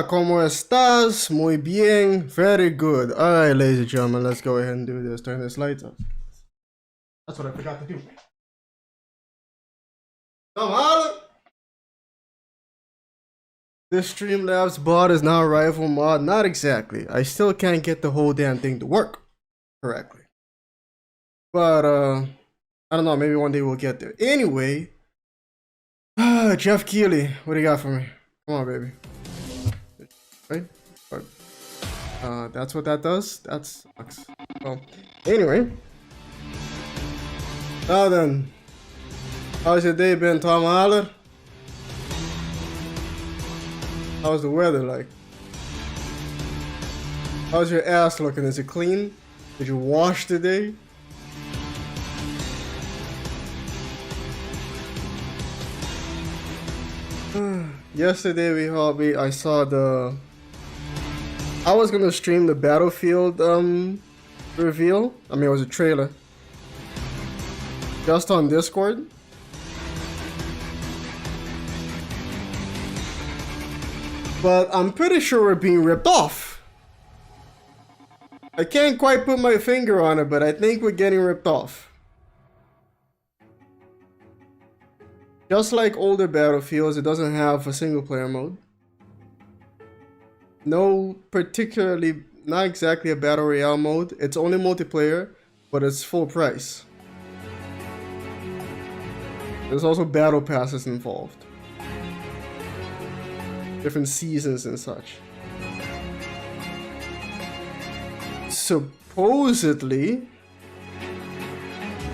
Hola, ¿cómo estás? Muy bien. Very good. Alright, ladies and gentlemen, let's go ahead and do this. Turn this lights off. That's what I forgot to do. Come on! This Streamlabs bot is now a rival mod. Not exactly. I still can't get the whole damn thing to work correctly. But, I don't know. Maybe one day we'll get there. Anyway, Geoff Keighley, what do you got for me? Come on, baby. Right? That's what that does? That sucks. Well, anyway. Now then. How's your day been, Tom Holler? How's the weather like? How's your ass looking? Is it clean? Did you wash today? Yesterday I saw the... I was gonna stream the Battlefield reveal. I mean, it was a trailer. Just on Discord. But I'm pretty sure we're being ripped off. I can't quite put my finger on it, but I think we're getting ripped off. Just like older Battlefields, it doesn't have a single player mode. No particularly, not exactly a Battle Royale mode. It's only multiplayer, but it's full price. There's also battle passes involved. Different seasons and such. Supposedly,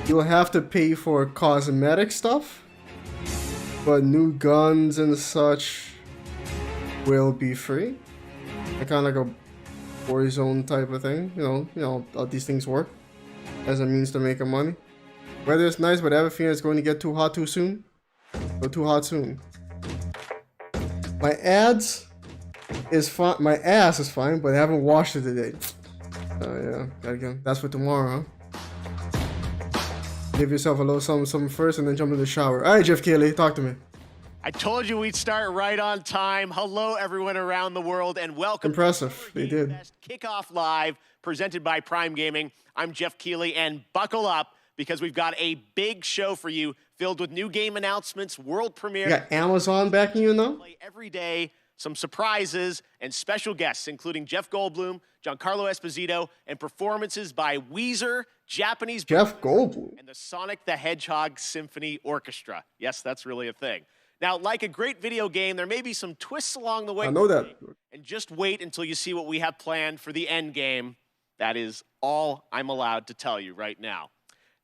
you'll have to pay for cosmetic stuff, but new guns and such will be free. Kind of like a Warzone type of thing, you know how these things work as a means to making money. Weather is nice, but I have a feeling it's going to get too hot too soon. Or too hot soon. My ass is fine, but I haven't washed it today. Yeah, gotta get. That's for tomorrow, huh? Give yourself a little something first, and then jump in the shower. All right, Geoff Keighley, talk to me. I told you we'd start right on time. Hello, everyone around the world, and welcome. Impressive, they did. Kickoff Live, presented by Prime Gaming. I'm Geoff Keighley, and buckle up because we've got a big show for you, filled with new game announcements, world premiere. You got Amazon backing you now? Every day, some surprises and special guests, including Jeff Goldblum, Giancarlo Esposito, and performances by Weezer, Japanese Jeff Goldblum, and the Sonic the Hedgehog Symphony Orchestra. Yes, that's really a thing. Now, like a great video game, there may be some twists along the way. I know that. And just wait until you see what we have planned for the end game. That is all I'm allowed to tell you right now.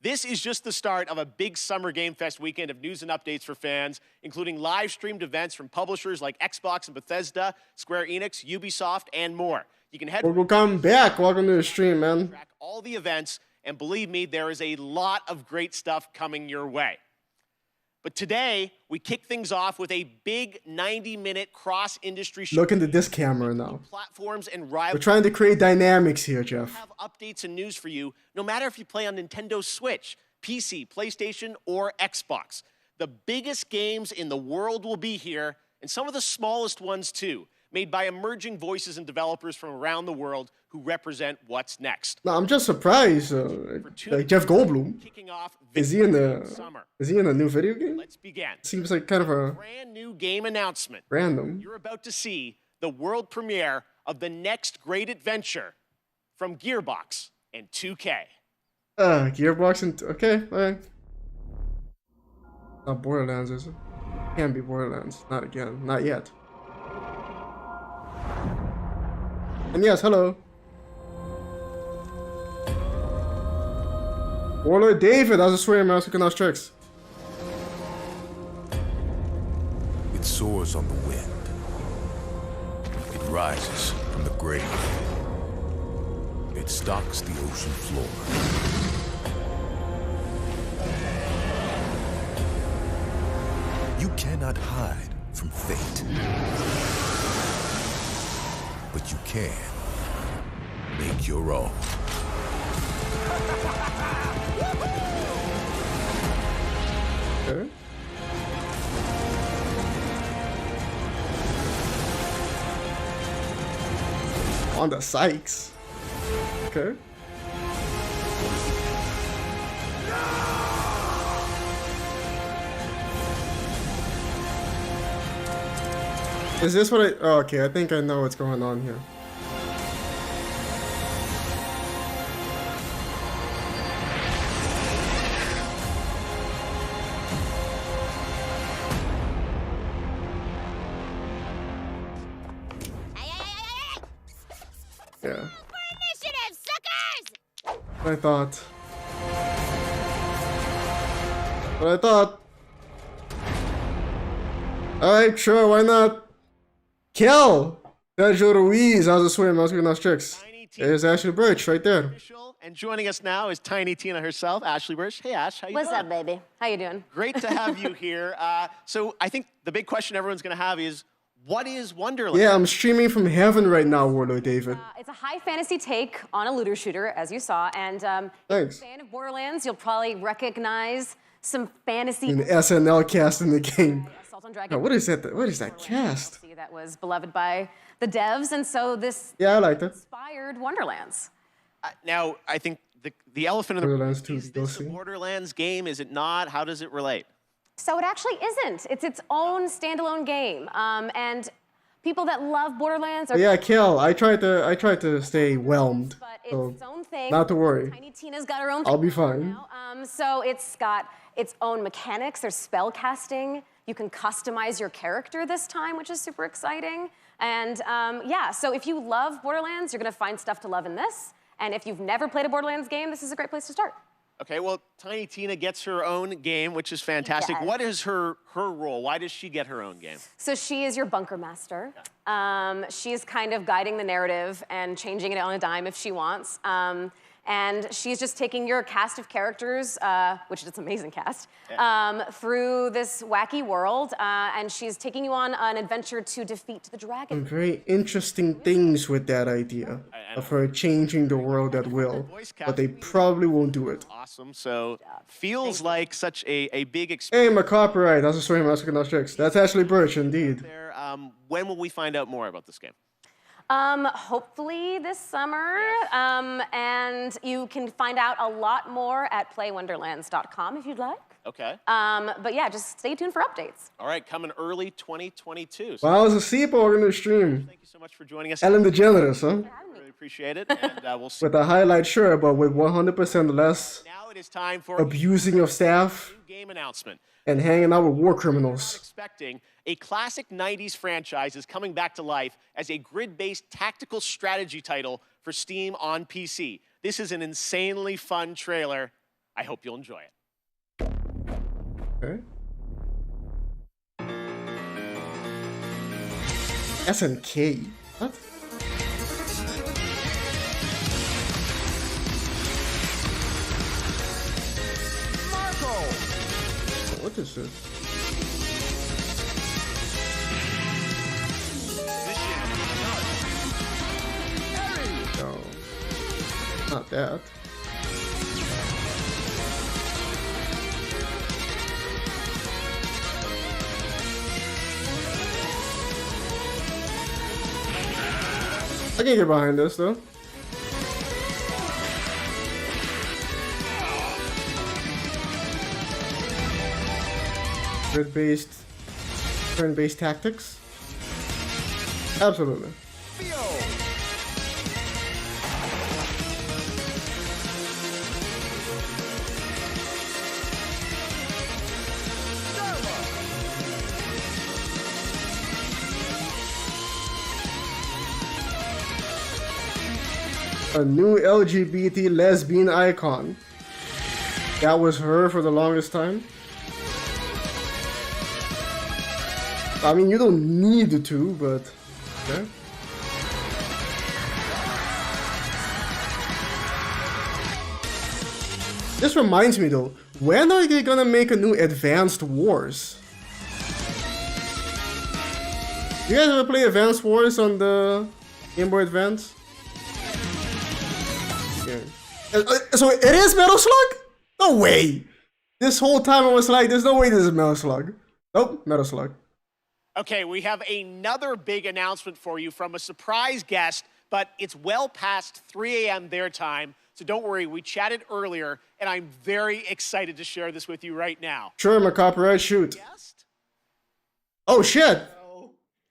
This is just the start of a big Summer Game Fest weekend of news and updates for fans, including live-streamed events from publishers like Xbox and Bethesda, Square Enix, Ubisoft, and more. You can head... We'll come back. Welcome to the stream, man. Track all the events, and believe me, there is a lot of great stuff coming your way. But today, we kick things off with a big 90-minute cross-industry show. Look into this camera now. Platforms and rivals. We're trying to create dynamics here, Geoff. We have updates and news for you, no matter if you play on Nintendo Switch, PC, PlayStation, or Xbox. The biggest games in the world will be here, and some of the smallest ones too, made by emerging voices and developers from around the world who represent what's next. No, I'm just surprised. Like Jeff Goldblum, is he in the new video game? Let's begin. Seems like kind of a brand new game announcement. Random. You're about to see the world premiere of the next great adventure from Gearbox and 2K. Gearbox and okay, all right. Not Borderlands, is it? Can't be Borderlands. Not again. Not yet. And yes, hello. Warlord David, I was swearing, man, I was looking at those tricks. It soars on the wind. It rises from the grave. It stalks the ocean floor. You cannot hide from fate. But you can make your own. Okay. Wanda Sykes. Okay. Is this what I... Oh, okay, I think I know what's going on here. Yeah. Initiative, suckers! What I thought. What I thought. Alright, sure, why not? Kel! Sergio Ruiz, how's it swim? How's it going, chicks? There's Ashley Birch right there. And joining us now is Tiny Tina herself, Ashley Birch. Hey, Ash, how you What's doing? up, baby? How you doing? Great to have you here. So I think the big question everyone's going to have is, what is Wonderland? Yeah, I'm streaming from heaven right now, Warlord David. It's a high fantasy take on a looter shooter, as you saw, and if you're a fan of Borderlands, you'll probably recognize some fantasy. An SNL cast in the game. Assault on Dragon. Oh, what is that? What is that cast? That was beloved by the devs, and so this Yeah, I liked it. inspired Wonderlands. Now, I think the elephant in the room Borderlands is 2, this go a see. Borderlands game? Is it not? How does it relate? So it actually isn't. It's its own standalone game, and people that love Borderlands are. But yeah, Kel, I tried to stay whelmed. But it's So its own thing. not to worry. Tiny Tina's got her own. I'll thing be fine. now. So it's got its own mechanics. There's spell casting. You can customize your character this time, which is super exciting. And yeah, so if you love Borderlands, you're gonna find stuff to love in this. And if you've never played a Borderlands game, this is a great place to start. Okay, well, Tiny Tina gets her own game, which is fantastic. Yes. What is her role? Why does she get her own game? So she is your bunker master. She's kind of guiding the narrative and changing it on a dime if she wants. And she's just taking your cast of characters, which is an amazing cast, through this wacky world, and she's taking you on an adventure to defeat the dragon. Some very interesting things with that idea of her changing the world at will, but they probably won't do it. Awesome. So feels like such a big experience Hey, my copyright. That's a story of Master Tricks. That's Ashley Birch, indeed. there. When will we find out more about this game? Hopefully this summer, and you can find out a lot more at playwonderlands.com if you'd like. Okay. But yeah, just stay tuned for updates. All right, coming early 2022. So Wow, it's a Seaborg in the stream. thank you so much for joining us. Ellen DeGeneres, huh? Really appreciate it. And we'll see. With a highlight, sure, but with 100% less Now it is time for abusing of staff a game announcement. and hanging out with war criminals. Expecting a classic 90s franchise is coming back to life as a grid-based tactical strategy title for Steam on PC. This is an insanely fun trailer. I hope you'll enjoy it. Okay. SNK. What? What is this? No. Not that. I can get behind this though. Grid-based, turn-based tactics. Absolutely. A new LGBT lesbian icon. That was her for the longest time. I mean, you don't need to, but okay. This reminds me though, when are they gonna make a new Advanced Wars? You guys ever play Advanced Wars on the Game Boy Advance? Yeah. So it is Metal Slug? No way! This whole time I was like, there's no way this is Metal Slug. Nope, Metal Slug. Okay, we have another big announcement for you from a surprise guest but it's well past 3 a.m. their time. So don't worry, we chatted earlier, and I'm very excited to share this with you right now. Sure, my copyright shoot. Guest? Oh shit!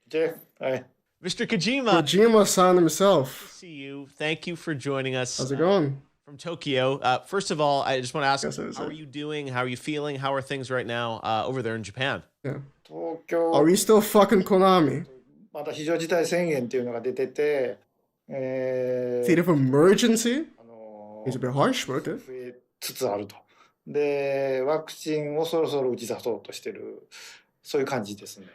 Geoff, hi. Mr. Kojima. Kojima-san himself. See you. Thank you for joining us. How's it going? From Tokyo. First of all, I just want to ask, Guess that was how it. are you doing? How are you feeling? How are things right now over there in Japan? Yeah. 東京 Are we still fucking Konami? また非常事態宣言っていうのが出てて、State of emergency? He's a bit harsh, but okay. 増えつつあると。で、ワクチンをそろそろ打ち出そうとしてる、そういう感じですね。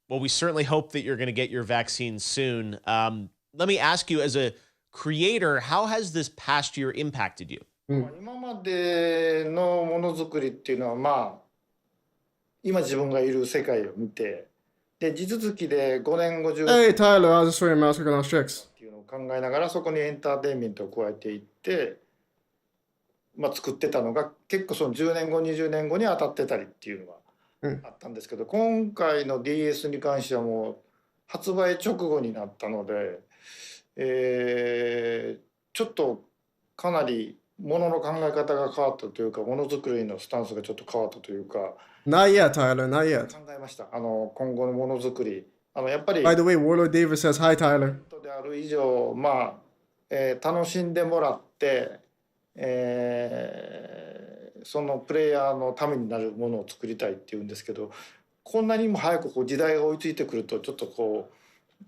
Well, we certainly hope that you're going to get your vaccine soon. Let me ask you, as a creator, how has this past year impacted you? 今までのものづくりっていうのは、まあ、今自分がいる世界を見て、で、地続きで5年後10 Hey Tyler, how's the story of Massacre on Strix? っていうのを考えながらそこにエンターテインメントを加えていって、まあ、作ってたのが結構その10年後20年後に当たってたりっていうのがあったんですけど、今回の DS に関してはもう発売直後になったので、ちょっとかなりものの考え方が変わったというか、ものづくりのスタンスがちょっと変わったというか。 Not yet, Tyler, not yet. 考えました。今後のものづくり、やっぱり By the way, Warlord Davis says hi, Tyler. である以上、まあ、楽しんでもらって、そのプレイヤーのためになるものを作りたいっていうんですけど、こんなにも早くこう時代が追いついてくるとちょっとこ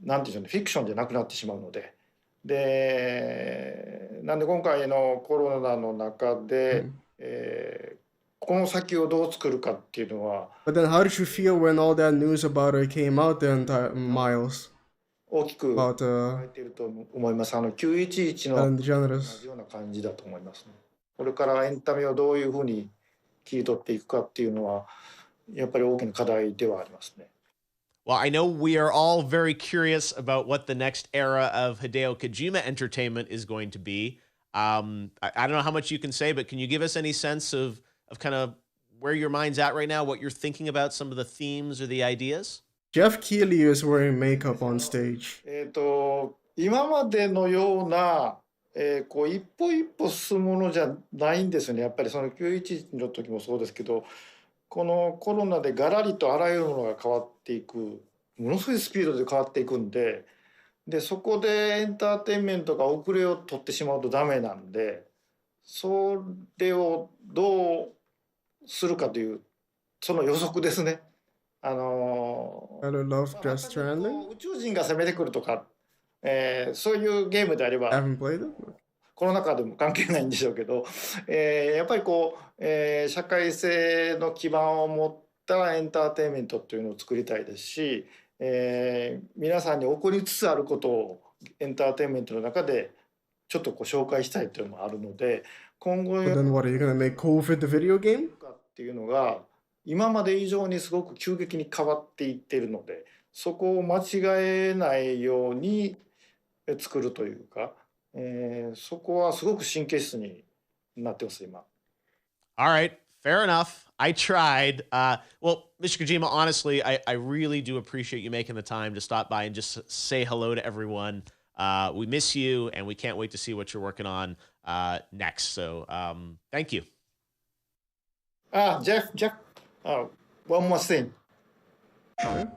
うなんていうんでしょうね、フィクションじゃなくなってしまうので、なんで今回のコロナの中で、この先をどう作るかっていうのは。 But then how did you feel when all that news about it came out then, Miles? 大きく About 考えていると思います。911の Ellen 同 DeGeneres. じような感じだと思いますね。これからエンタメをどういうふうに切り取っていくかっていうのはやっぱり大きな課題ではありますね。 Well, I know we are all very curious about what the next era of Hideo Kojima entertainment is going to be. I don't know how much you can say, but can you give us any sense of kind of where your mind's at right now, what you're thinking about, some of the themes or the ideas? Geoff Keighley is wearing makeup on stage. 今までのような、こう一歩一歩進むものじゃないんですよね。やっぱりその911の時もそうですけど、このコロナでガラリとあらゆるものが変わっていく、ものすごいスピードで変わっていくんで、そこでエンターテインメントが遅れを取ってしまうとダメなんで、それをどうするかというその予測ですね。Tyler loves Death Stranding. 宇宙人が攻めてくるとか、そういうゲームであれば Haven't played it? コロナ禍でも関係ないんでしょうけど、やっぱりこう、社会性の基盤を持ったエンターテインメントっていうのを作りたいですし、皆さんに起こりつつあることをエンターテインメントの中でちょっとこう紹介したいというのもあるので、今後 But then what, are you gonna make COVID the video game? っていうのが今まで以上にすごく急激に変わっていっているので、そこを間違えないように作るというか、そこはすごく神経質になってます今。 All right, fair enough. I tried. Well, Mr. Kojima, honestly, I really do appreciate you making the time to stop by and just say hello to everyone. We miss you, and we can't wait to see what you're working on next. So thank you. Jeff, one more thing. Hold on.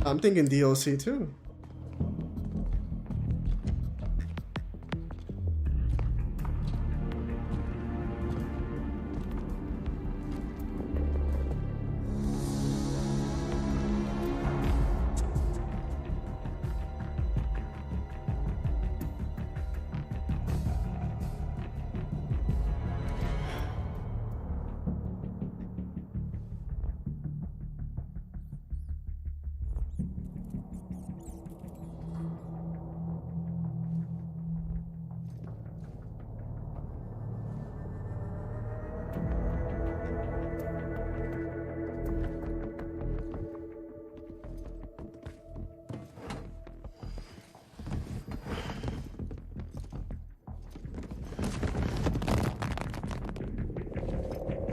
I'm thinking DLC too.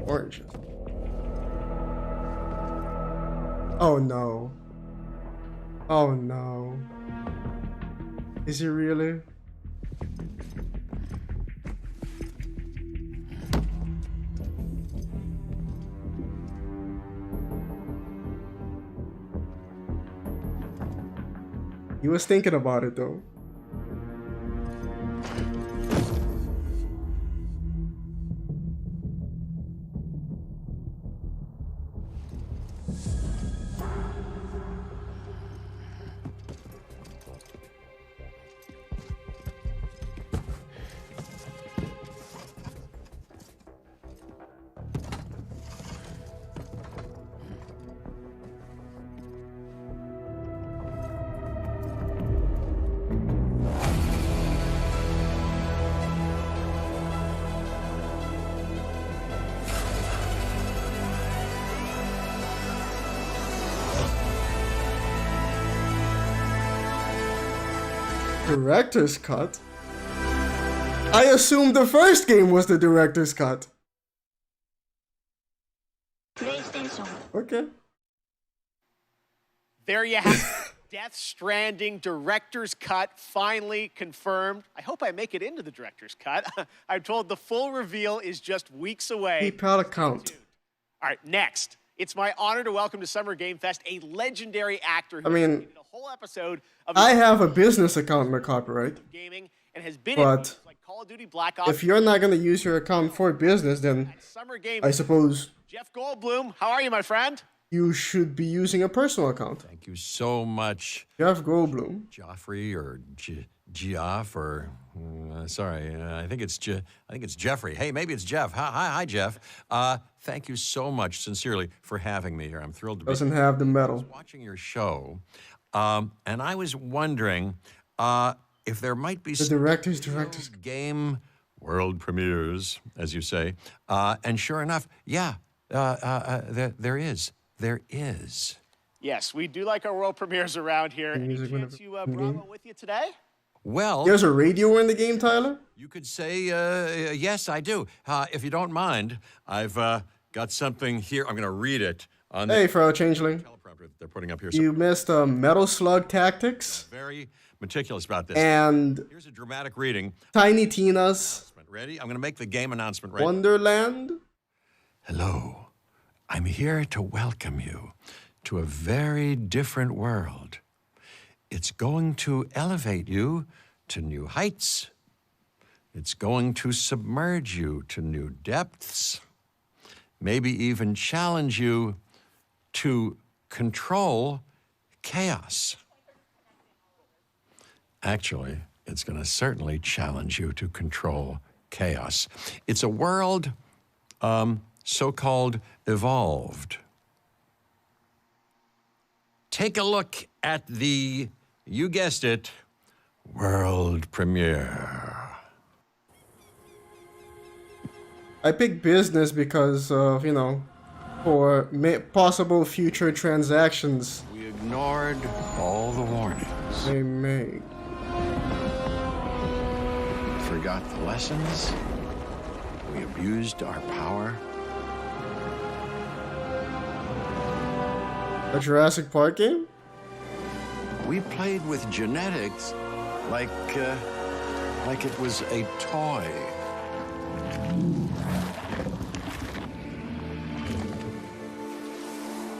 Oranges. Oh no. Oh no. Is he really? He was thinking about it though. Director's cut? I assumed the first game was the director's cut. Okay. There you have it. Death Stranding director's cut finally confirmed. I hope I make it into the director's cut. I'm told the full reveal is just weeks away. PayPal account. All right, next. It's my honor to welcome to Summer Game Fest a legendary actor who I mean, created a whole episode of I have a business account in my copyright. gaming and has been But in games like Call of Duty Black Ops. If you're not gonna use your account for business, then Summer Game I suppose Jeff Goldblum, how are you, my friend? you should be using a personal account. Thank you so much, Jeff Goldblum. Joffrey or Geoff or sorry, I think it's Jeffrey. Hey, maybe it's Jeff. Hi, Jeff. Thank you so much, sincerely, for having me here. I'm thrilled to be Doesn't have the medal. watching your show, and I was wondering if there might be The some director's game world premieres, as you say, and sure enough, yeah, there is. There is. Yes, we do like our world premieres around here. Any music chance you brought one with you today? Well, There's a radio in the game, Tyler? you could say, yes, I do. If you don't mind, I've got something here. I'm going to read it on Hey, the Frau Changeling. teleprompter that they're putting up here. You missed Metal Slug Tactics Very meticulous about this. and Here's a dramatic reading. Tiny Tina's Ready? I'm going to make the game announcement right now. Wonderland. Hello. I'm here to welcome you to a very different world. It's going to elevate you to new heights. It's going to submerge you to new depths. Maybe even challenge you to control chaos. Actually, it's going to certainly challenge you to control chaos. It's a world so-called evolved. Take a look at the, you guessed it, world premiere. I picked business because of, for possible future transactions We ignored all the warnings, they make. forgot the lessons, we abused our power. A Jurassic Park game? We played with genetics like it was a toy.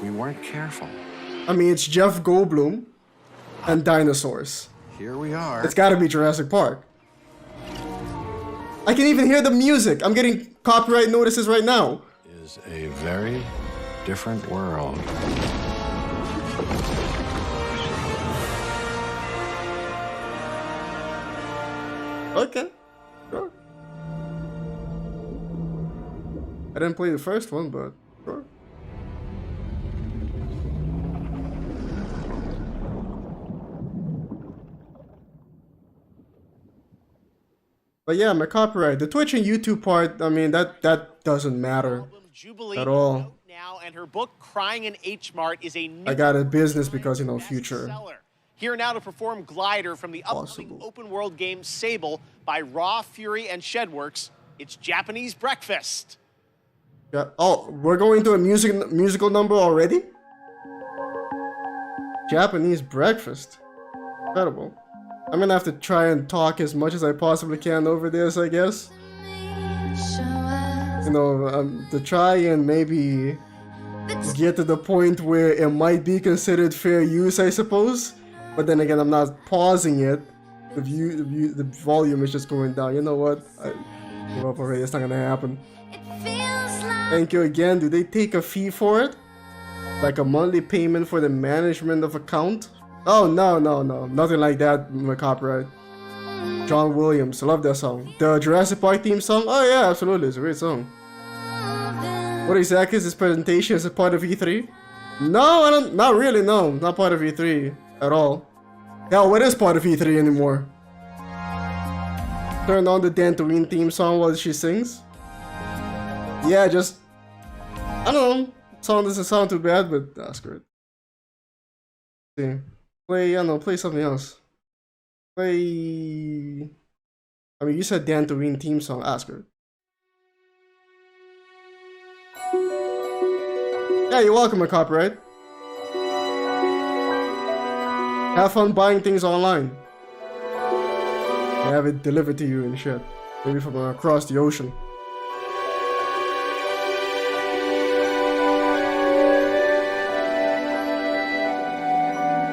We weren't careful. I mean, it's Jeff Goldblum and dinosaurs. Here we are. It's gotta be Jurassic Park. I can even hear the music. I'm getting copyright notices right now. Is a very different world. Okay, sure. I didn't play the first one, but sure. But yeah, my copyright. The Twitch and YouTube part, I mean, that doesn't matter Jubilee at all. out now, and her book Crying in H Mart is a new I got a business because, future. bestseller. Here now to perform Glider from the upcoming open world game Sable by Raw, Fury, and Shedworks. It's Japanese Breakfast. Yeah. Oh, we're going to a musical number already? Japanese breakfast. Incredible. I'm gonna have to try and talk as much as I possibly can over this, I guess. You know, to try and maybe get to the point where it might be considered fair use, I suppose. But then again, I'm not pausing it. The volume is just going down. You know what? I give up already. It's not gonna happen. Thank you again. Do they take a fee for it? Like a monthly payment for the management of account? Oh, no. Nothing like that, my copyright. John Williams. I love that song. The Jurassic Park theme song? Oh, yeah, absolutely. It's a great song. What exactly is this presentation? Is it part of E3? No, I don't. Not really, no. Not part of E3 at all. Hell, what is part of E3 anymore? Turn on the Dantooine theme song while she sings? Yeah, just... I don't know. Song doesn't sound too bad, but that's great. See. Play, I don't know, play something else. Play... I mean, you said Dantooine theme song, that's great. Yeah, you're welcome, my copyright. Have fun buying things online. Have it delivered to you and shit. Maybe from across the ocean.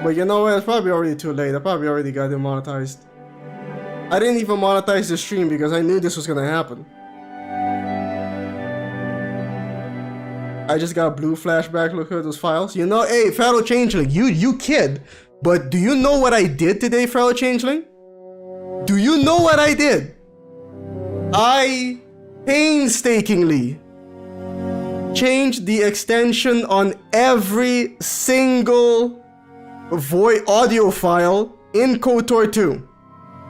But you know what? It's probably already too late. I probably already got demonetized. I didn't even monetize the stream because I knew this was gonna happen. I just got a blue flashback. Look at those files. You know, hey, fellow changeling, you kid. But do you know what I did today, fellow changeling? Do you know what I did? I painstakingly changed the extension on every single audio file in KOTOR 2.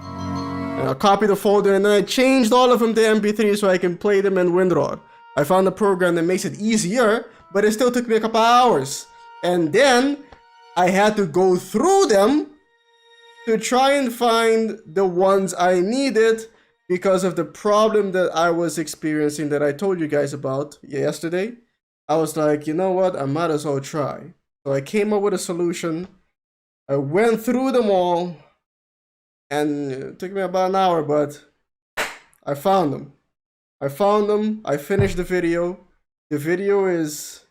And I copied the folder and then I changed all of them to MP3 so I can play them in WinRAR. I found a program that makes it easier, but it still took me a couple hours. And then I had to go through them to try and find the ones I needed because of the problem that I was experiencing that I told you guys about yesterday. I was like, you know what, I might as well try. So I came up with a solution. I went through them all, and it took me about an hour, but I found them. I finished the video. The video is...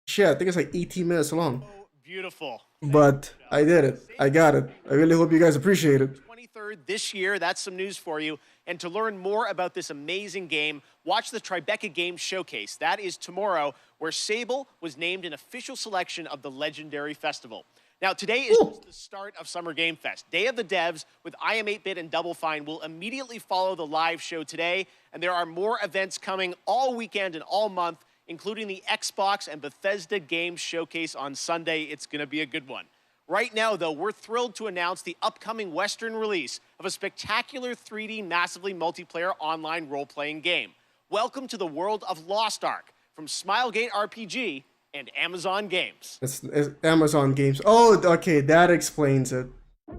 shit, I think it's like 18 minutes long. Oh, beautiful. But I did it. I got it. I really hope you guys appreciate it. 23rd this year, that's some news for you. And to learn more about this amazing game, watch the Tribeca Games Showcase. That is tomorrow, where Sable was named an official selection of the legendary festival. Now, today is just the start of Summer Game Fest. Day of the Devs with IM8-Bit and Double Fine will immediately follow the live show today. And there are more events coming all weekend and all month, including the Xbox and Bethesda Games Showcase on Sunday. It's going to be a good one. Right now, though, we're thrilled to announce the upcoming Western release of a spectacular 3D, massively multiplayer online role-playing game. Welcome to the world of Lost Ark from Smilegate RPG and Amazon Games. It's Amazon Games. Oh, okay, that explains it.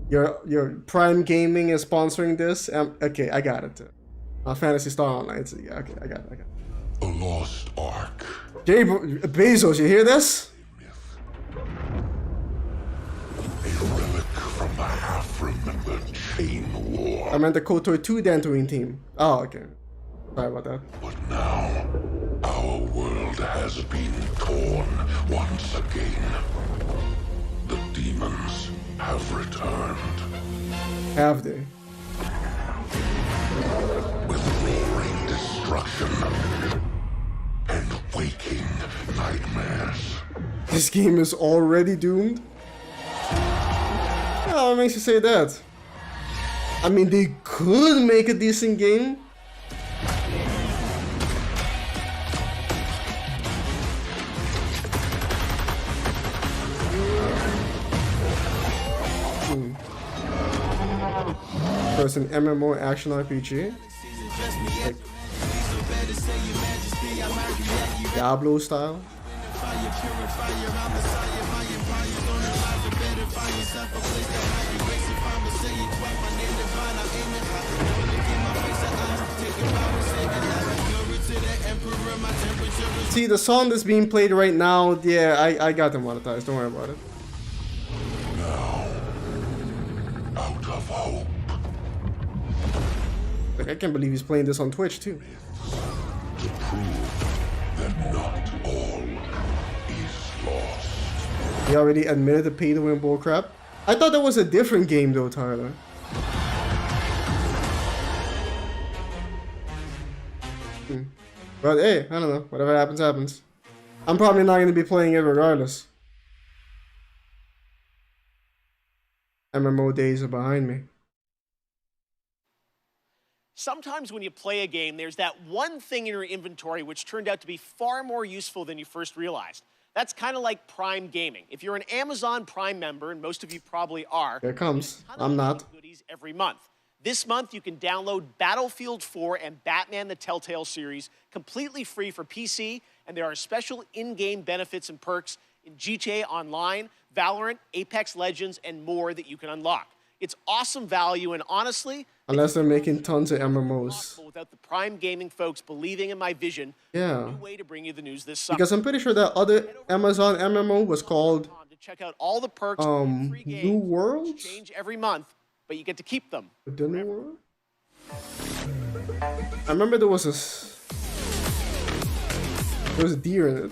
Your Prime Gaming is sponsoring this. Okay, I got it. Phantasy Star Online. Yeah, okay, I got it. The Lost Ark. Jay Bezos, you hear this? A relic from the half-remembered Chain War. I meant the KOTOR 2 Dantooine team. Oh, okay. Sorry about that. But now, our world has been torn once again. The demons have returned. Have they? With roaring destruction and waking nightmares. This game is already doomed? Oh, what makes you say that? I mean, they could make a decent game. So it's an MMO action RPG. Like Diablo style. See, the song that's being played right now, yeah, I got them monetized. Don't worry about it. Out of hope. Like, I can't believe he's playing this on Twitch, too. To prove that not all is lost. He already admitted to pay-to-win bullcrap. I thought that was a different game, though, Tyler. But hey, I don't know. Whatever happens, happens. I'm probably not going to be playing it regardless. MMO days are behind me. Sometimes when you play a game, there's that one thing in your inventory which turned out to be far more useful than you first realized. That's kind of like Prime Gaming. If you're an Amazon Prime member, and most of you probably are, Here it comes. I'm not. goodies every month. This month, you can download Battlefield 4 and Batman the Telltale series completely free for PC, and there are special in-game benefits and perks in GTA Online, Valorant, Apex Legends, and more that you can unlock. It's awesome value, and honestly, Unless they're making tons of MMOs. without the Prime Gaming folks believing in my vision, Yeah. new way to bring you the news this summer. Because I'm pretty sure that other Amazon MMO was called To check out all the perks and free games, New which Worlds? change every month, but you get to keep them. The New World? I remember there was a deer in it.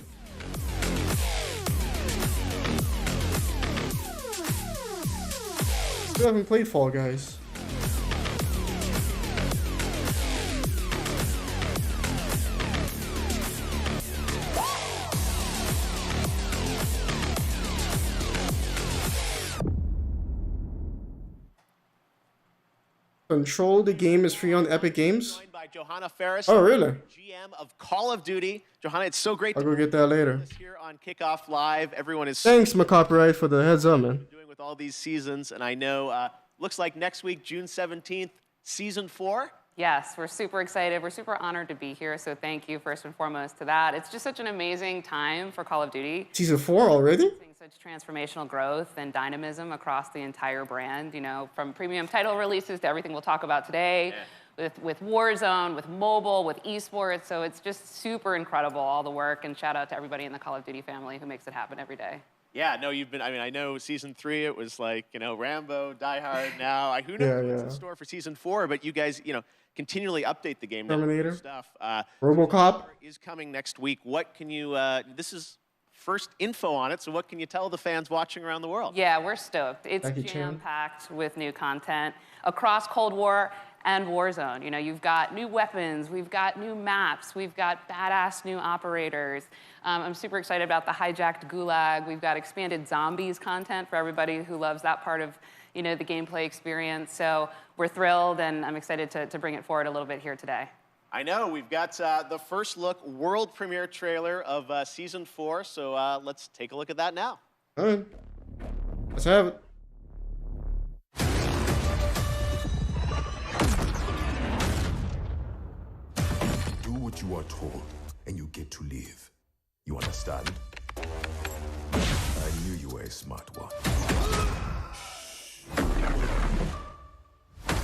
Still haven't played Fall Guys. Control the game is free on Epic Games. Joined by Johanna Ferris, Oh, really? GM of Call of Duty. Johanna, it's so great I'll to go get that later. be here on Kickoff Live. Everyone is Thanks, McCopyright, for the heads up, man. doing with all these seasons, and I know looks like next week, June 17th, season 4. Yes, we're super excited. We're super honored to be here, so thank you first and foremost to that. It's just such an amazing time for Call of Duty. Season 4 already? Seeing such transformational growth and dynamism across the entire brand, you know, from premium title releases to everything we'll talk about today, with Warzone, with mobile, with esports. So it's just super incredible, all the work, and shout out to everybody in the Call of Duty family who makes it happen every day. Yeah, no, you've been, I mean, I know season 3, it was like, you know, Rambo, Die Hard now. Who knows what's in store for season 4, but you guys, you know, continually update the game. Terminator. Stuff. RoboCop. Is coming next week. What can you, this is first info on it, so what can you tell the fans watching around the world? Yeah, we're stoked. It's Jackie Chan. jam-packed with new content across Cold War and Warzone. You know, you've got new weapons, we've got new maps, we've got badass new operators. I'm super excited about the hijacked gulag. We've got expanded zombies content for everybody who loves that part of, you know, the gameplay experience. So we're thrilled, and I'm excited to bring it forward a little bit here today. I know, we've got the first look world premiere trailer of season 4, so let's take a look at that now. All right. Let's have it. Do what you are told, and you get to live. You understand? I knew you were a smart one.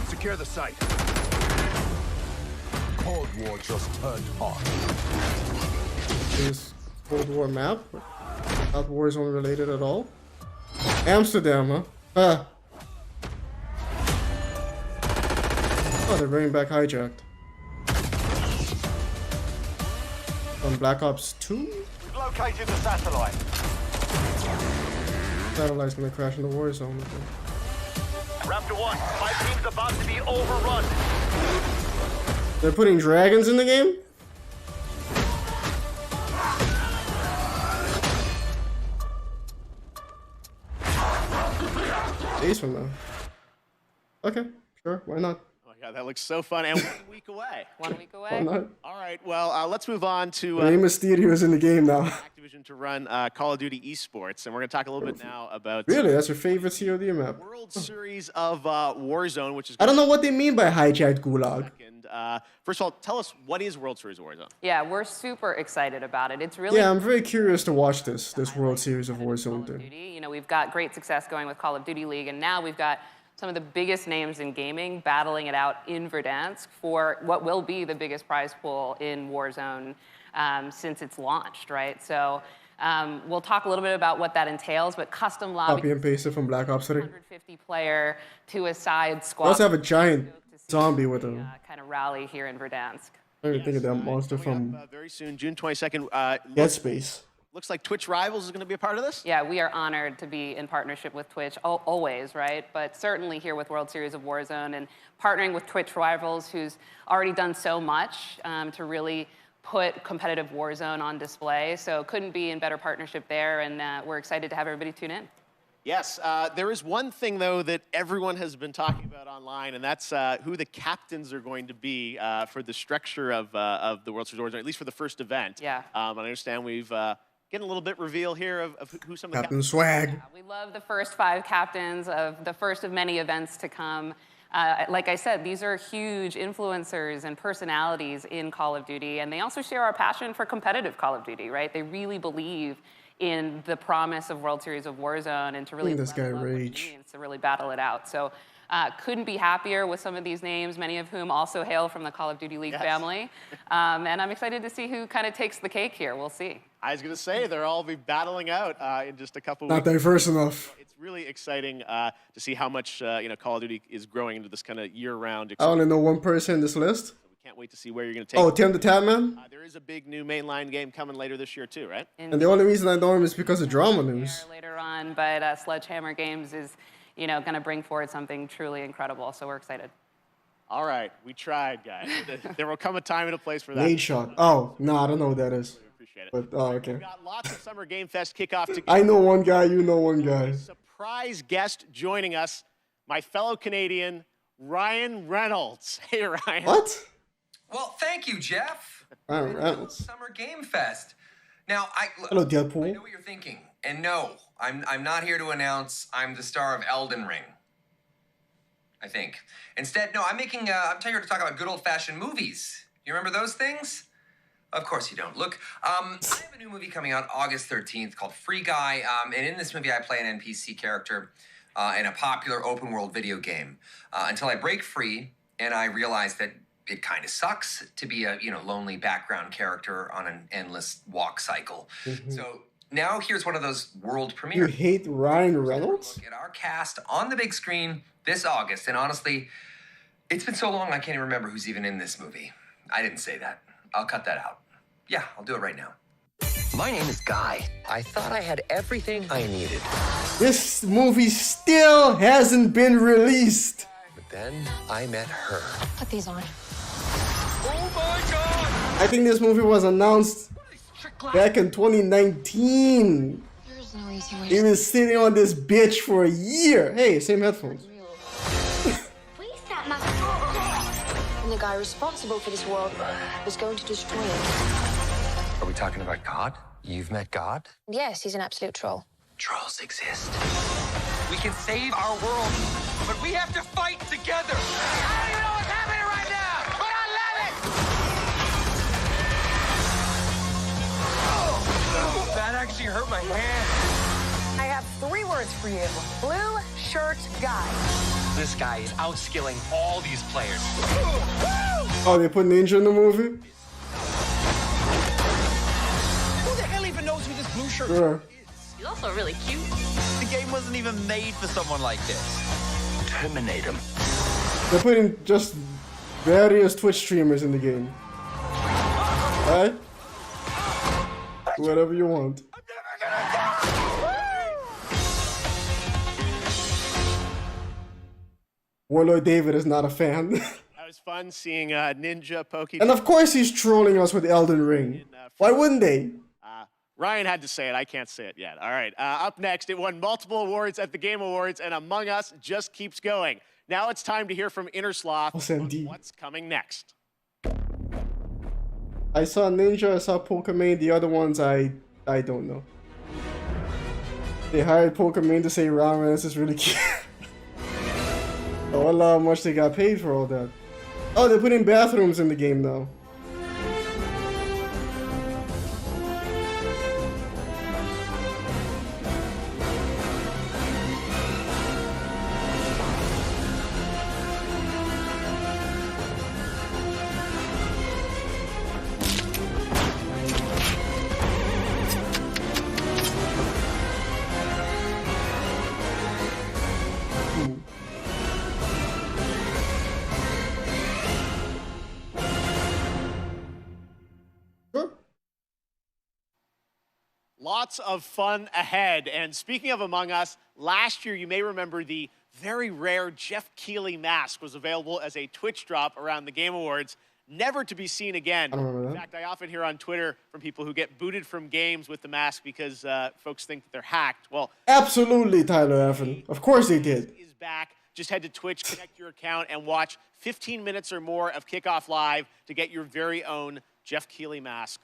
Secure the site. Cold War just turned on. This Cold War map. Not Warzone related at all. Amsterdam, huh? Ah. Oh, they're bringing back Hijacked. From Black Ops 2? We've located the satellite. Satellite's gonna crash into Warzone. Raptor 1, my team's about to be overrun. They're putting dragons in the game? Days from now. Okay, sure, why not? Oh my God, that looks so fun, and 1 week away. 1 week Why away. not? All right, well, let's move on to Rey Mysterio is in the game now. Activision to run Call of Duty esports, and we're going to talk a little bit now about Really? That's your favorite COD map? World Series of Warzone, which is I don't know what they mean by hijacked gulag. second. First of all, tell us, what is World Series of Warzone? Yeah, we're super excited about it. It's really Yeah, I'm very curious to watch this World Series of Call Warzone of thing. Duty. You know, we've got great success going with Call of Duty League, and now we've got some of the biggest names in gaming battling it out in Verdansk for what will be the biggest prize pool in Warzone since it's launched, right? So we'll talk a little bit about what that entails, but custom lobby. Copy and paste it from Black Ops 3. 150 player to a side squad. I also have a giant zombie with him. Kind of rally here in Verdansk. I don't even think of that monster from very soon, June 22nd. Dead Space. Looks like Twitch Rivals is going to be a part of this? Yeah, we are honored to be in partnership with Twitch, always, right? But certainly here with World Series of Warzone and partnering with Twitch Rivals, who's already done so much to really put competitive Warzone on display. So couldn't be in better partnership there, and we're excited to have everybody tune in. Yes, there is one thing, though, that everyone has been talking about online, and that's who the captains are going to be for the structure of the World Series of Warzone, at least for the first event. Yeah. I understand we've getting a little bit reveal here of who some of the Captain Swag. Yeah, we love the first 5 captains of the first of many events to come. Like I said, these are huge influencers and personalities in Call of Duty, and they also share our passion for competitive Call of Duty, right? They really believe in the promise of World Series of Warzone and to really this guy level up what it rage. means to really battle it out. So couldn't be happier with some of these names, many of whom also hail from the Call of Duty League family. And I'm excited to see who kind of takes the cake here. We'll see. I was going to say, they'll all be battling out in just a couple Not weeks. diverse enough. It's really exciting to see how much Call of Duty is growing into this kind of year-round. I only know one person in this list. We can't wait to see where you're going to take Oh, it. Tim the Tatman? There is a big new mainline game coming later this year too, right? And the only reason I know him is because of drama news. Later on, but Sledgehammer Games is, going to bring forward something truly incredible. So we're excited. All right, we tried, guys. There will come a time and a place for that. Nade Shot. Oh, no, I don't know what that is. Appreciate it. But, oh, okay. We've got lots of Summer Game Fest kickoff to I know one guy, you know one guy. Surprise guest joining us, my fellow Canadian, Ryan Reynolds. Hey, Ryan. What? Well, thank you, Geoff. Ryan Reynolds. Summer Game Fest. Now, Hello, I Deadpool. know what you're thinking. And no, I'm not here to announce I'm the star of Elden Ring. I think. Instead, no, I'm here to talk about good old-fashioned movies. You remember those things? Of course you don't. Look, I have a new movie coming out August 13th called Free Guy. And in this movie, I play an NPC character in a popular open-world video game. Until I break free and I realize that it kind of sucks to be a lonely background character on an endless walk cycle. So now here's one of those world You premieres. hate Ryan Reynolds? Look at our cast on the big screen this August, and honestly, it's been so long I can't even remember who's even in this movie. I didn't say that. I'll cut that out. Yeah, I'll do it right now. My name is Guy. I thought I had everything I needed. This movie still hasn't been released. But then I met her. Put these on. Oh my God! I think this movie was announced back in 2019. There's no easy way. He was sitting on this bitch for a year. Hey, same headphones. Please, that must. And the guy responsible for this world was going to destroy it. Are we talking about God? You've met God? Yes, he's an absolute troll. Trolls exist. We can save our world, but we have to fight together. I don't even know what's happening right now, but I love it! That actually hurt my hand. I have 3 words for you. Blue shirt guy. This guy is outskilling all these players. Oh, they put Ninja in the movie? Who the hell even knows who this blue shirt Sure. is? He's also really cute. The game wasn't even made for someone like this. Terminate him. They're putting just various Twitch streamers in the game. Alright? Whatever you want. Warlord David is not a fan. That was fun seeing Ninja Pokey. And of course he's trolling us with Elden Ring. Why wouldn't they? Ryan had to say it. I can't say it yet. All right. Up next, it won multiple awards at the Game Awards, and Among Us just keeps going. Now it's time to hear from Innersloth on what's coming next. I saw Ninja, I saw Pokemon, the other ones I don't know. They hired Pokemon to say Ryan Reynolds is really cute. I wonder how much they got paid for all that. Oh, they're putting bathrooms in the game now. Lots of fun ahead. And speaking of Among Us, last year you may remember the very rare Geoff Keighley mask was available as a Twitch drop around the Game Awards, never to be seen again. I don't remember In that. fact, I often hear on Twitter from people who get booted from games with the mask because folks think that they're hacked. Well, Absolutely, Tyler Evan. Of course they did. is back. Just head to Twitch, connect your account, and watch 15 minutes or more of Kickoff Live to get your very own Geoff Keighley mask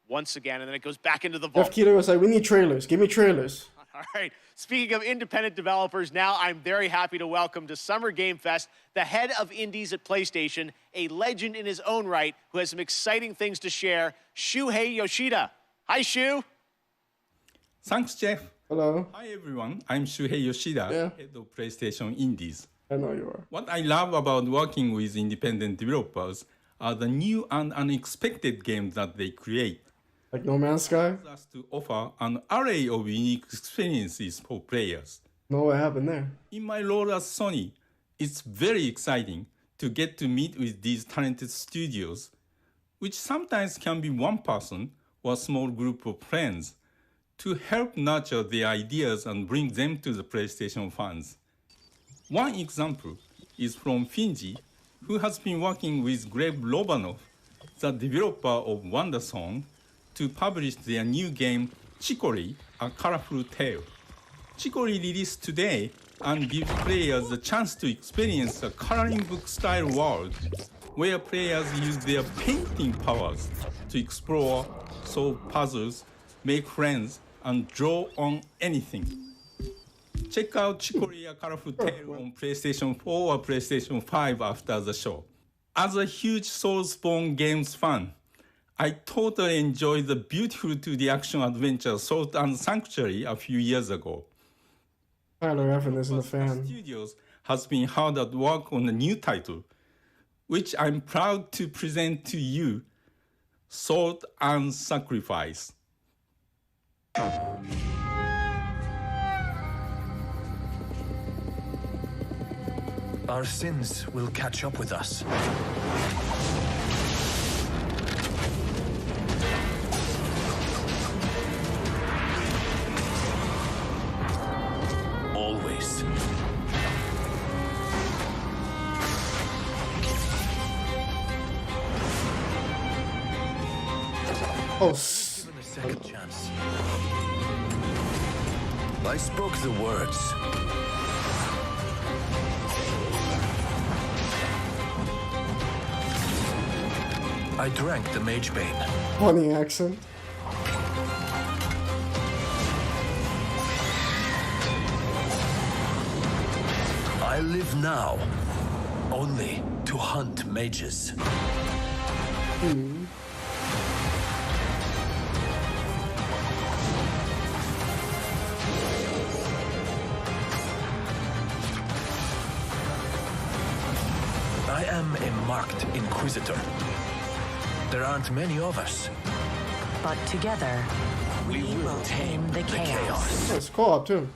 once again, and then it goes back into the vault. Geoff Keighley was like, we need trailers. Give me trailers. All right. Speaking of independent developers, now I'm very happy to welcome to Summer Game Fest the head of indies at PlayStation, a legend in his own right who has some exciting things to share, Shuhei Yoshida. Hi, Shu. Thanks, Jeff. Hello. Hi, everyone. I'm Shuhei Yoshida, head of PlayStation Indies. I know you are. What I love about working with independent developers are the new and unexpected games that they create. Like No Man's Sky? Us to offer an array of unique experiences for players. Know what happened there? In my role as Sony, it's very exciting to get to meet with these talented studios, which sometimes can be one person or a small group of friends, to help nurture their ideas and bring them to the PlayStation fans. One example is from Finji, who has been working with Gleb Lobanov, the developer of WonderSong, to publish their new game, Chicory, A Colorful Tale. Chicory released today and gives players the chance to experience a coloring book-style world where players use their painting powers to explore, solve puzzles, make friends, and draw on anything. Check out Chicory, A Colorful Tale on PlayStation 4 or PlayStation 5 after the show. As a huge Soulspawn games fan, I totally enjoyed the beautiful 2D action adventure Salt and Sanctuary a few years ago. Tyler Evan isn't a fan. Studios has been hard at work on a new title, which I'm proud to present to you, Salt and Sacrifice. Our sins will catch up with us. Always. Oh, given a second chance. I spoke the words. I drank the Mage Bane. Funny accent. I live now only to hunt mages. I am a marked Inquisitor. There aren't many of us. But together, we will tame the chaos. It's co-op too.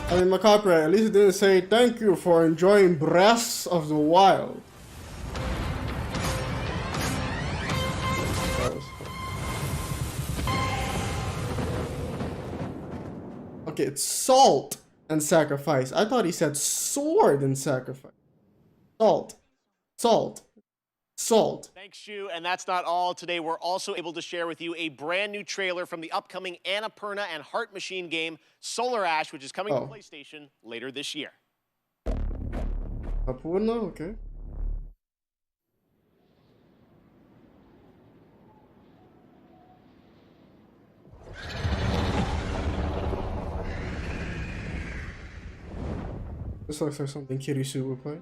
I mean, my copyright, at least it didn't say thank you for enjoying Breath of the Wild. Okay, it's salt and sacrifice. I thought he said sword and sacrifice. Salt. Salt. Salt. Thanks, Shu. And that's not all. Today, we're also able to share with you a brand new trailer from the upcoming Annapurna and Heart Machine game, Solar Ash, which is coming to PlayStation later this year. Annapurna? Okay. This looks like something Kirisu would play.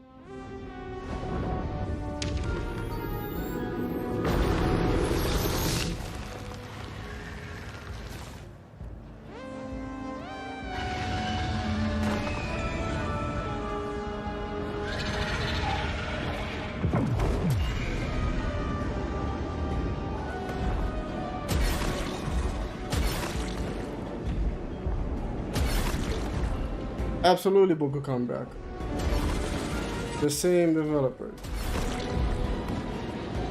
Absolutely, Boku come back. The same developers.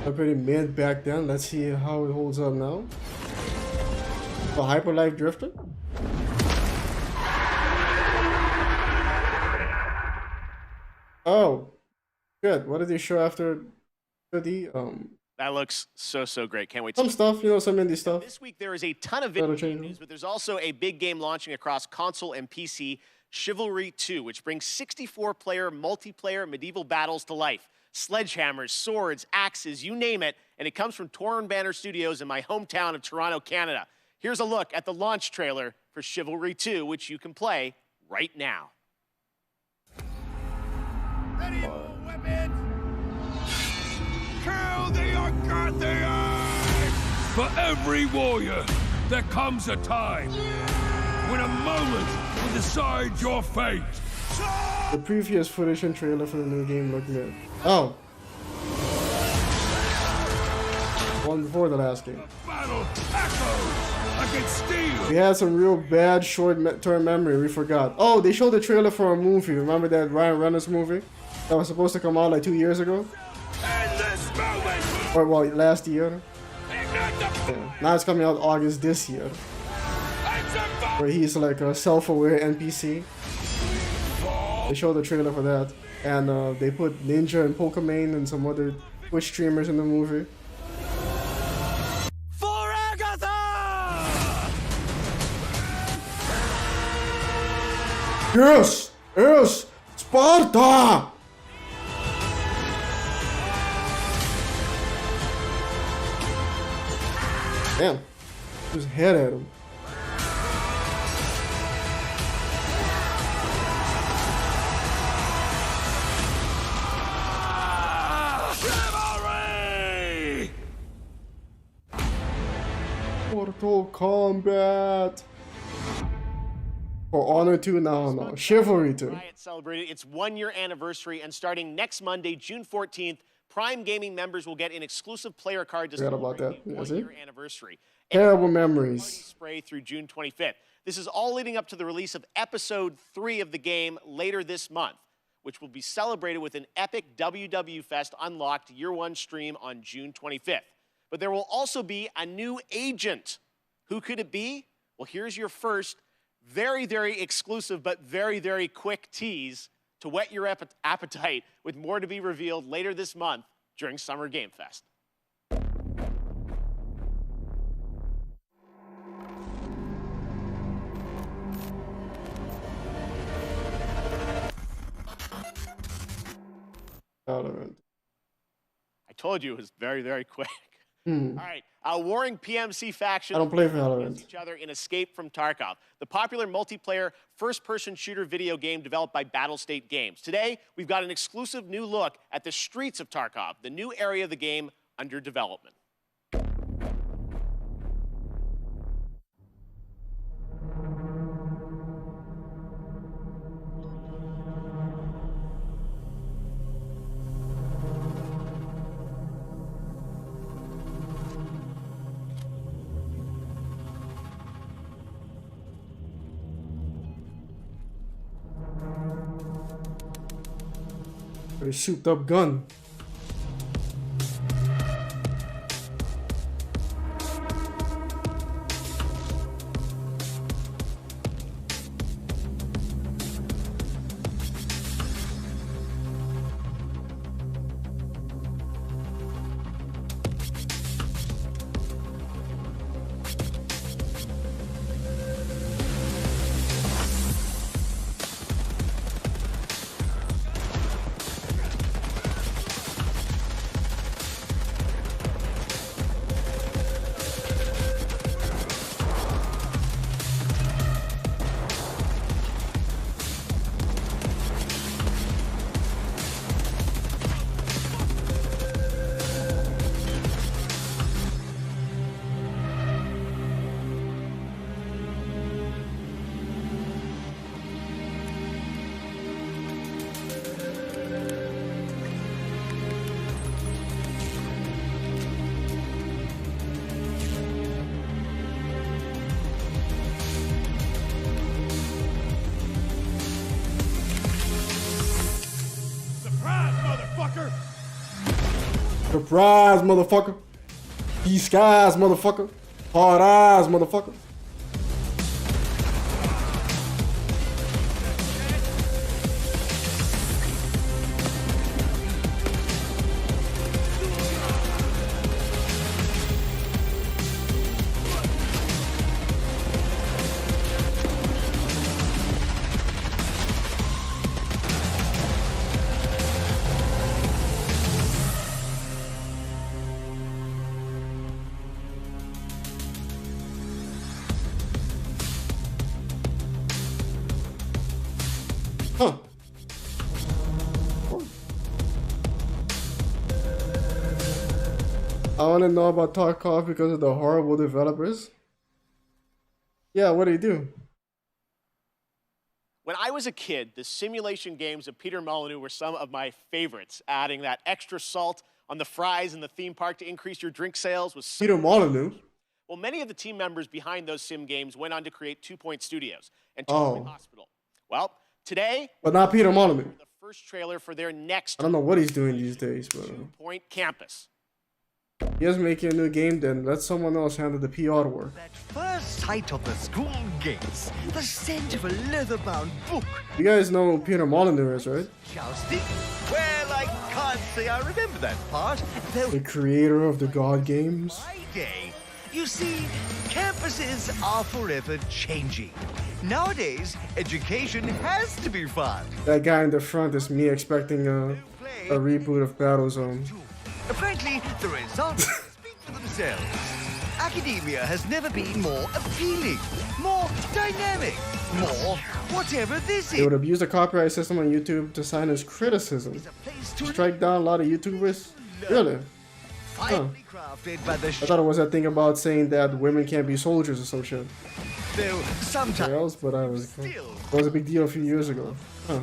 They're pretty mid back then. Let's see how it holds up now. The Hyperlife Drifter? Oh, good. What did they show after the That looks so great. Can't wait. Some stuff, you know, some indie stuff. This week there is a ton of video game news, but there's also a big game launching across console and PC, Chivalry 2, which brings 64-player multiplayer medieval battles to life. Sledgehammers, swords, axes, you name it, and it comes from Torn Banner Studios in my hometown of Toronto, Canada. Here's a look at the launch trailer for Chivalry 2, which you can play right now. Medieval weapons! Kill the Argathians! For every warrior, there comes a time when a moment will decide your fate. The previous footage and trailer for the new game looked good. Oh. One before the last game. Battle echoes against steel. We had some real bad short-term memory, we forgot. Oh, they showed the trailer for a movie. Remember that Ryan Reynolds movie? That was supposed to come out like 2 years ago? Or, well, last year. Yeah. Now it's coming out August this year. Where he's like a self-aware NPC. They showed the trailer for that. And they put Ninja and Pokemon and some other Twitch streamers in the movie. For Agatha! Yes! Yes! Sparta! Damn. Just head at him. Mortal Kombat. For Honor 2? No. Chivalry 2. Riot celebrated its 1-year anniversary, and starting next Monday, June 14th, Prime Gaming members will get an exclusive player card to celebrate the 1-year anniversary. Terrible memories. Spray through June 25th. This is all leading up to the release of Episode 3 of the game later this month, which will be celebrated with an epic WW Fest Unlocked Year 1 stream on June 25th. But there will also be a new agent. Who could it be? Well, here's your first very exclusive but very quick tease to whet your appetite, with more to be revealed later this month during Summer Game Fest. Valorant. I told you it was very quick. All right, warring PMC factions I don't play Valorant. each other in Escape from Tarkov, the popular multiplayer first-person shooter video game developed by Battlestate Games. Today, we've got an exclusive new look at the streets of Tarkov, the new area of the game under development. Very souped up gun. Surprise, motherfucker. These skies, motherfucker. Hard eyes, motherfucker. Huh. I want to know about Tarkov because of the horrible developers. Yeah, what do you do? When I was a kid, the simulation games of Peter Molyneux were some of my favorites. Adding that extra salt on the fries in the theme park to increase your drink sales was so Peter Molyneux? Well, many of the team members behind those sim games went on to create 2 Point Studios and 2 Point Hospital. Well, today, But not Peter Molyneux. the first trailer for their next I don't know what he's doing these days, but 2 Point Campus. he is making a new game, then let someone else handle the PR work. First sight of the school gates, the scent of a leather-bound book. You guys know who Peter Molyneux is, right? Jousting? Well, I can't say I remember that part. Though The creator of the God games. day, you see, campuses are forever changing. Nowadays, education has to be fun. That guy in the front is me expecting a reboot of Battlezone. Frankly, the results speak for themselves. Academia has never been more appealing, more dynamic, more whatever this They is. would abuse the copyright system on YouTube to silence criticism. Strike down a lot of YouTubers? Really? Huh. Finely crafted by the I thought it was that thing about saying that women can't be soldiers or some shit. though sometimes Else, but it was a big deal a few years ago. Huh.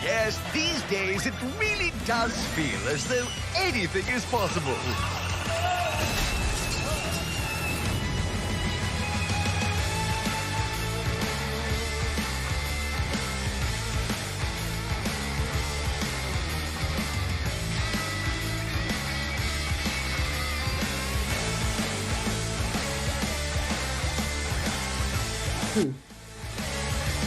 Yes, these days it really does feel as though anything is possible.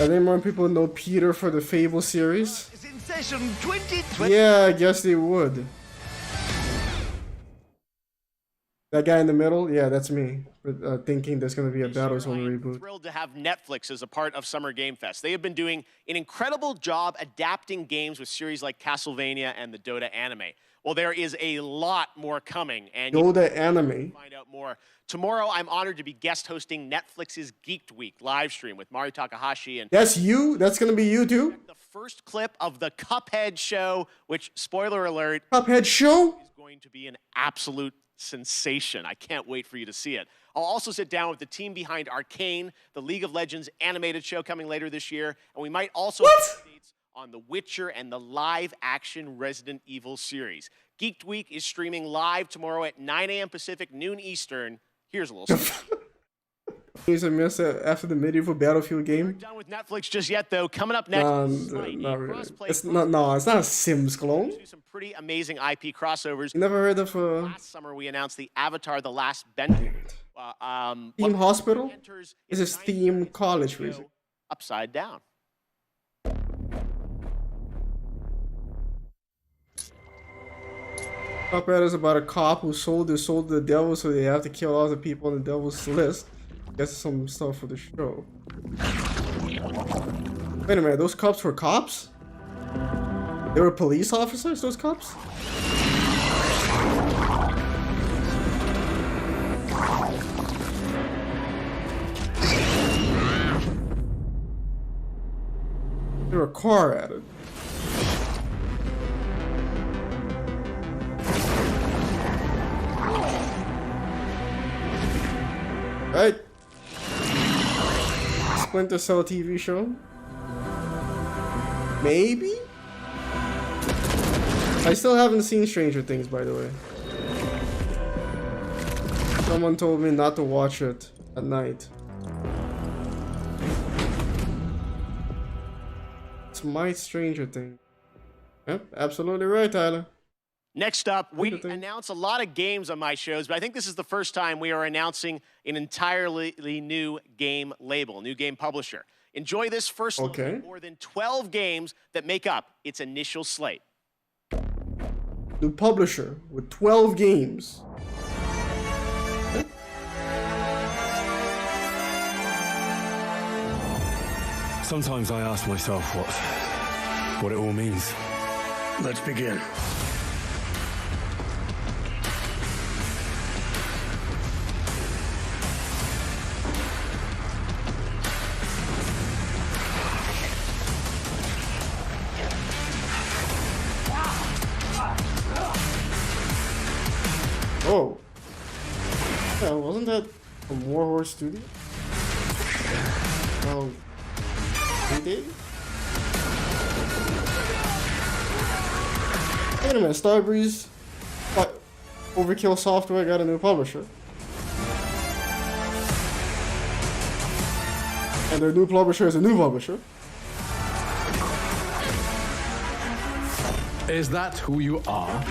I think more people know Peter for the Fable series. It's in session 2020. Yeah, I guess they would. That guy in the middle? Yeah, that's me. Thinking there's going to be a Battlezone reboot. Thrilled to have Netflix as a part of Summer Game Fest. They have been doing an incredible job adapting games with series like Castlevania and the Dota anime. Well, there is a lot more coming, and Dota anime. Find out more. Tomorrow, I'm honored to be guest hosting Netflix's Geeked Week live stream with Mario Takahashi and. That's you? That's going to be you too? The first clip of the Cuphead show, which, spoiler alert, Cuphead show? is going to be an absolute sensation. I can't wait for you to see it. I'll also sit down with the team behind Arcane, the League of Legends animated show coming later this year, and we might also have updates on The Witcher and the live-action Resident Evil series. Geeked Week is streaming live tomorrow at 9 a.m. Pacific, noon Eastern. Here's a little He's a miss after the medieval Battlefield game. Done with Netflix just yet, though. Coming up next, Not really. It's not a Sims clone. some pretty amazing IP crossovers. You never heard of Last summer, we announced the Avatar: The Last Bender. Theme Hospital? This is Theme College music. Upside Down. Cuphead is about a cop who sold their soul to the devil, so they have to kill all the people on the devil's list. Guess some stuff for the show. Wait a minute, those cops were cops? They were police officers, those cops? They were a car at it. Right? Splinter Cell TV show? Maybe? I still haven't seen Stranger Things, by the way. Someone told me not to watch it at night. It's my Stranger Things. Yep, absolutely right, Tyler. Next up, we announce a lot of games on my shows, but I think this is the first time we are announcing an entirely new game label, new game publisher. Enjoy this first look at more than 12 games that make up its initial slate. New publisher with 12 games. Sometimes I ask myself what it all means. Let's begin. Oh. Yeah, wasn't that from Warhorse Studio? Oh. They did? Wait a minute, Starbreeze. Overkill Software got a new publisher. And their new publisher is a new publisher. Is that who you are?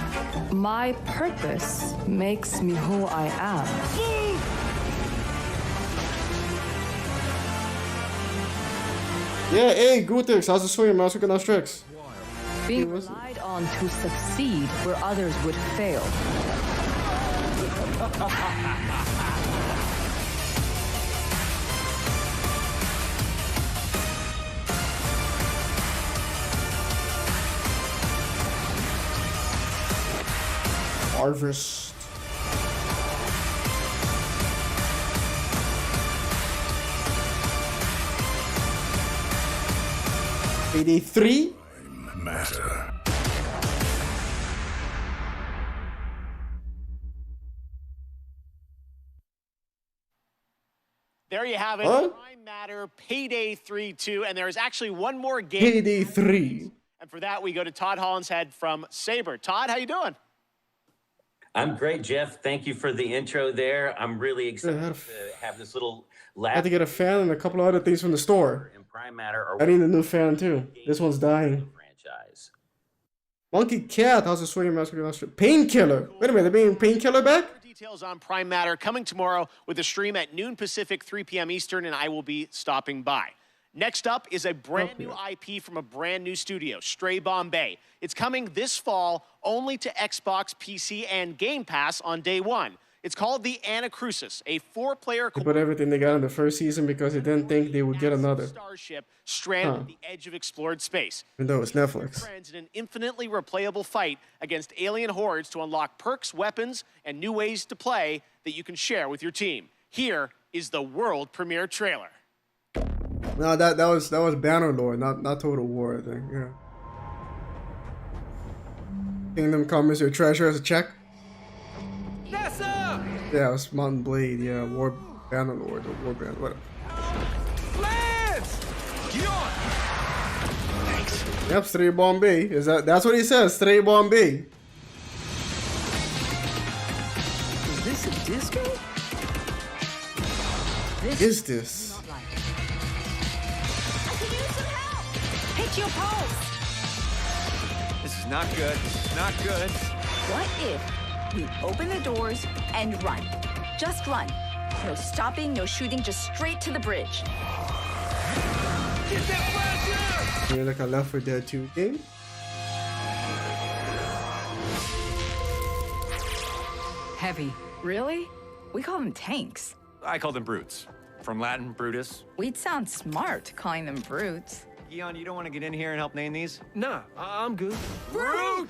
My purpose makes me who I am. Yeah, hey, Gutix, how's the swing, Master Gun Tricks? Being relied on to succeed where others would fail. Harvest. Payday 3? Matter. There you have it. What? Prime Matter, Payday 3-2, and there is actually one more game. Payday 3. And for that, we go to Todd Hollinshead from Saber. Todd, how you doing? I'm great, Geoff. Thank you for the intro there. I'm really excited to have this little I lab. had to get a fan and a couple of other things from the store. In Prime Matter I need a new fan too. This one's dying. franchise. Monkey Cat, how's the swing, Master Gun Tricks? Painkiller. Wait a minute, they're being Painkiller back? Details on Prime Matter coming tomorrow with a stream at noon Pacific, 3 p.m. Eastern, and I will be stopping by. Next up is a brand new IP from a brand new studio, Stray Bombay. It's coming this fall only to Xbox, PC, and Game Pass on day one. It's called The Anacrusis, a 4-player They put everything they got in the first season because they didn't think they would get another. starship stranded at the edge of explored space. Even though it's Netflix. Friends in an infinitely replayable fight against alien hordes to unlock perks, weapons, and new ways to play that you can share with your team. Here is the world premiere trailer. No, that was Bannerlord, not Total War, I think. Yeah. Kingdom Come is your treasure as a check. NASA! Yeah, it was Mountain Blade. Yeah, War Bannerlord or War Banner, whatever. Lance! Geoff! Thanks. Yep, Stray Bombay. That's what he says? Stray Bombay. Is this a disco? Is this? Hit your pulse. This is not good. This is not good. What if we open the doors and run? Just run. No stopping, no shooting, just straight to the bridge. Get that flasher! You're like a Left 4 Dead 2 game? Heavy. Really? We call them tanks. I call them brutes. From Latin, Brutus. We'd sound smart calling them brutes. Eon, you don't want to get in here and help name these? Nah, I'm good. Brute!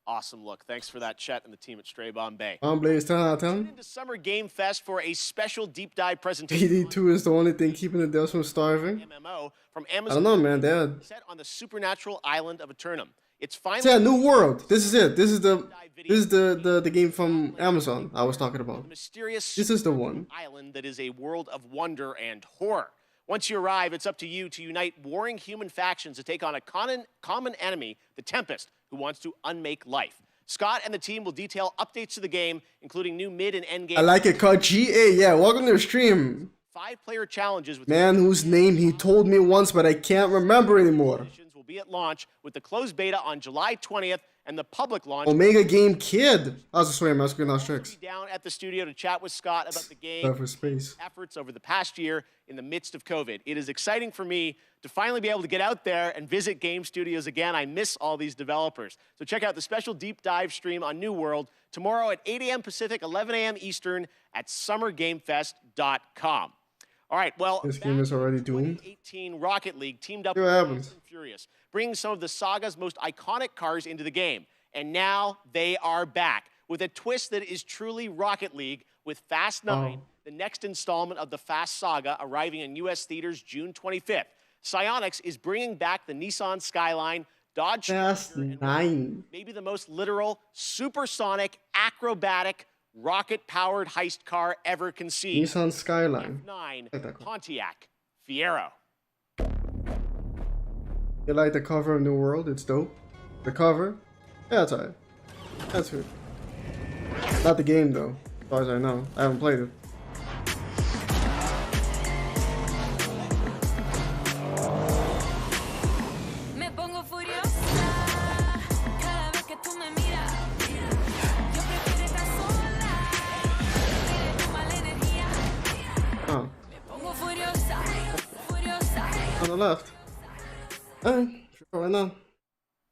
Awesome look. Thanks for that, Chet and the team at Stray Bombay. Bombay is 10 out of 10. Into Summer Game Fest for a special deep dive presentation. PD 2 is the only thing keeping the devs from starving. MMO from I Amazon. don't know, man. Dad. Set on the supernatural island of Eternum. It's finally Yeah, New World. This is it. This is the game from Amazon I was talking about. mysterious This is the one. island that is a world of wonder and horror. Once you arrive, it's up to you to unite warring human factions to take on a common enemy, the Tempest, who wants to unmake life. Scott and the team will detail updates to the game, including new mid and end game. I like it called GA. Yeah, welcome to the stream. 5-player challenges with Man whose name he told me once, but I can't remember anymore. will be at launch with the closed beta on July 20th and the public launch. Omega Game Kid. How's the swing, Master Gun Tricks? Down at the studio to chat with Scott about the game Left for Space. efforts over the past year in the midst of COVID. It is exciting for me to finally be able to get out there and visit game studios again. I miss all these developers. So check out the special deep dive stream on New World tomorrow at 8 a.m. Pacific, 11 a.m. Eastern at summergamefest.com. All right, well, This game is already doomed. 2018 Rocket League teamed up See with what Fast happens. and Furious, bringing some of the saga's most iconic cars into the game. And now they are back with a twist that is truly Rocket League with Fast 9 the next installment of the Fast Saga, arriving in U.S. theaters June 25th. Psyonix is bringing back the Nissan Skyline, Dodge Fast Charger, 9. maybe the most literal, supersonic, acrobatic, rocket-powered heist car ever conceived. Nissan Skyline. F9 Pontiac Fiero. You like the cover of New World? It's dope. The cover? Yeah, that's alright. That's good. Not the game though, as far as I know. I haven't played it. Oh. On the left. Sure, why not?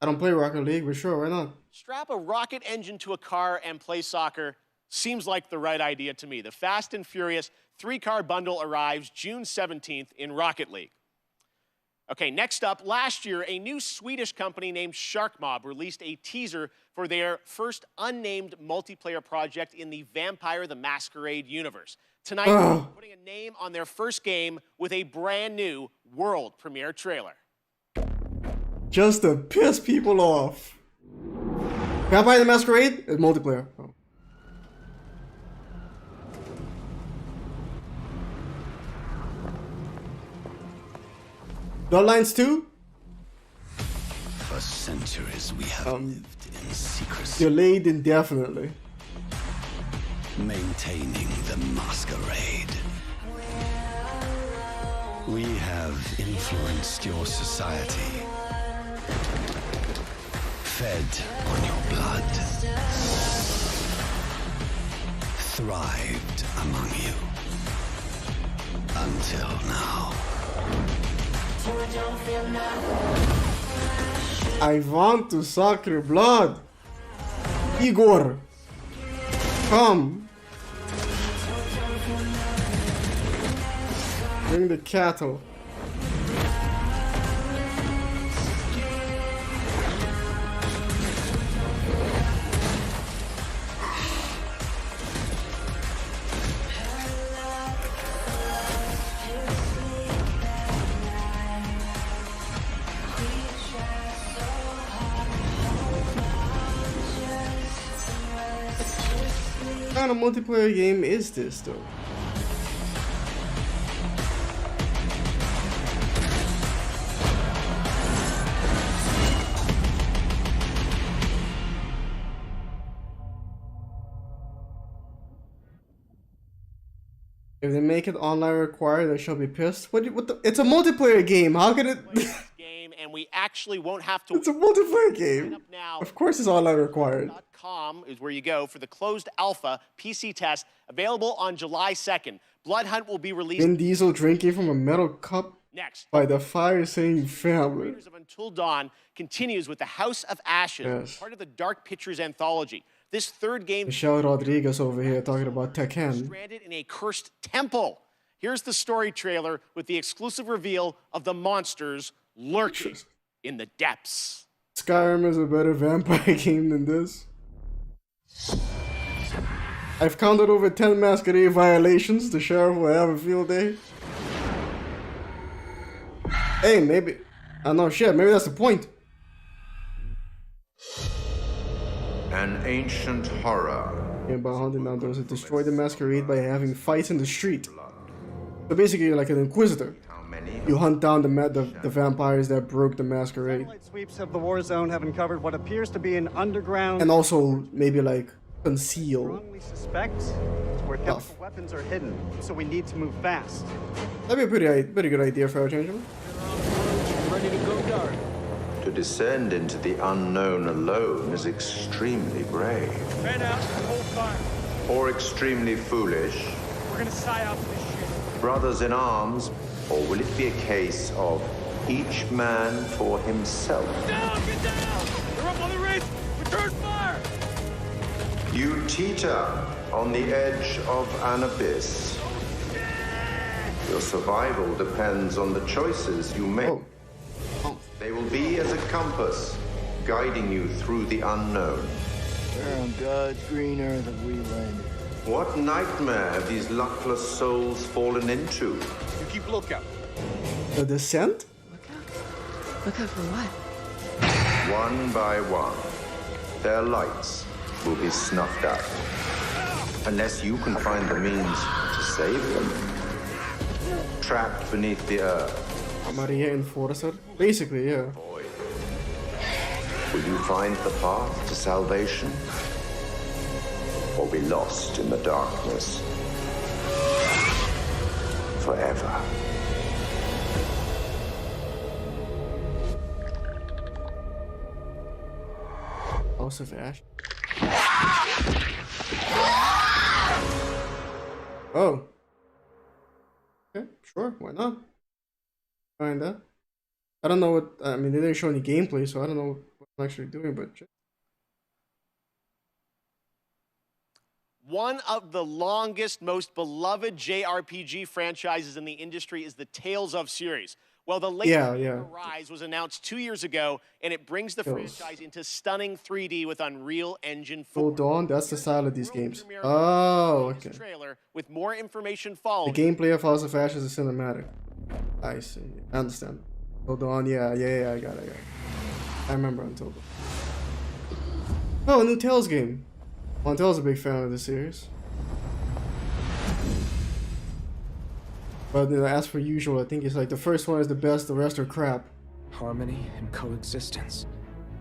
I don't play Rocket League, but sure, why not? Strap a rocket engine to a car and play soccer seems like the right idea to me. The Fast and Furious 3-car bundle arrives June 17th in Rocket League. Okay, next up, last year, a new Swedish company named Shark Mob released a teaser for their first unnamed multiplayer project in the Vampire the Masquerade universe. Tonight, we're putting a name on their first game with a brand new world premiere trailer. Just to piss people off. Vampire the Masquerade is multiplayer. Oh. Bloodlines 2? For centuries we have lived in secrecy. Delayed indefinitely. Maintaining the masquerade. We have influenced your society. Fed on your blood. Thrived among you. Until now. I want to suck your blood. Igor. Come. Bring the cattle. What kind of multiplayer game is this though? If they make it online required, I shall be pissed. What the? It's a multiplayer game. How can it? Game, and we actually won't have to. It's a multiplayer game. Of course, it's online required. .com is where you go for the closed alpha PC test, available on July 2nd. Blood Hunt will be released. Vin Diesel drinking from a metal cup. Next. By the fire-saying family. Raiders of Until Dawn continues with the House of Ashes, part of the Dark Pictures anthology. This third game. Michelle Rodriguez over here talking about Tekken. Stranded in a cursed temple. Here's the story trailer with the exclusive reveal of the monsters lurking in the depths. Skyrim is a better vampire game than this. I've counted over 10 Masquerade violations. The sheriff will have a field day. Hey, maybe. I know shit. Maybe that's the point. An ancient horror. Yeah, about hunting outdoors to destroy the Masquerade by having fights in the street. So basically, you're like an inquisitor. You hunt down the vampires that broke the Masquerade. Satellite sweeps of the war zone have uncovered what appears to be an underground. And also maybe like conceal. Wrongly suspect where chemical weapons are hidden, so we need to move fast. That'd be a pretty good idea for a change. Ready to go dark. To descend into the unknown alone is extremely brave. Man out, hold fire. Or extremely foolish. We're gonna psyop this shit. Brothers in arms, or will it be a case of each man for himself? Get down! They're up on the ridge! Return fire! You teeter on the edge of an abyss. Your survival depends on the choices you make. They will be as a compass, guiding you through the unknown. Where on God's green earth have we landed? What nightmare have these luckless souls fallen into? You keep lookout. The Descent? Look out for what? One by one, their lights will be snuffed out. Unless you can find the means to save them. Trapped beneath the earth. Maria Enforcer? Basically, yeah. Will you find the path to salvation? Or be lost in the darkness? Forever. House of Ash. Oh. Okay, sure, why not? Kinda. I don't know what, I mean, they didn't show any gameplay, so I don't know what I'm actually doing, but... One of the longest, most beloved JRPG franchises in the industry is the Tales of series. Well, the latest Rise was announced 2 years ago, and it brings the franchise into stunning 3D with Unreal Engine 4. Hold on, that's the style of these games. Oh, okay. Trailer with more information following. The gameplay of House of Ash is a cinematic. I see. I understand. Hold on, yeah, I got it. I remember until then. Oh, a new Tales game. Montel's a big fan of the series. But you know, as per usual, I think it's like the first one is the best, the rest are crap. Harmony and coexistence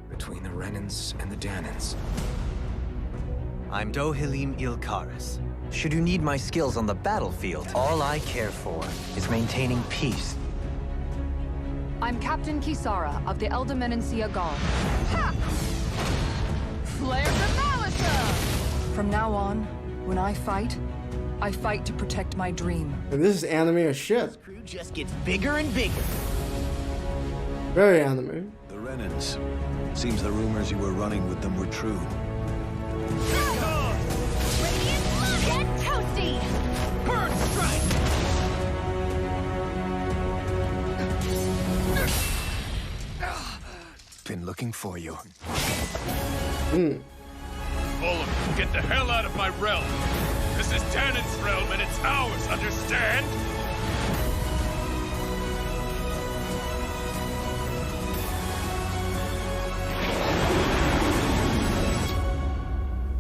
between the Renans and the Danans. I'm Dohilim Ilkaris. Should you need my skills on the battlefield, all I care for is maintaining peace. I'm Captain Kisara of the Eldermenencia Guard. Ha! Flare the Malisa! From now on, when I fight to protect my dream. And this is anime as shit. This crew just gets bigger and bigger. Very anime. The Renans. Seems the rumors you were running with them were true. Get toasty! Burn strike! Been looking for you. Bullock, get the hell out of my realm. This is Tannen's realm and it's ours, understand?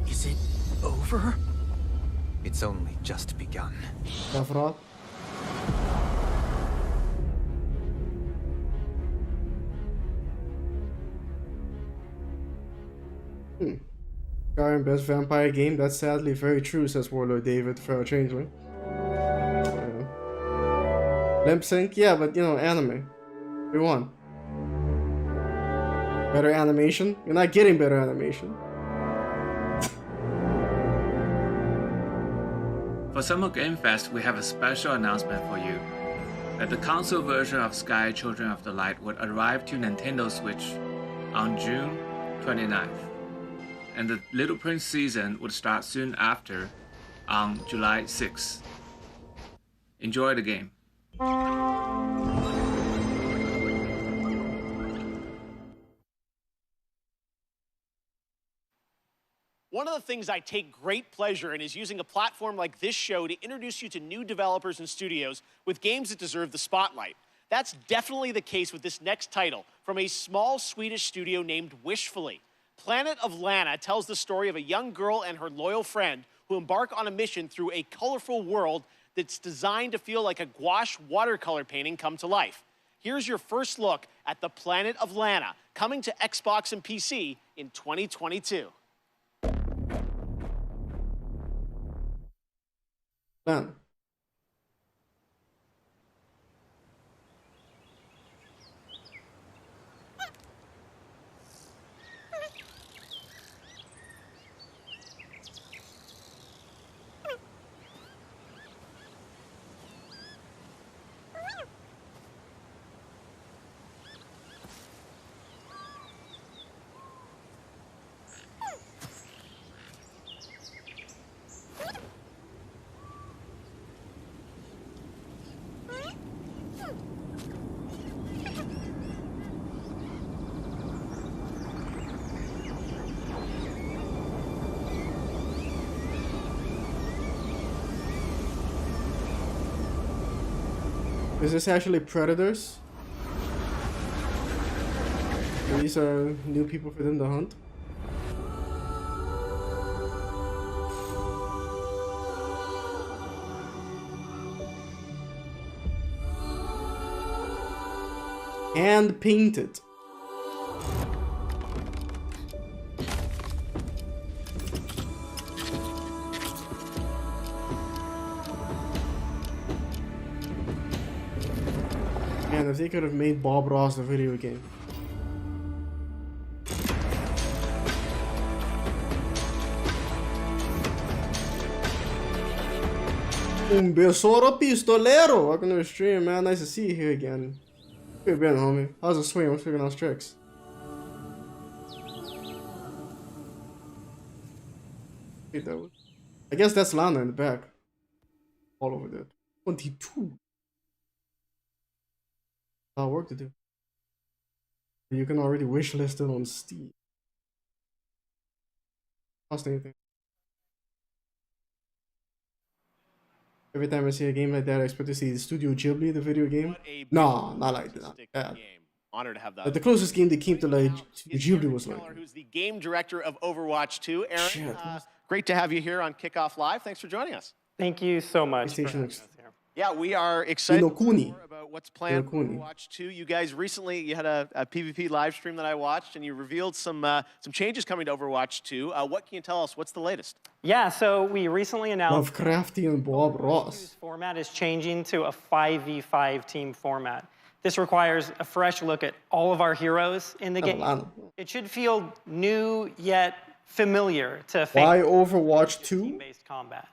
Is it over? It's only just begun. Sephiroth. Skyrim best vampire game? That's sadly very true, says Warlord David, Feral Changeling. Limp Sync? Yeah, but you know, anime. We won. Better animation? You're not getting better animation. For Summer Game Fest, we have a special announcement for you. That the console version of Sky Children of the Light would arrive to Nintendo Switch on June 29th. And the Little Prince season would start soon after on July 6th. Enjoy the game. One of the things I take great pleasure in is using a platform like this show to introduce you to new developers and studios with games that deserve the spotlight. That's definitely the case with this next title from a small Swedish studio named Wishfully. Planet of Lana tells the story of a young girl and her loyal friend who embark on a mission through a colorful world that's designed to feel like a gouache watercolor painting come to life. Here's your first look at the Planet of Lana, coming to Xbox and PC in 2022. Done. Is this actually predators? These are new people for them to hunt. Hand painted. Man, if they could have made Bob Ross a video game. Un besoro pistolero! Welcome to the stream, man. Nice to see you here again. Where you been, homie? How's the swing? What's figuring out tricks? I guess that's Lana in the back. All over there. 22. Work to do. You can already wishlist it on Steam. Cost anything. Every time I see a game like that, I expect to see Studio Ghibli, the video game. Nah, not like that. Yeah. Honored to have that. But the closest game they came to like Ghibli was like. Who's the game director of Overwatch 2? Aaron, great to have you here on Kickoff Live. Thanks for joining us. Thank you so much. Yeah, we are excited about what's planned for Overwatch 2. You guys recently had a PvP live stream that I watched, and you revealed some changes coming to Overwatch 2. What can you tell us? What's the latest? Yeah, so we recently announced Lovecraftian Bob Ross. Format is changing to a 5v5 team format. This requires a fresh look at all of our heroes in the game. It should feel new yet familiar to Why Overwatch 2? team-based combat.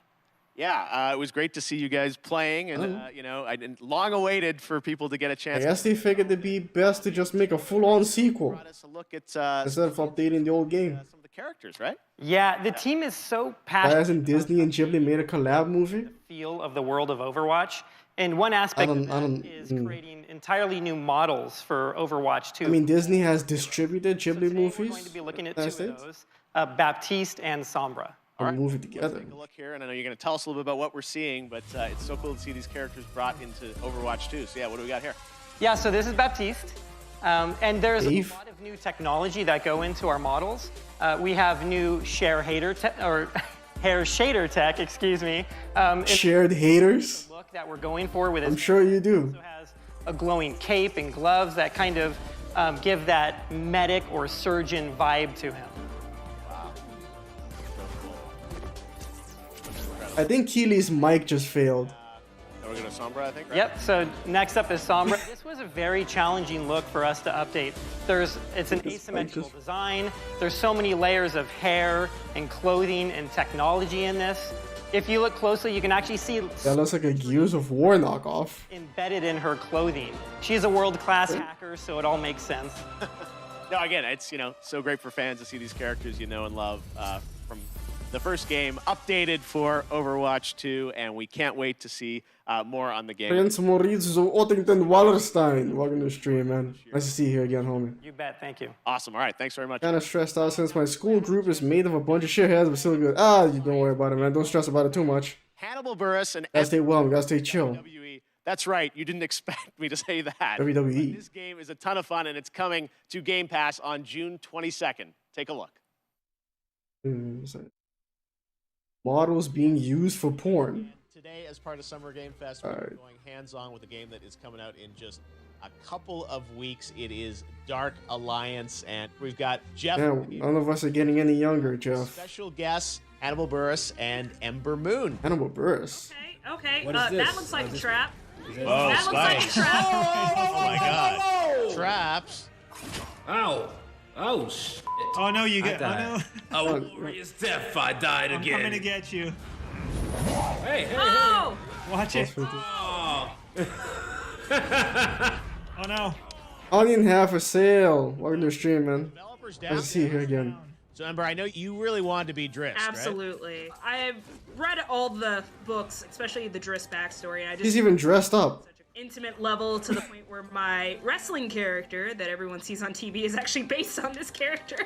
Yeah, it was great to see you guys playing, and you know, I long awaited for people to get a chance. I guess they figured it'd be best to just make a full-on sequel instead of updating the old game. Some of the characters, right? Yeah, the team is so Why passionate. hasn't Disney and Ghibli made a collab movie? Feel of the world of Overwatch, and one aspect of that is creating entirely new models for Overwatch 2. I mean, Disney has distributed Ghibli movies. We're going to be looking at two of those, Baptiste and Sombra. A movie together. Let's take a look here, and I know you're going to tell us a little bit about what we're seeing, but it's so cool to see these characters brought into Overwatch 2. So yeah, what do we got here? Yeah, so this is Baptiste, and there's a lot of new technology that go into our models. We have new hair shader tech, excuse me. Shared haters? Look that we're going for with I'm sure you do. Also has a glowing cape and gloves that kind of give that medic or surgeon vibe to him. I think Keighley's mic just failed. We're going to Sombra, I think, right? Yep, so next up is Sombra. This was a very challenging look for us to update. It's an asymmetrical design. There's so many layers of hair and clothing and technology in this. If you look closely, you can actually see that looks like a Gears of War knockoff. Embedded in her clothing. She's a world-class hacker, so it all makes sense. No, again, it's, you know, so great for fans to see these characters you know and love from the first game updated for Overwatch 2, and we can't wait to see more on the game. Prince Maurizio Ottington Wallerstein. Welcome to the stream, man. Nice to see you here again, homie. You bet, thank you. Awesome, all right, thanks very much. Kind of stressed out since my school group is made of a bunch of shitheads, but still good. You don't worry about it, man. Don't stress about it too much. Hannibal Buress and gotta stay well, gotta stay chill. WWE. That's right, you didn't expect me to say that. WWE. But this game is a ton of fun, and it's coming to Game Pass on June 22nd. Take a look. Models being used for porn. Today, as part of Summer Game Fest, we're going hands-on with a game that is coming out in just a couple of weeks. It is Dark Alliance, and we've got Geoff. Yeah, none of us are getting any younger, Geoff. Special guests, Hannibal Buress and Ember Moon. Hannibal Buress. Okay, that looks like a trap. Oh, that looks like a trap. Oh my God. Traps. Ow. Oh, shit. Oh, no, you get... Oh, no. A glorious death, I died again. I'm coming to get you. Hey, hey, oh! hey. Watch it. Oh. Oh, no. Onion half a sale. Welcome to the stream, man. Nice to see you here again. So, Ember, I know you really wanted to be Driss, Absolutely. Right? I've read all the books, especially the Driss backstory. And I just He's even dressed up. Intimate level to the point where my wrestling character that everyone sees on TV is actually based on this character.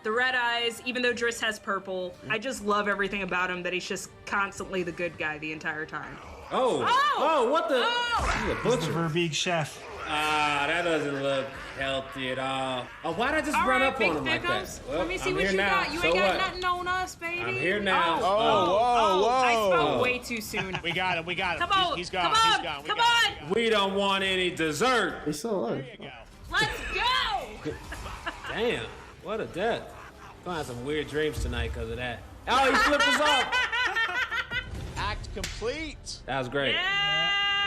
The red eyes, even though Driss has purple, I just love everything about him, that he's just constantly the good guy the entire time. Oh, what the? Oh. He's a butcher. Verbeek chef. Ah, that doesn't look healthy at all. Oh, why'd I just run up on him like that? Well, Let me see I'm what here you now. got. You So ain't got what? nothing on us, baby. I'm here now. I spoke way too soon. We got him. Come on. He's gone. Come on. He's gone. Come on. We don't want any dessert. He's still alive. Let's go. Damn, what a death. Gonna have some weird dreams tonight because of that. Oh, he flipped us off. Act complete. That was great.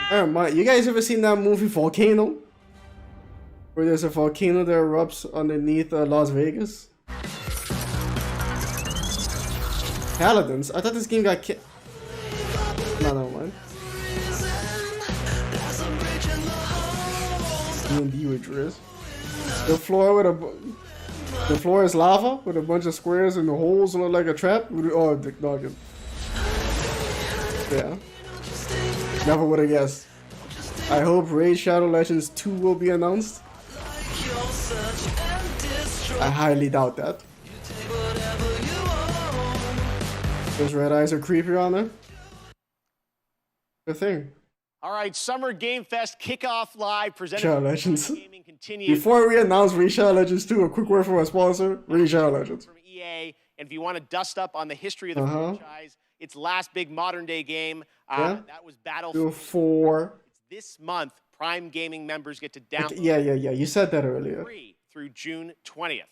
You guys ever seen that movie Volcano? Where there's a volcano that erupts underneath Las Vegas? Paladins? I thought this game got killed. No, never mind. D&D with Driz. The floor is lava with a bunch of squares and the holes look like a trap. Oh, Dick Doggen. Yeah. Never would have guessed. I hope Raid Shadow Legends 2 will be announced. I highly doubt that. Those red eyes are creepier on there. Good thing. All right, Summer Game Fest kickoff live presented Shadow by Legends. Gaming continues. Before we announce Raid Shadow Legends 2, a quick word from our sponsor, Raid Shadow Legends. From EA, and if you want to dust up on the history of the franchise, its last big modern day game, that was Battlefield 4. This month, Prime Gaming members get to download. Yeah. You said that earlier. Free through June 20th.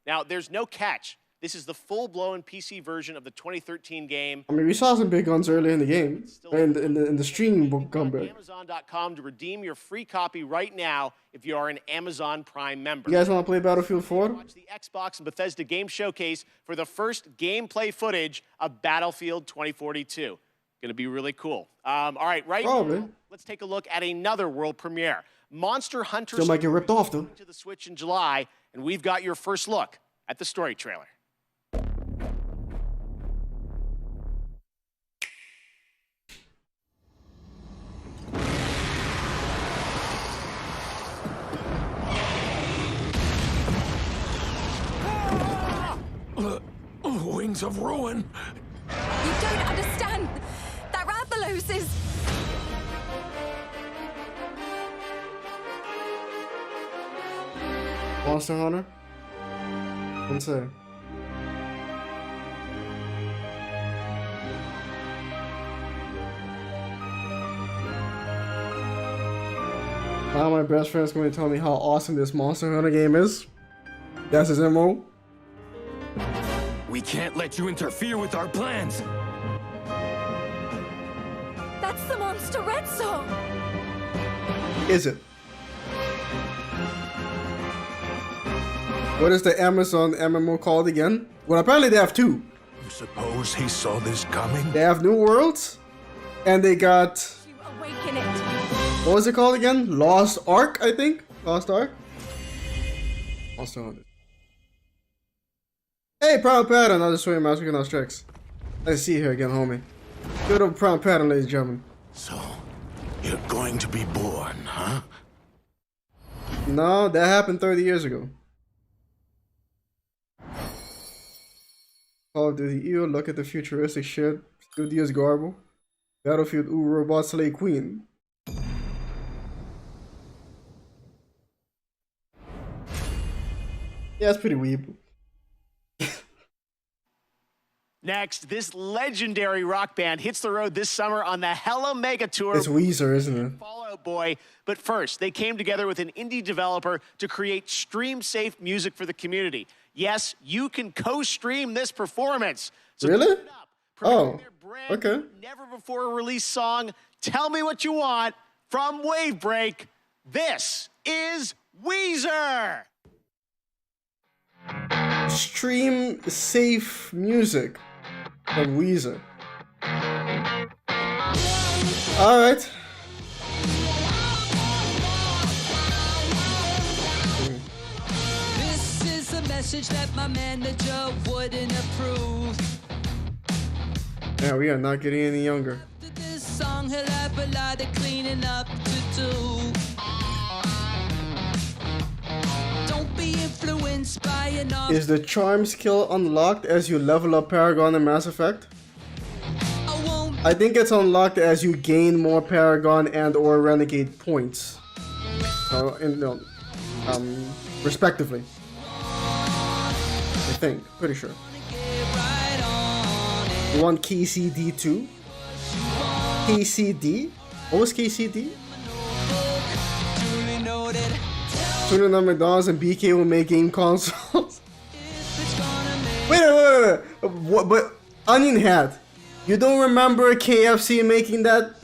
Now, there's no catch. This is the full-blown PC version of the 2013 game. I mean, we saw some big guns earlier in the game, in the stream comeback. Amazon.com to redeem your free copy right now if you are an Amazon Prime member. You guys want to play Battlefield 4? Watch the Xbox and Bethesda Game Showcase for the first gameplay footage of Battlefield 2042. Going to be really cool. All right, now, let's take a look at another world premiere. Monster Hunter Still might get ripped off, though. To the Switch in July, and we've got your first look at the story trailer. Wings of ruin. You don't understand. That Rathalos is... Monster Hunter? One sec. Now my best friend's going to tell me how awesome this Monster Hunter game is. That's his MO. We can't let you interfere with our plans. That's the Monster Red song. Is it? What is the Amazon MMO called again? Well, apparently they have two. You suppose he saw this coming? They have New Worlds, and they got... Awaken it. What was it called again? Lost Ark, I think? Lost Ark? Monster Hunter. Hey, Prime Pattern, I'll just show you my African tricks. Let's see here again, homie. Good old Prime Pattern, ladies and gentlemen. So, you're going to be born, huh? No, that happened 30 years ago. Call of Duty EO, look at the futuristic shit. Studios Garble. Battlefield Ooh Robot Slay Queen. Yeah, it's pretty weeb. Next, this legendary rock band hits the road this summer on the Hella Mega Tour. It's Weezer, isn't it? Fall Out Boy. But first, they came together with an indie developer to create stream-safe music for the community. Yes, you can co-stream this performance. So really? Oh, okay. Never-before-released song, Tell Me What You Want, from Wavebreak. This is Weezer. Stream safe music from Weezer. Alright. This is a message that my manager wouldn't approve. Yeah, we are not getting any younger. After this song, he'll have a lot of cleaning up to do. Don't be influenced by an Is the charm skill unlocked as you level up Paragon and Mass Effect? I won't I think it's unlocked as you gain more Paragon and or Renegade points. Respectively. I think. Pretty sure. You want KCD too? KCD? What was KCD? Tuna on McDonald's and BK will make game consoles. wait. What? But Onion Hat, you don't remember KFC making that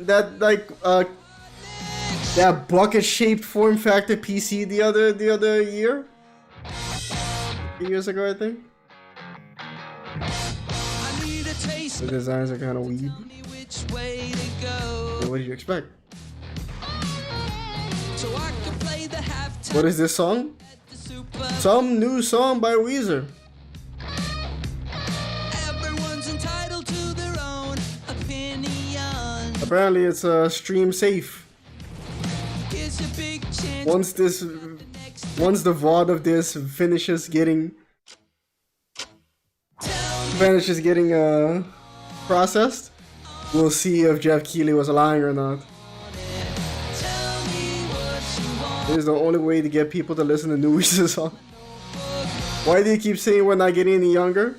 bucket-shaped form factor PC the other year? 3 years ago, I think. The designs are kind of weird. What did you expect? What is this song? Some new song by Weezer. Apparently it's stream safe. Once the VOD of this finishes getting processed, we'll see if Geoff Keighley was lying or not. This is the only way to get people to listen to new Weezer songs. Why do you keep saying we're not getting any younger?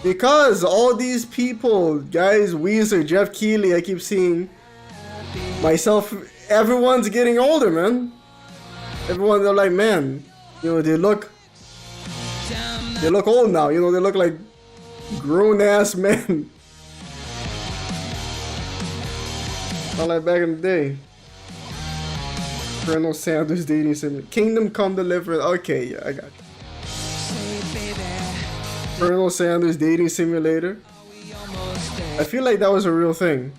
Because all these people, guys, Weezer, Geoff Keighley, I keep seeing myself, everyone's getting older, man. Everyone, they're like, man, you know, they look old now, you know, they look like grown-ass men. Not like back in the day. Colonel Sanders dating simulator. Kingdom Come Deliverance. Okay, yeah, I got you. Colonel Sanders dating simulator. I feel like that was a real thing.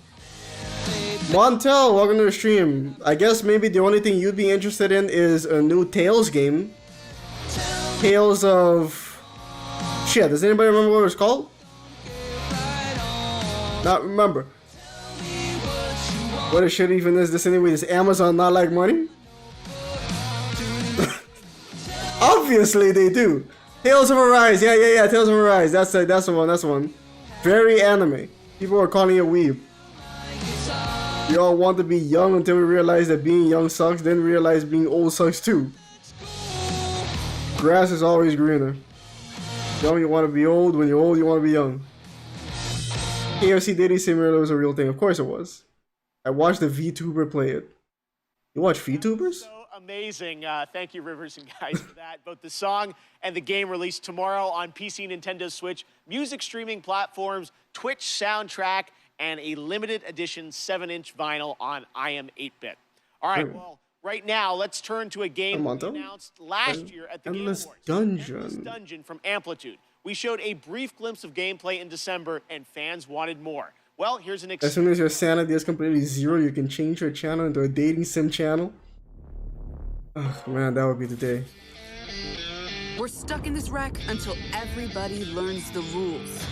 Montel, welcome to the stream. I guess maybe the only thing you'd be interested in is a new Tales game. Tales of... Shit, does anybody remember what it was called? Not remember. What a shit even is this anyway? Does Amazon not like money? Obviously they do. Tales of Arise, yeah, Tales of Arise. That's the one. Very anime. People are calling it weeb. We all want to be young until we realize that being young sucks, then realize being old sucks too. Grass is always greener. Young, you want to be old. When you're old, you want to be young. KFC Dating Simulator was a real thing. Of course it was. I watched the VTuber play it. You watch VTubers? So amazing. Thank you, Rivers and guys, for that. Both the song and the game released tomorrow on PC, Nintendo Switch, music streaming platforms, Twitch soundtrack, and a limited edition 7-inch vinyl on IM 8-bit. All right, well, right now, let's turn to a game we announced last year at the Game Awards. Endless Dungeon from Amplitude. We showed a brief glimpse of gameplay in December, and fans wanted more. Well, here's an as soon as your sanity is completely zero, you can change your channel into a dating sim channel. Oh man, that would be the day. We're stuck in this wreck until everybody learns the rules.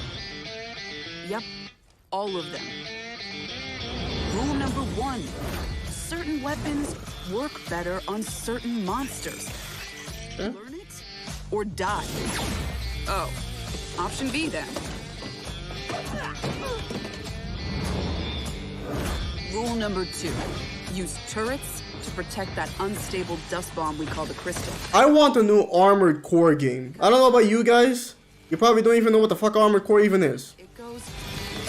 Yep, all of them. Rule number 1. Certain weapons work better on certain monsters. Learn it or die. Oh, option B then. Rule number 2. Use turrets to protect that unstable dust bomb we call the crystal. I want a new Armored Core game. I don't know about you guys. You probably don't even know what the fuck Armored Core even is.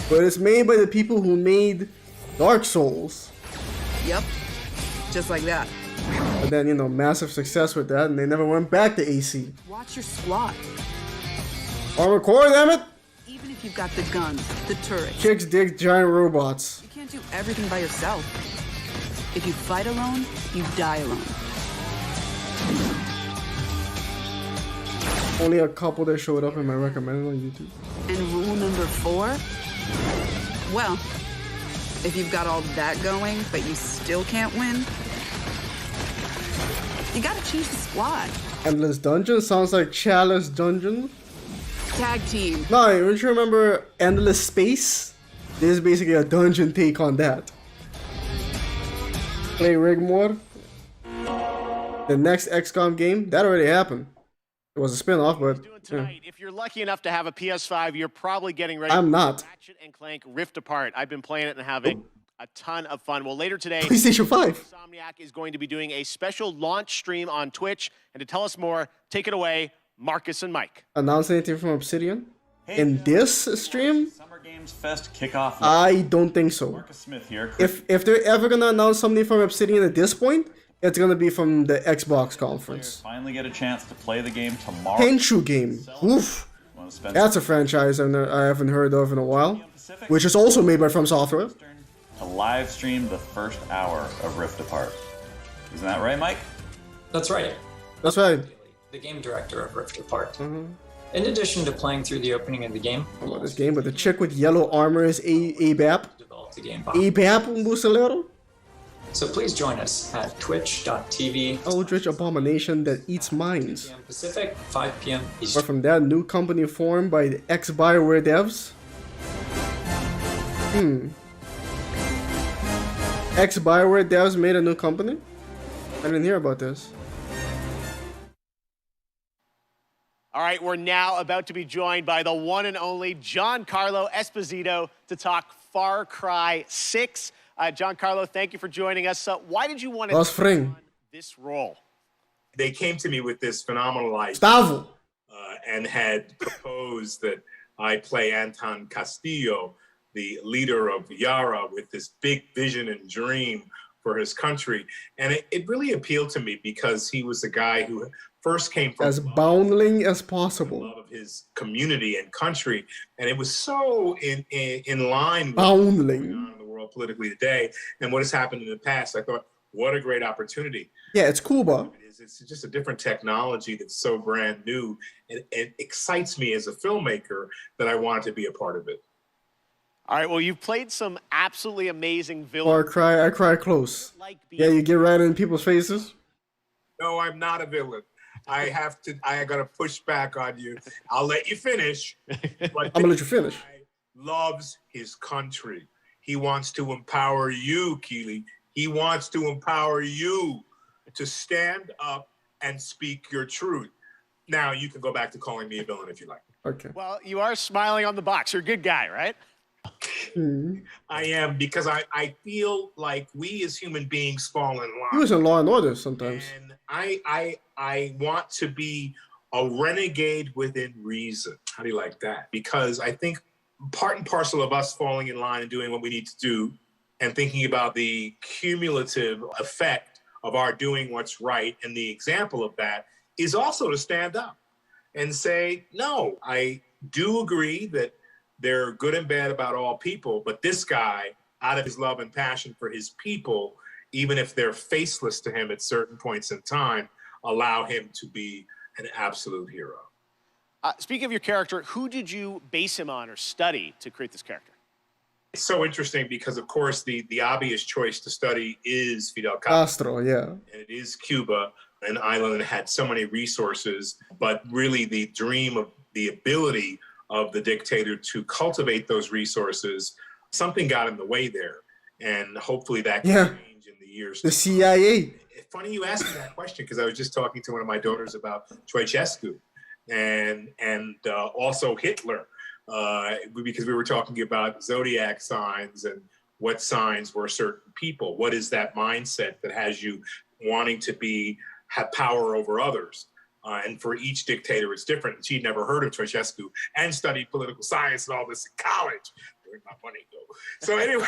But it's made by the people who made Dark Souls. Yep. Just like that. But then, you know, massive success with that, and they never went back to AC. Watch your squad. Armored Core, damn it! Even if you've got the guns, the turrets. Chicks dig giant robots. You can't do everything by yourself. If you fight alone, you die alone. Only a couple that showed up in my recommended on YouTube. And rule number 4? Well, if you've got all that going, but you still can't win, you gotta change the squad. Endless Dungeon sounds like Chalice Dungeon. Tag team. No, don't you remember Endless Space? This is basically a dungeon take on that. Play Rigmore. The next XCOM game, that already happened. It was a spin-off, but Tonight, if you're lucky enough to have a PS5, you're probably getting ready I'm for not. Ratchet and Clank Rift Apart. I've been playing it and having a ton of fun. Well, later today, PlayStation 5. Insomniac is going to be doing a special launch stream on Twitch. And to tell us more, take it away, Marcus and Mike. Announce anything from Obsidian? In this stream? Summer Games Fest kickoff. I don't think so. Marcus Smith here. If they're ever gonna announce something from Obsidian at this point, it's gonna be from the Xbox conference. Finally get a chance to play the game tomorrow. Tenchu game. Oof. That's a franchise I haven't heard of in a while, which is also made by From Software. To live stream the first hour of Rift Apart. Isn't that right, Mike? That's right. That's right. The game director of Rift Apart. In addition to playing through the opening of the game, I love this game, but the chick with yellow armor is ABAP. developed the game. ABAP, un bucelero? So please join us at twitch.tv. Eldritch abomination that eats minds. Pacific, 5 p.m. Or Eastern. from that new company formed by the ex-BioWare devs. Ex-BioWare devs made a new company? I didn't hear about this. All right, we're now about to be joined by the one and only Giancarlo Esposito to talk Far Cry 6. Giancarlo, thank you for joining us. Why did you want to take on this role? They came to me with this phenomenal idea Stavo. And had proposed that I play Anton Castillo, the leader of Yara, with this big vision and dream for his country. And it really appealed to me because he was a guy who first came from as bounding as possible, love of his community and country, and it was so in line with bounding what's going on in the world politically today and what has happened in the past. I thought, what a great opportunity. Yeah, it's Cuba. It's just a different technology that's so brand new, and it excites me as a filmmaker that I wanted to be a part of it. All right, well, you've played some absolutely amazing villains. Far Cry, I cry close. Yeah, you get right in people's faces. No, I'm not a villain. I gotta push back on you. I'll let you finish. But I'm gonna let you finish. Loves his country. He wants to empower you, Keighley. He wants to empower you to stand up and speak your truth. Now, you can go back to calling me a villain if you like. Okay. Well, you are smiling on the box. You're a good guy, right? I am, because I feel like we as human beings fall in line. He was in Law and Order sometimes. And I want to be a renegade within reason. How do you like that? Because I think part and parcel of us falling in line and doing what we need to do and thinking about the cumulative effect of our doing what's right, and the example of that is also to stand up and say, no, I do agree that they're good and bad about all people, but this guy, out of his love and passion for his people, even if they're faceless to him at certain points in time, allow him to be an absolute hero. Speaking of your character, who did you base him on or study to create this character? It's so interesting because, of course, the obvious choice to study is Fidel Castro. Yeah. And it is Cuba, an island that had so many resources, but really the dream of the ability of the dictator to cultivate those resources, something got in the way there. And hopefully that can change in the years to come. CIA. Funny you asked me that question, because I was just talking to one of my daughters about Ceausescu and also Hitler, because we were talking about zodiac signs and what signs were certain people. What is that mindset that has you wanting to have power over others? And for each dictator, it's different. She'd never heard of Ceausescu and studied political science and all this in college. Where'd my money go? So anyway,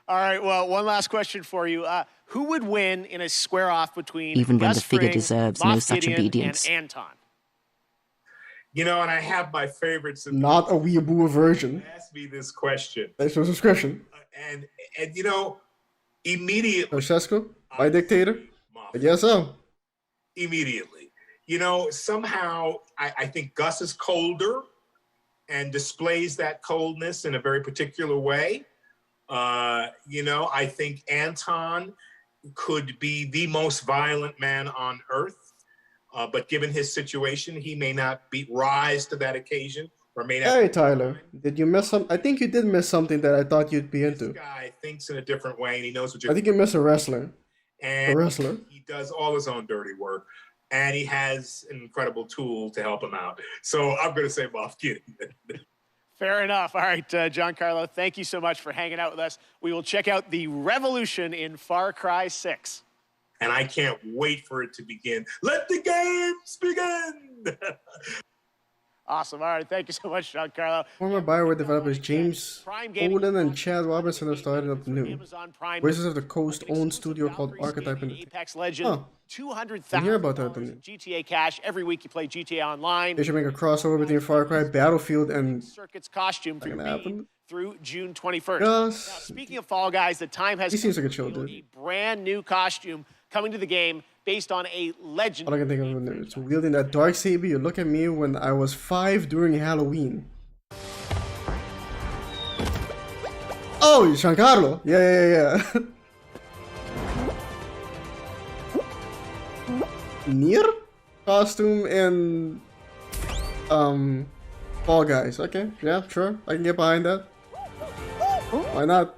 All right, well, one last question for you. Who would win in a square-off between even when Gus the figure Fring, deserves Moff no such Gideon, obedience. and Anton? You know, and I have my favorites. Not a weeaboo version. Ask me this question. Thanks for the subscription. And you know, immediately. Ceausescu? My dictator? I guess so. Immediately. You know, somehow I think Gus is colder and displays that coldness in a very particular way. You know, I think Anton could be the most violent man on earth, but given his situation, he may not rise to that occasion, or may not. Hey, Tyler, did you miss some? I think you did miss something that I thought you'd be into. This guy thinks in a different way, and he knows what you're. I think you missed a wrestler. And a wrestler. He does all his own dirty work. and he has an incredible tool to help him out. So I'm going to say Moff Gideon. Fair enough. All right, Giancarlo, thank you so much for hanging out with us. We will check out the revolution in Far Cry 6. And I can't wait for it to begin. Let the games begin! Awesome. All right, thank you so much, Giancarlo. Former BioWare developers James Olin and Chad Robinson have started up new. Voices of the Coast-owned studio called Archetype in the Apex Legends, Huh. 200,000 hear about that, didn't you? GTA Cash. Every week you play GTA Online. They should make a crossover between Far Cry, Battlefield, and Circuit's costume Not for gonna me happen. through June 21st. Yes. Now, speaking of Fall Guys, the time has He seems come like a to chill reveal dude. a brand new costume coming to the game based on a legend. all I can think of is wielding that dark saber. You look at me when I was 5 during Halloween. Oh, Giancarlo. Yeah. Nier costume and Fall Guys. Okay, yeah, sure. I can get behind that. Why not?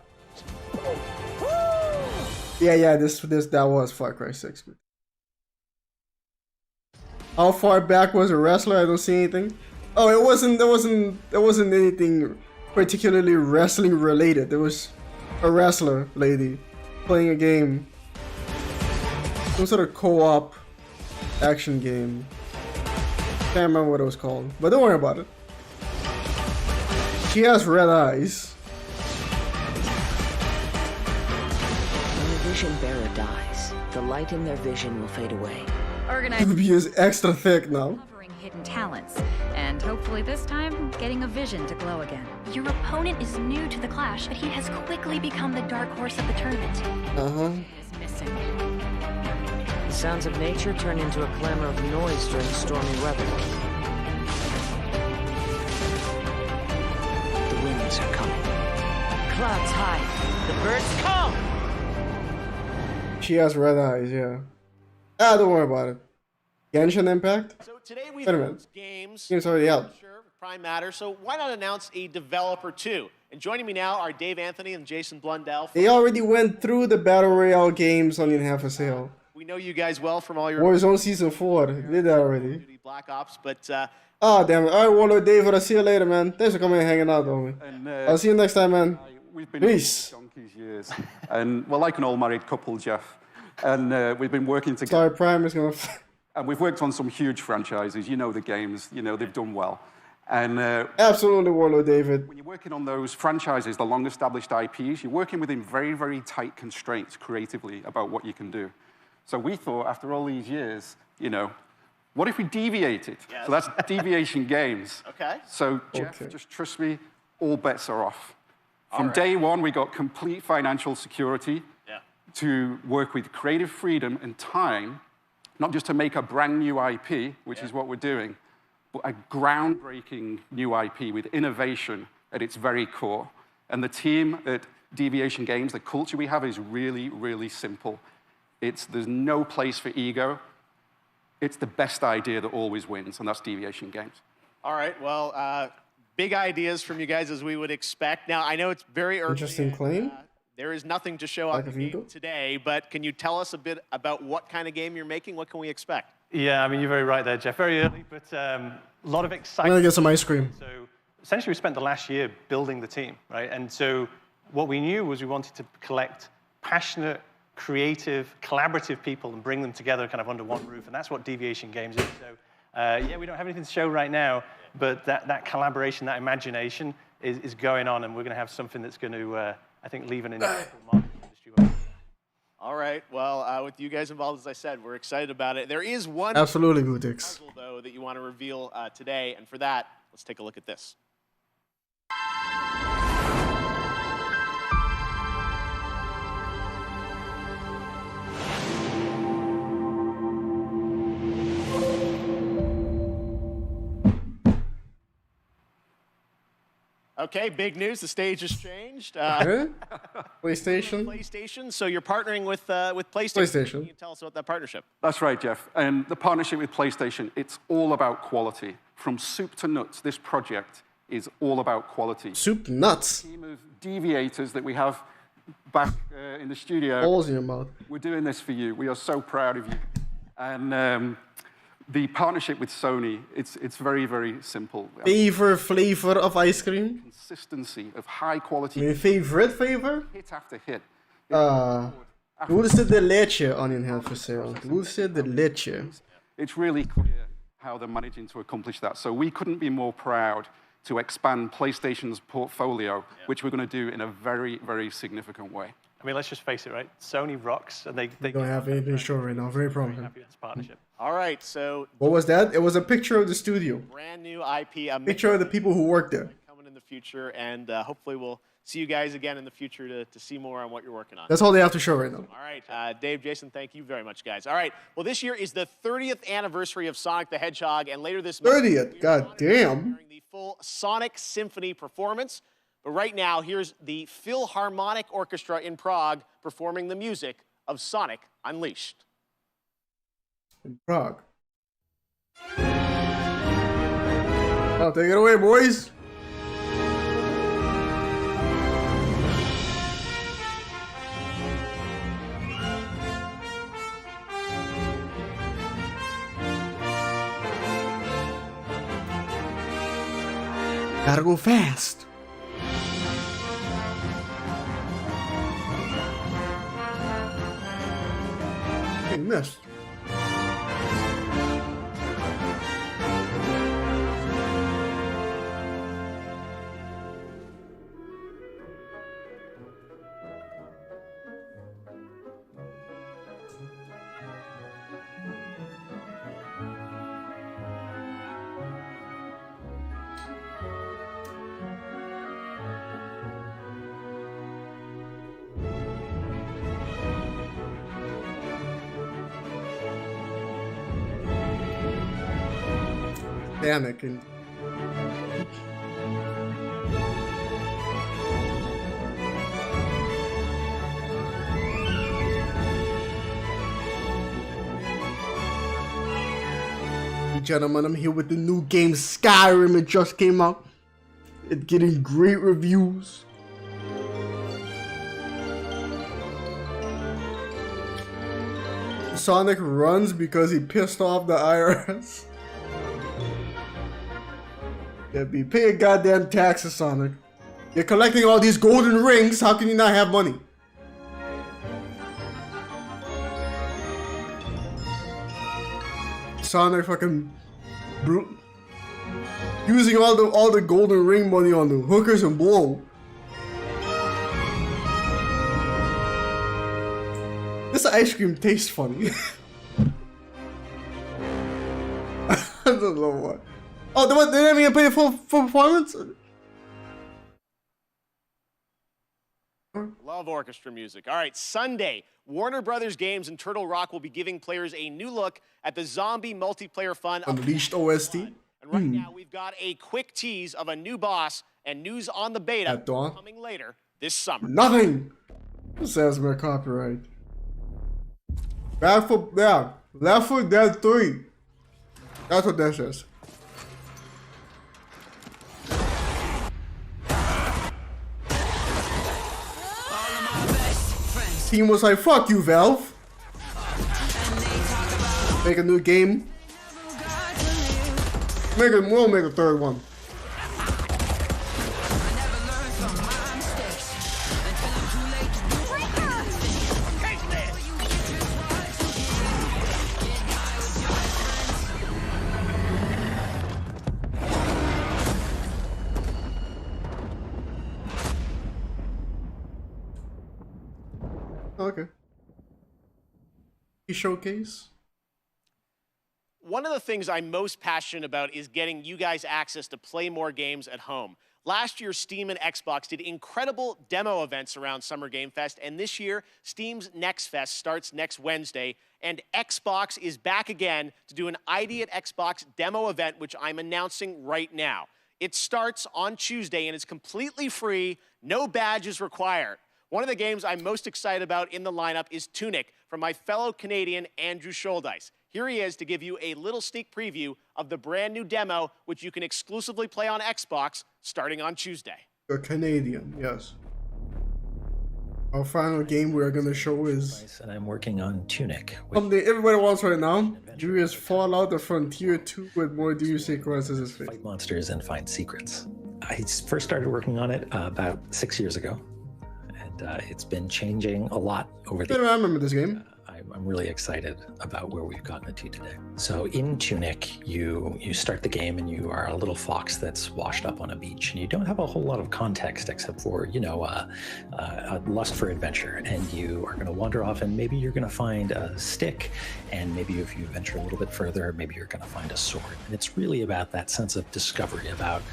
Yeah. That was Far Cry 6. How far back was a wrestler? I don't see anything. Oh, it wasn't anything particularly wrestling related. There was a wrestler lady playing a game. Some sort of co-op action game. Can't remember what it was called, but don't worry about it. She has red eyes. When the vision bearer dies, the light in their vision will fade away. Ruby is extra thick now. Uncovering hidden talents, and hopefully this time, getting a vision to glow again. Your opponent is new to the clash, but he has quickly become the dark horse of the tournament. Is missing. The sounds of nature turn into a clamor of noise during stormy weather. The winds are coming. Clouds high. The birds come! She has red eyes, yeah. Don't worry about it. Genshin Impact? So today we Wait a minute. games. Game's already out. Sure, Prime Matter. So why not announce a developer too? And joining me now are Dave Anthony and Jason Blundell. They already went through the Battle Royale games on in half a sale. We know you guys well from all your Warzone Season 4. They did that already. Black Ops, but Oh, damn it. Alright, Warlord David, I'll see you later, man. Thanks for coming and hanging out, homie. I'll see you next time, man. We've been Peace. donkeys years. And we're like an old married couple, Geoff. And we've been working together. Sorry, Prime is gonna... And we've worked on some huge franchises. You know the games. You know, they've done well. And Absolutely, Warlord David. when you're working on those franchises, the long-established IPs, you're working within very, very tight constraints creatively about what you can do. So we thought, after all these years, you know, what if we deviated? Yes. So that's Deviation Games. Okay. So, Geoff, just trust me, all bets are off. From right. day one, we got complete financial security to work with creative freedom and time, not just to make a brand new IP, which is what we're doing, but a groundbreaking new IP with innovation at its very core. And the team at Deviation Games, the culture we have is really, really simple. There's no place for ego. It's the best idea that always wins, and that's Deviation Games. all right. Well, big ideas from you guys as we would expect. Now I know it's very early. Interesting claim. There is nothing to show on the game today, but can you tell us a bit about what kind of game you're making? What can we expect? Yeah, I mean, you're very right there, Geoff. Very early, but a lot of I'm excitement. gonna get some ice cream. So essentially, we spent the last year building the team, right? And so what we knew was we wanted to collect passionate, creative, collaborative people and bring them together kind of under one roof, and that's what Deviation Games is. So yeah, we don't have anything to show right now, but that collaboration, that imagination is going on, and we're going to have something that's going to, I think, leave an indelible mark in the industry. All right. Well, with you guys involved, as I said, we're excited about it. There is one Absolutely, Butix. puzzle, though, that you want to reveal today, and for that, let's take a look at this. Okay, big news. The stage has changed. PlayStation. PlayStation. So you're partnering with PlayStation. PlayStation. Can you tell us about that partnership? That's right, Geoff. And the partnership with PlayStation, it's all about quality. From soup to nuts, this project is all about quality. Soup to nuts. The team of deviators that we have back in the studio. Balls in your mouth. We're doing this for you. We are so proud of you. And the partnership with Sony, it's very, very simple. Favorite flavor of ice cream? Consistency of high quality. Mijn favorite flavor? Hit after hit. Dulce de leche onion head for sale. Dulce de leche. It's really clear how they're managing to accomplish that. So we couldn't be more proud to expand PlayStation's portfolio, which we're going to do in a very, very significant way. I mean, let's just face it, right? Sony rocks, and they don't have anything to show right now. Very promising. Happy with this partnership. All right, so what was that? It was a picture of the studio. Brand new IP. A picture of the people who work there. Coming in the future, and hopefully we'll see you guys again in the future to see more on what you're working on. That's all they have to show right now. All right, Dave, Jason, thank you very much, guys. All right, well, this year is the 30th anniversary of Sonic the Hedgehog, and later this month, 30th? God damn. The full Sonic Symphony performance. But right now, here's the Philharmonic Orchestra in Prague performing the music of Sonic Unleashed. In Prague. Oh, take it away, boys. Gotta go fast. Hey, missed. Anakin. Gentlemen, I'm here with the new game Skyrim. It just came out. It's getting great reviews. Sonic runs because he pissed off the IRS. Yeah, be paying goddamn taxes, Sonic. You're collecting all these golden rings. How can you not have money? Sonic fucking using all the golden ring money on the hookers and blow. This ice cream tastes funny. I don't know what. Oh, they didn't even pay full performance? Love orchestra music. All right, Sunday, Warner Brothers Games and Turtle Rock will be giving players a new look at the zombie multiplayer fun Unleashed OST. And right now, we've got a quick tease of a new boss and news on the beta coming later this summer. Nothing! This says my copyright. Left 4 Dead 3. That's what that says. Team was like, fuck you, Valve. Make a new game. We'll make a third one. Okay. Showcase. One of the things I'm most passionate about is getting you guys access to play more games at home. Last year, Steam and Xbox did incredible demo events around Summer Game Fest, and this year, Steam's Next Fest starts next Wednesday, and Xbox is back again to do an ID at Xbox demo event, which I'm announcing right now. It starts on Tuesday, and it's completely free, no badges required. One of the games I'm most excited about in the lineup is Tunic from my fellow Canadian Andrew Scholdice. Here he is to give you a little sneak preview of the brand new demo, which you can exclusively play on Xbox starting on Tuesday. A Canadian, yes. Our final game we're gonna show is and I'm working on Tunic. something everybody wants right now. Julius Fallout the Frontier 2 with more DLC across his face. Fight monsters and find secrets. I first started working on it about 6 years ago, and it's been changing a lot over the years. I remember this game. I'm really excited about where we've gotten it to today. So in Tunic, you start the game and you are a little fox that's washed up on a beach, and you don't have a whole lot of context except for, a lust for adventure. And you are going to wander off, and maybe you're going to find a stick, and maybe if you venture a little bit further, maybe you're going to find a sword. And it's really about that sense of discovery, about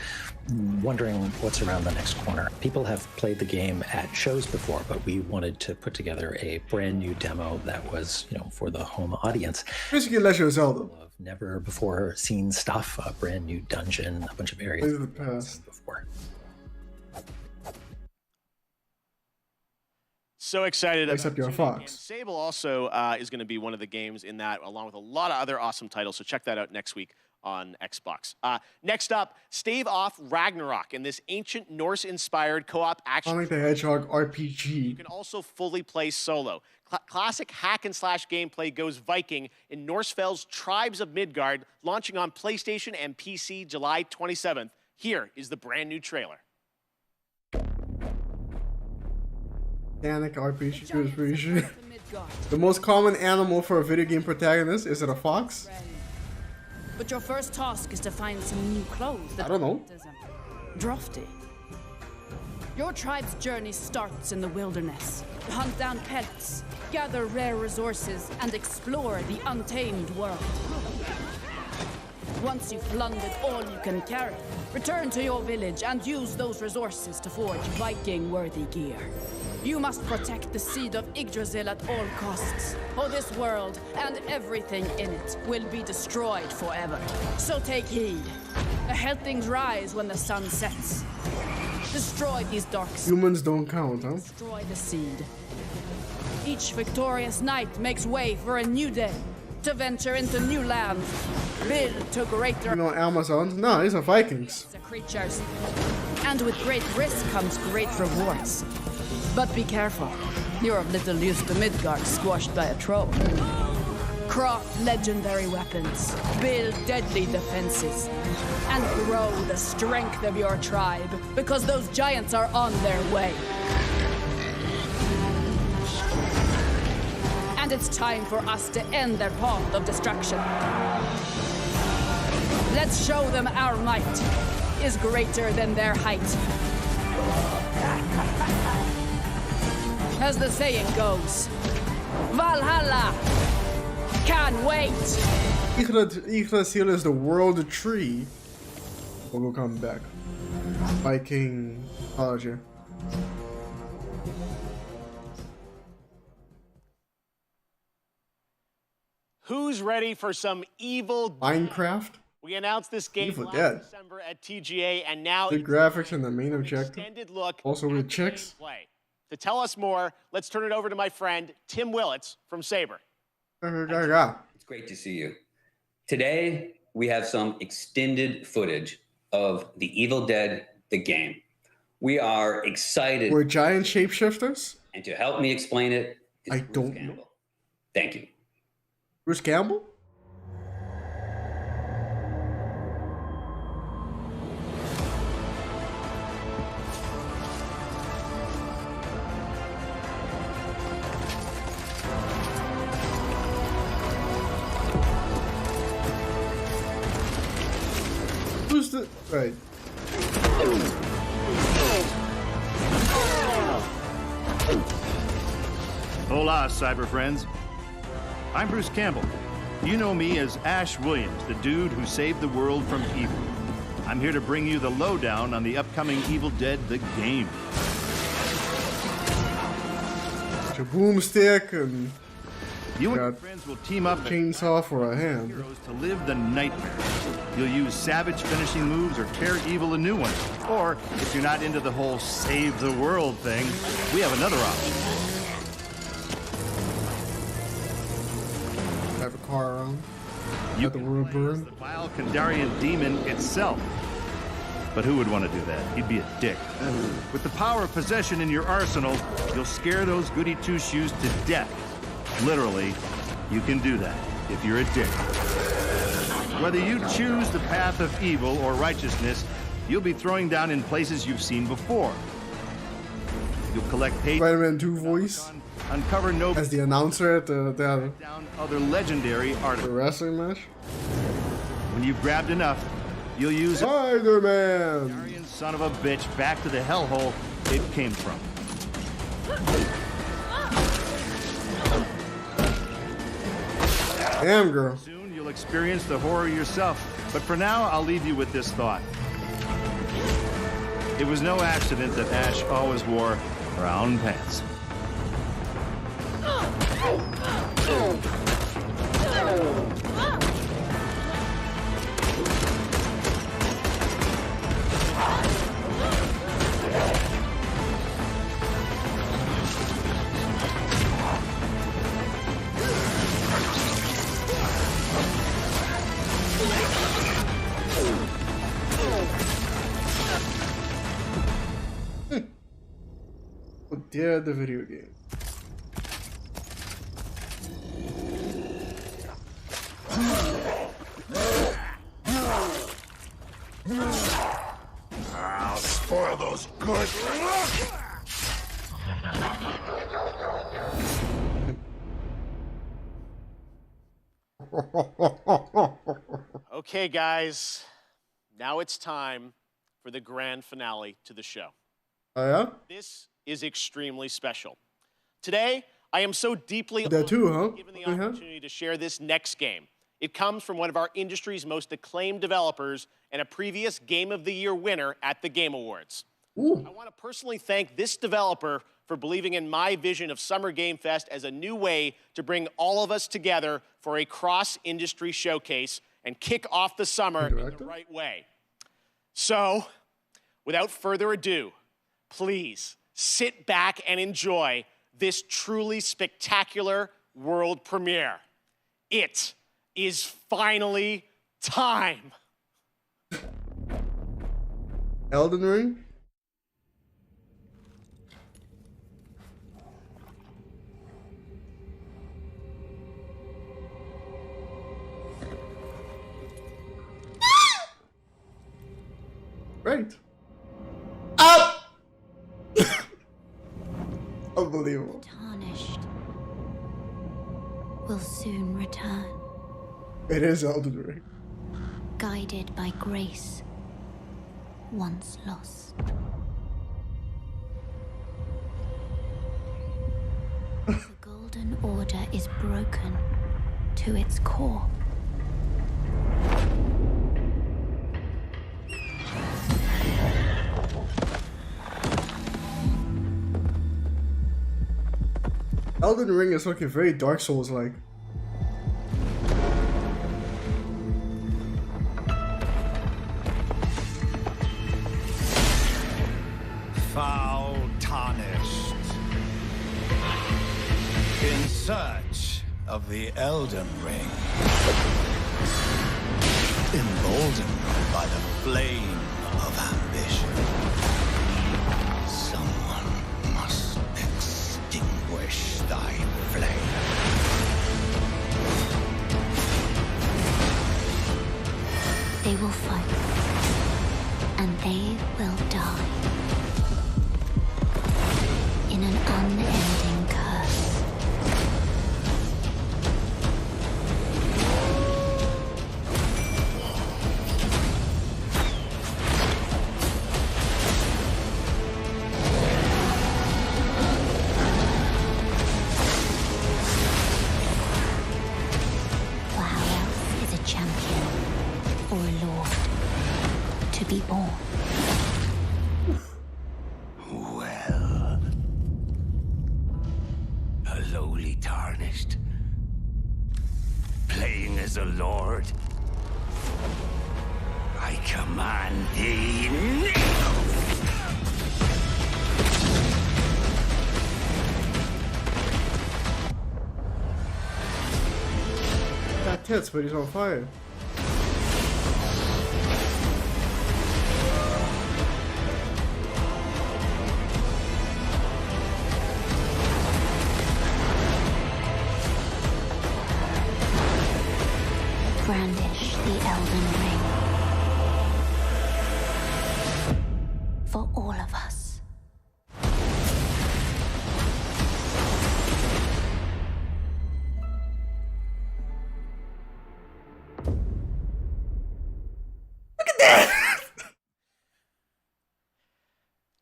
wondering what's around the next corner. People have played the game at shows before, but we wanted to put together a brand new demo that was, for the home audience. Basically, Legend of Zelda. Never before seen stuff, a brand new dungeon, a bunch of areas of the past before. So excited! Except you're a fox. Sable also is going to be one of the games in that, along with a lot of other awesome titles. So check that out next week on Xbox. Next up, Stave Off Ragnarok in this ancient Norse-inspired co-op action. Sonic the Hedgehog RPG. You can also fully play solo. Classic hack and slash gameplay goes Viking in Norsefeld's Tribes of Midgard, launching on PlayStation and PC July 27th. Here is the brand new trailer. Sonic RPG goes pretty sure. The most common animal for a video game protagonist, is it a fox? But your first task is to find some new clothes. I don't know. Drofty. Your tribe's journey starts in the wilderness. Hunt down pets, gather rare resources, and explore the untamed world. Once you've plundered all you can carry, return to your village and use those resources to forge Viking-worthy gear. You must protect the seed of Yggdrasil at all costs, or this world and everything in it will be destroyed forever. So take heed. Ahead things rise when the sun sets. Destroy these dark seeds. Humans don't count, huh? Destroy the seed. Each victorious knight makes way for a new day, to venture into new lands, build to greater... Amazons? No, these are Vikings. ...creatures. And with great risk comes great rewards. But be careful. You're of little use to Midgard, squashed by a troll. Craft legendary weapons, build deadly defenses, and grow the strength of your tribe, because those giants are on their way. And it's time for us to end their path of destruction. Let's show them our might is greater than their height. As the saying goes, Valhalla! Can't wait! Yggdrasil is the world tree. But we'll come back. Viking mythology. Who's ready for some Evil Minecraft? We announced this game Evil last Dead. December at TGA, and now The graphics and the main objective. extended look Also with chicks. play. To tell us more, let's turn it over to my friend Tim Willits from Saber. It's great to see you. Today, we have some extended footage of The Evil Dead, the game. We are excited. We're giant shapeshifters? And to help me explain it, is I Bruce don't Campbell. know. Thank you. Bruce Campbell? Who's the... Right. Hola, cyber friends. I'm Bruce Campbell. You know me as Ash Williams, the dude who saved the world from evil. I'm here to bring you the lowdown on the upcoming Evil Dead, the game. A boomstick and... You and your friends will team up chainsaw for a hand. to live the nightmare. You'll use savage finishing moves or tear evil a new one. Or, if you're not into the whole save the world thing, we have another option. Have a car around. You Let the world burn. The vile Kandarian demon itself. But who would want to do that? He'd be a dick. With the power of possession in your arsenal, you'll scare those goody two-shoes to death. Literally, you can do that if you're a dick. Whether you choose the path of evil or righteousness, you'll be throwing down in places you've seen before. You'll collect pages. Spider-Man 2 voice. Uncover no as the announcer at the other legendary artists. The wrestling match. When you've grabbed enough, you'll use Spider-Man. Aryan son of a bitch back to the hellhole it came from. Damn, girl. Soon you'll experience the horror yourself. But for now, I'll leave you with this thought. It was no accident that Ash always wore brown pants. Dear the video game. I'll spoil those good. Okay, guys. Now it's time for the grand finale to the show. Oh, yeah? This is extremely special. Today, I am so deeply That too, huh? given the opportunity to share this next game. It comes from one of our industry's most acclaimed developers and a previous Game of the Year winner at the Game Awards. Ooh. I want to personally thank this developer for believing in my vision of Summer Game Fest as a new way to bring all of us together for a cross-industry showcase and kick off the summer in the right way. So, without further ado, please sit back and enjoy this truly spectacular world premiere. It is finally time. Elden Ring? Right. Up! Unbelievable. Tarnished will soon return, It is Elden Ring. guided by grace once lost. The Golden Order is broken to its core. Elden Ring is looking very Dark Souls-like. Foul tarnished. In search of the Elden Ring. Emboldened by the flame of ambition. Someone must extinguish thy flame. They will fight, and they will die. In an unending curse. For how else is a champion or a lord to be born? Well, a lowly tarnished, playing as a lord. I command thee now. Got tits, but he's on fire. brandish the Elden Ring. For all of us.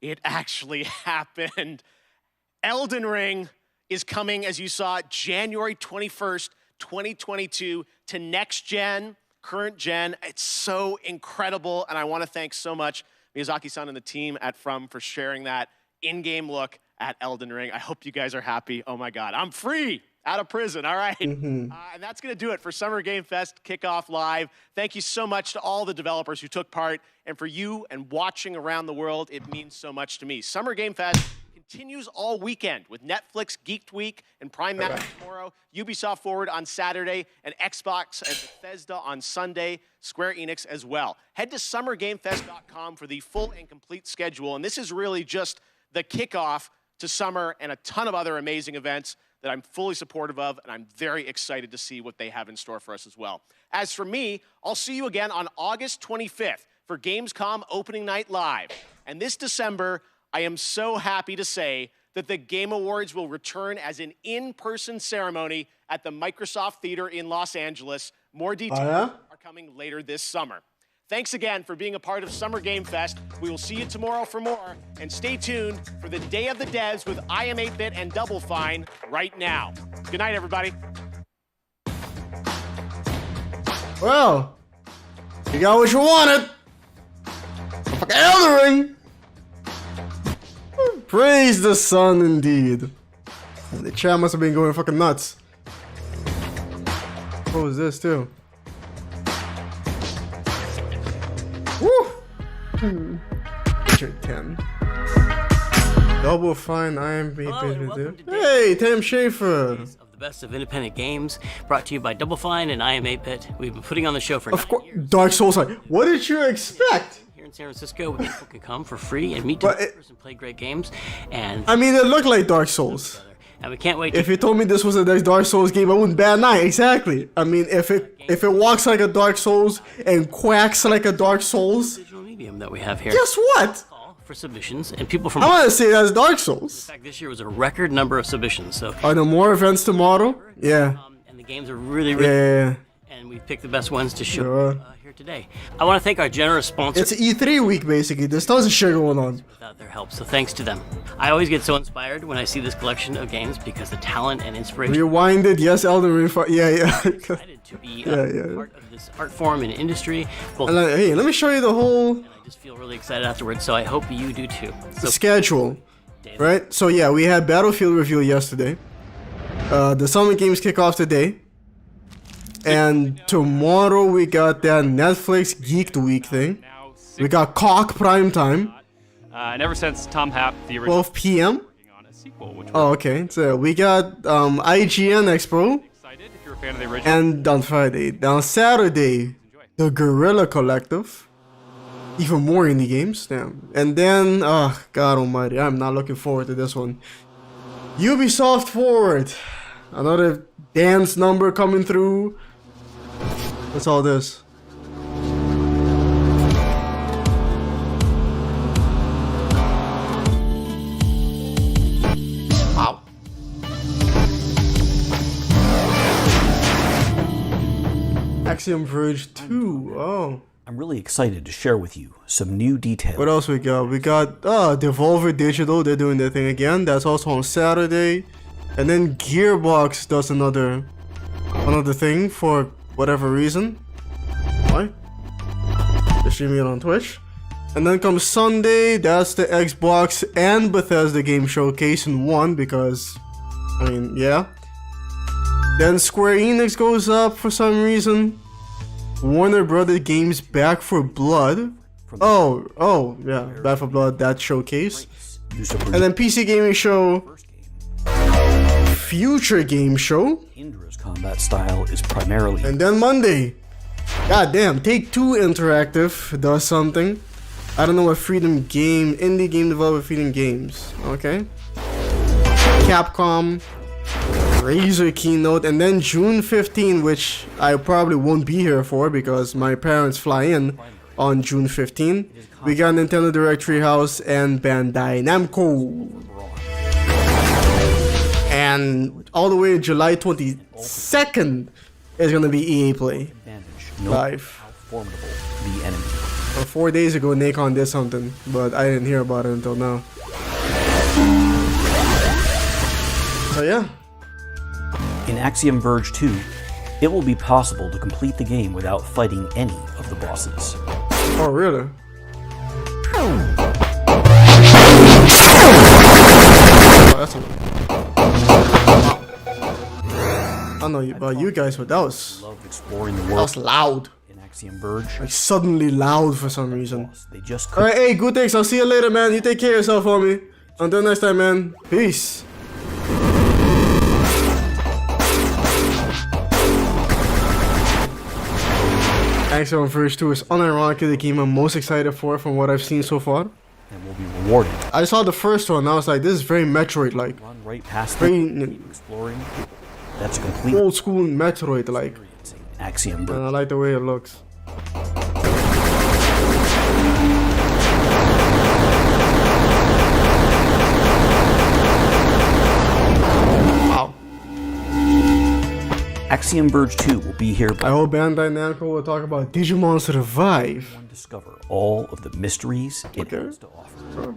It actually happened. Elden Ring is coming, as you saw, January 21st, 2022 to next gen, current gen. It's so incredible, and I want to thank so much Miyazaki-san and the team at From for sharing that in-game look at Elden Ring. I hope you guys are happy. Oh my God, I'm free, out of prison, all right? And that's gonna do it for Summer Game Fest Kickoff Live. Thank you so much to all the developers who took part, and for you and watching around the world, it means so much to me. Summer Game Fest continues all weekend with Netflix Geeked Week and Prime Max tomorrow, Ubisoft Forward on Saturday, and Xbox and Bethesda on Sunday, Square Enix as well. Head to summergamefest.com for the full and complete schedule, and this is really just the kickoff to summer and a ton of other amazing events that I'm fully supportive of, and I'm very excited to see what they have in store for us as well. As for me, I'll see you again on August 25th for Gamescom Opening Night Live. And this December, I am so happy to say that the Game Awards will return as an in-person ceremony at the Microsoft Theater in Los Angeles. More details are coming later this summer. Thanks again for being a part of Summer Game Fest. We will see you tomorrow for more, and stay tuned for the Day of the Devs with I Am 8-Bit and Double Fine right now. Good night, everybody. Well, you got what you wanted. Fucking Elden Ring. Praise the sun, indeed. The chat must have been going fucking nuts. What was this, too? Woo! Richard 10. Double Fine, I am Hey, Tim Schafer! Of the best of independent games, brought to you by Double Fine and I Am 8-Bit. We've been putting on the show for 9 years. Dark Souls. What did you expect? Here in San Francisco, where people can come for free and meet developers and play great games. And I mean, it looked like Dark Souls. And we can't wait. If you told me this was a next Dark Souls game, I wouldn't bat an eye. Exactly. I mean, if it walks like a Dark Souls and quacks like a Dark Souls, digital medium that we have here. Guess what? For submissions and people from. I want to say that's Dark Souls. In fact, this year was a record number of submissions. So. Are there more events tomorrow? Yeah. And the games are really, really. Yeah. And we picked the best ones to show here today. I want to thank our generous sponsors. It's E3 week, basically. There's tons of shit going on. Without their help, so thanks to them. I always get so inspired when I see this collection of games because the talent and inspiration. Rewinded, yes, Elden Ring. Yeah. Excited to be part of this art form and industry. Hey, let me show you the whole. And I just feel really excited afterwards, so I hope you do too. So, schedule, right? So yeah, we had Battlefield review yesterday. The Summer Games kick off today. And tomorrow we got that Netflix Geeked Week thing. We got Cock Prime Time. And ever since Tom Happ, the original 12 p.m. on a sequel, which oh, okay. So we got IGN Expo. Excited if you're a fan of the original. And on Friday. On Saturday, the Guerrilla Collective. Even more indie games. Damn. And then, oh, God almighty, I'm not looking forward to this one. Ubisoft Forward. Another dance number coming through. What's all this? Wow. Axiom Verge 2. Oh. I'm really excited to share with you some new details. What else we got? We got Devolver Digital. They're doing their thing again. That's also on Saturday. And then Gearbox does another thing for whatever reason. Why? They're streaming it on Twitch. And then comes Sunday, that's the Xbox and Bethesda game showcase in one because, I mean, yeah. Then Square Enix goes up for some reason. Warner Brothers Games Back for Blood. Oh, yeah, Back for Blood, that showcase. And then PC Gaming Show. Future Game Show. Indra's combat style is primarily. And then Monday. Goddamn, Take-Two Interactive does something. I don't know what indie game developer Freedom Games. Okay. Capcom. Razor keynote, and then June 15, which I probably won't be here for because my parents fly in on June 15. We got Nintendo Direct Treehouse and Bandai Namco. And all the way to July 22nd is gonna be EA Play live. Formidable the enemy. Well, 4 days ago, Nacon did something, but I didn't hear about it until now. So yeah. In Axiom Verge 2, it will be possible to complete the game without fighting any of the bosses. Oh, really? Oh, that's a... I don't know about you guys, but that was... exploring the world. That was loud. In Axiom Verge. Like suddenly loud for some reason. They just Alright, hey, good thanks. I'll see you later, man. You take care of yourself, homie. Until next time, man. Peace. Axiom Verge 2 is unironically the game I'm most excited for from what I've seen so far. And will be rewarded. I saw the first one, I was like, this is very Metroid-like. Run right past very exploring. That's a complete old school Metroid-like. Axiom Verge. And I like the way it looks. Wow. Axiom Verge 2 will be here. I hope Bandai Namco will talk about Digimon Survive. Discover all of the mysteries it has to offer. Sure.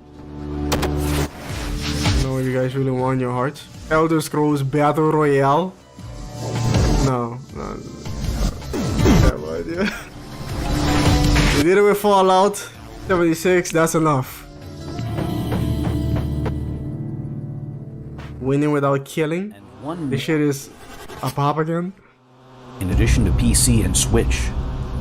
You know what you guys really want in your hearts? Elder Scrolls Battle Royale? No. Terrible idea. We did it with Fallout 76, that's enough. Winning without killing? This shit is a pop again? In addition to PC and Switch,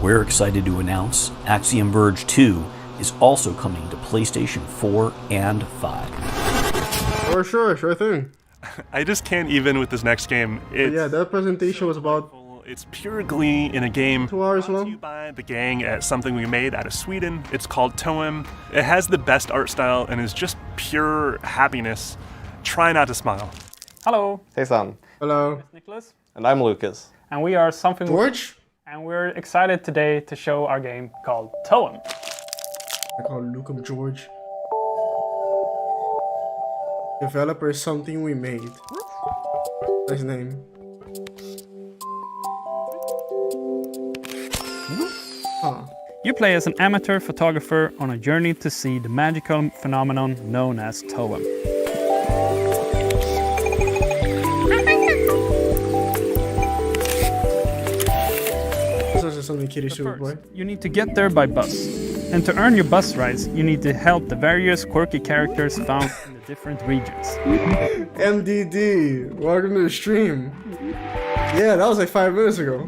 we're excited to announce Axiom Verge 2 is also coming to PlayStation 4 and 5. Sure thing. I just can't even with this next game. Yeah, that presentation was about... It's pure glee in a game 2 hours long. By the gang at something we made out of Sweden. It's called Toem. It has the best art style and is just pure happiness. Try not to smile. Hello. Hey, Sam. Hello. Nicholas. And I'm Lucas. And we are Something George. And we're excited today to show our game called Toem. I call Lucas George. Developer is Something We Made. Nice name. Huh. You play as an amateur photographer on a journey to see the magical phenomenon known as Toem. Something kitty super boy. You need to get there by bus. And to earn your bus rides, you need to help the various quirky characters found in the different regions. MDD, welcome to the stream. Yeah, that was like 5 minutes ago.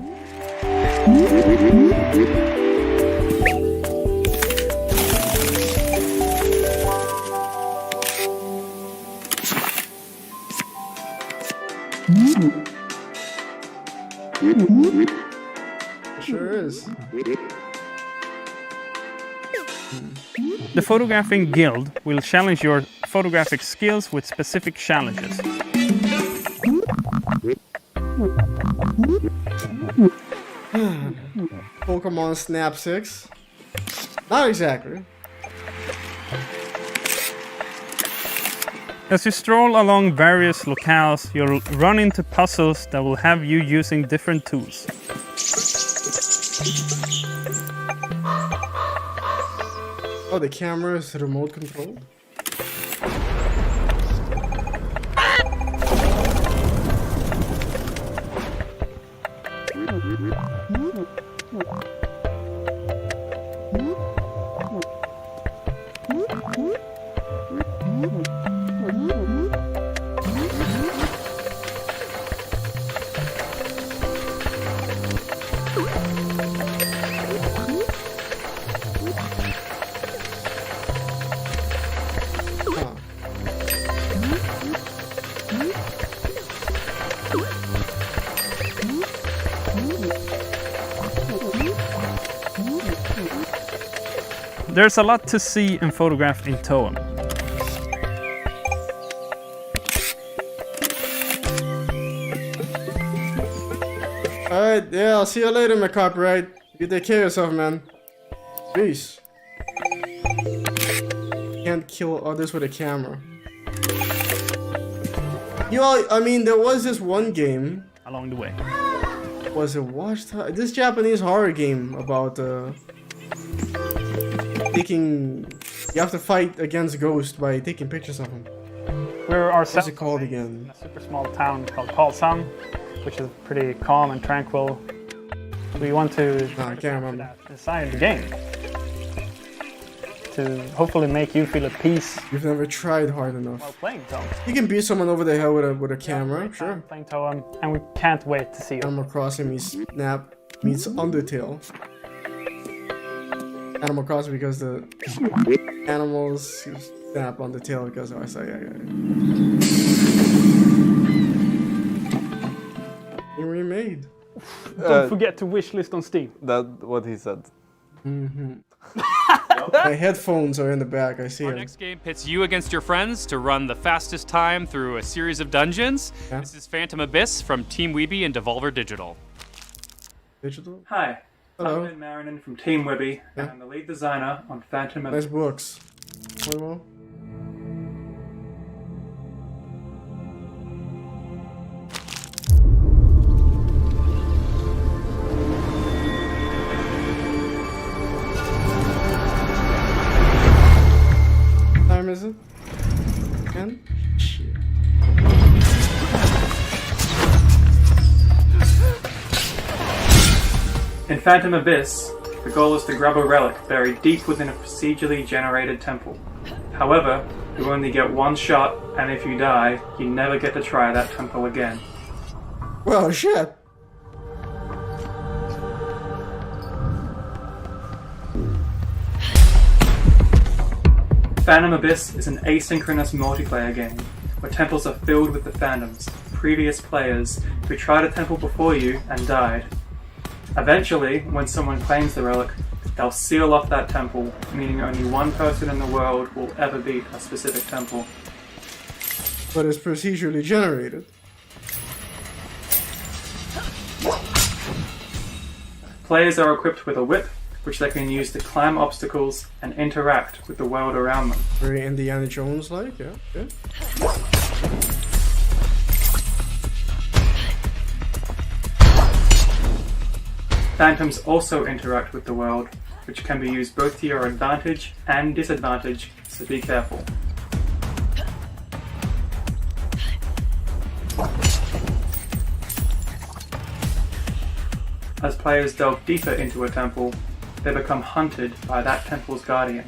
Sure is. The Photographing Guild will challenge your photographic skills with specific challenges. Pokemon Snap 6? Not exactly. As you stroll along various locales, you'll run into puzzles that will have you using different tools. Oh, the camera is remote controlled? There's a lot to see and photograph in Toem. Alright, yeah, I'll see you later, my copyright. You take care of yourself, man. Peace. Can't kill others with a camera. You know, I mean, there was this one game along the way. Was it Watchtower? This Japanese horror game about taking. You have to fight against ghosts by taking pictures of them. We're ourselves What's it called again? in a super small town called Karlshamn, which is pretty calm and tranquil. We want to I can't remember. Design the game to hopefully make you feel at peace. You've never tried hard enough. While playing Toem. You can beat someone over the head with a camera, sure. Playing Toem, and we can't wait to see you. Animal Crossing meets Undertale. Animal Crossing because the animals snap on the tail because I say remade. Don't forget to wishlist on Steam. That's what he said. My headphones are in the back, I see Our them. next game pits you against your friends to run the fastest time through a series of dungeons. Yeah. This is Phantom Abyss from Team Weeby and Devolver Digital. Digital? Hi, Hello. I'm Lynn Marinin from Team Weeby, and I'm the lead designer on Phantom Abyss. Nice books. Well. Time is it? 10? Shit. In Phantom Abyss, the goal is to grab a relic buried deep within a procedurally generated temple. However, you only get one shot, and if you die, you never get to try that temple again. Well, shit. Phantom Abyss is an asynchronous multiplayer game, where temples are filled with the Phantoms, previous players who tried a temple before you and died. Eventually, when someone claims the relic, they'll seal off that temple, meaning only one person in the world will ever beat a specific temple. But it's procedurally generated. Players are equipped with a whip, which they can use to climb obstacles and interact with the world around them. Very Indiana Jones-like, yeah. Phantoms also interact with the world, which can be used both to your advantage and disadvantage, so be careful. As players delve deeper into a temple, they become hunted by that temple's guardian.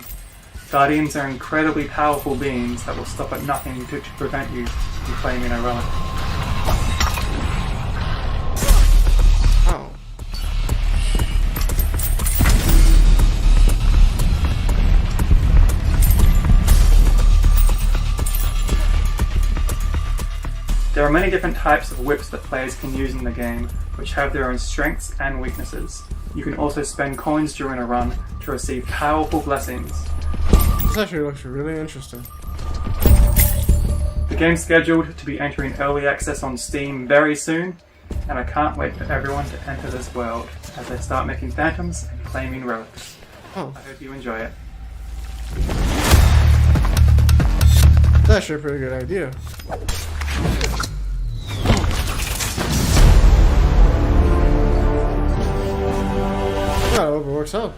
Guardians are incredibly powerful beings that will stop at nothing to prevent you from claiming a relic. Oh. There are many different types of whips that players can use in the game, which have their own strengths and weaknesses. You can also spend coins during a run to receive powerful blessings. This actually looks really interesting. The game's scheduled to be entering early access on Steam very soon, and I can't wait for everyone to enter this world as they start making phantoms and claiming relics. Oh. I hope you enjoy it. That's actually a pretty good idea. I hope it works out.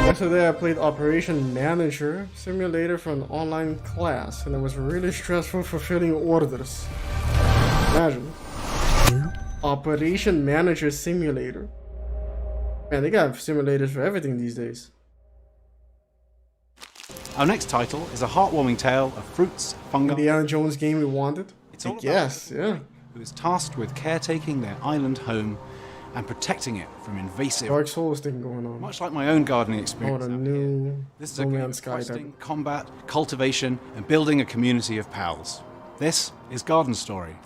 Yesterday I played Operation Manager Simulator for an online class, and it was really stressful fulfilling orders. Imagine. Operation Manager Simulator. Man, they got simulators for everything these days. Our next title is a heartwarming tale of fruits, fungi... Indiana Jones game we wanted? It's all I guess, yeah. ...who is tasked with caretaking their island home and protecting it from invasive... Dark Souls thing going on. Much like my own gardening experience. Oh, the new This is a game No of Man's Sky questing, type. combat, cultivation, and building a community of pals. This is Garden Story.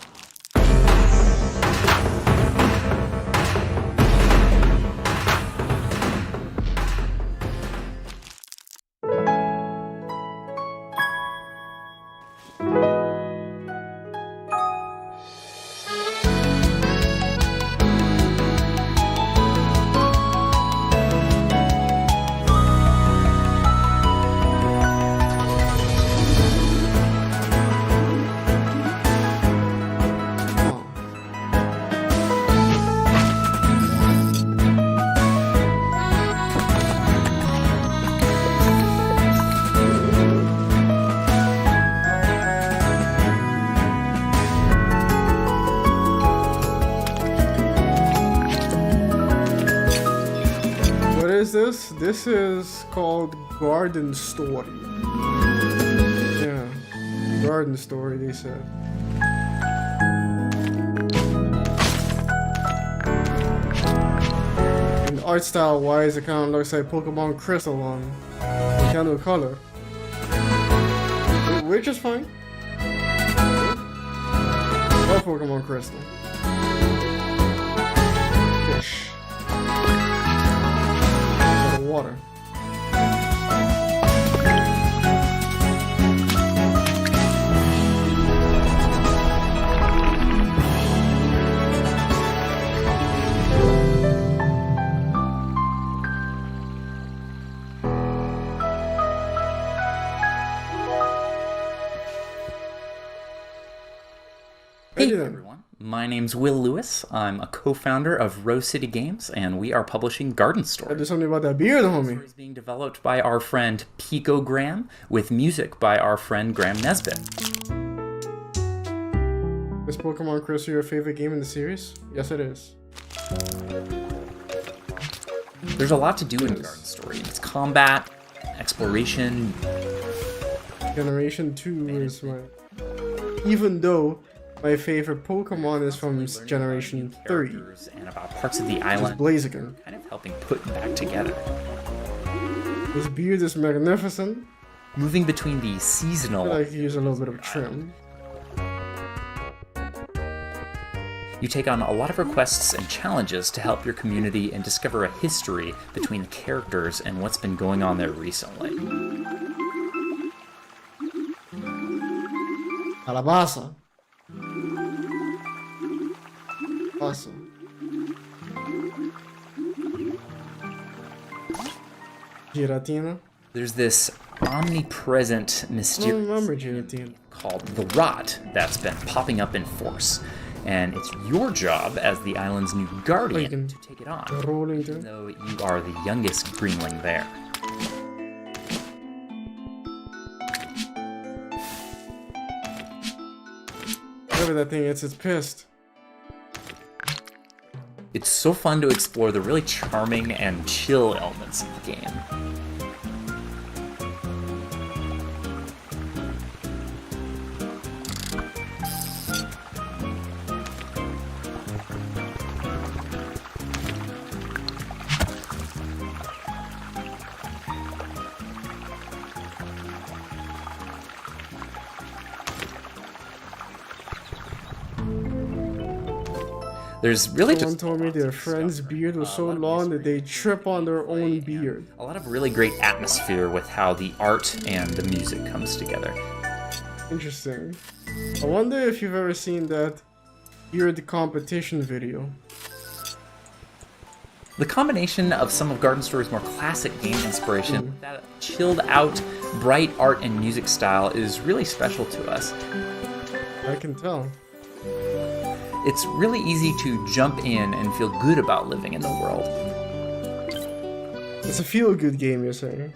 this? This is called Garden Story. Yeah, Garden Story, they said. And art style wise, it kind of looks like Pokemon Crystal on Nintendo Color. Which is fine. Love Pokemon Crystal. Fish. Water. Hey everyone, my name's Will Lewis. I'm a co-founder of Rose City Games, and we are publishing Garden Story. There's something about that beard, homie. It's being developed by our friend Pico Graham, with music by our friend Graham Nesbitt. Is Pokemon Crystal your favorite game in the series? Yes, it is. There's a lot to do in Garden Story. It's combat, exploration. Generation 2 is my... Even though my favorite Pokemon is from Generation 3. And about parts of the island. Blaziken. Kind of helping put back together. This beard is magnificent. Moving between the seasonal... I like to use a little bit of trim. You take on a lot of requests and challenges to help your community and discover a history between the characters and what's been going on there recently. Calabasa. Awesome. Giratina. There's this omnipresent, mysterious Giratina called the Rot that's been popping up in force. And it's your job as the island's new guardian to take it on, even though you are the youngest greenling there. Whatever that thing is, it's pissed. It's so fun to explore the really charming and chill elements of the game. There's really Someone told me their friend's beard was so long that they trip on their own beard. A lot of really great atmosphere with how the art and the music comes together. Interesting. I wonder if you've ever seen that beard competition video. The combination of some of Garden Story's more classic game inspiration with that chilled out, bright art and music style is really special to us. I can tell. It's really easy to jump in and feel good about living in the world. It's a feel-good game, you're saying?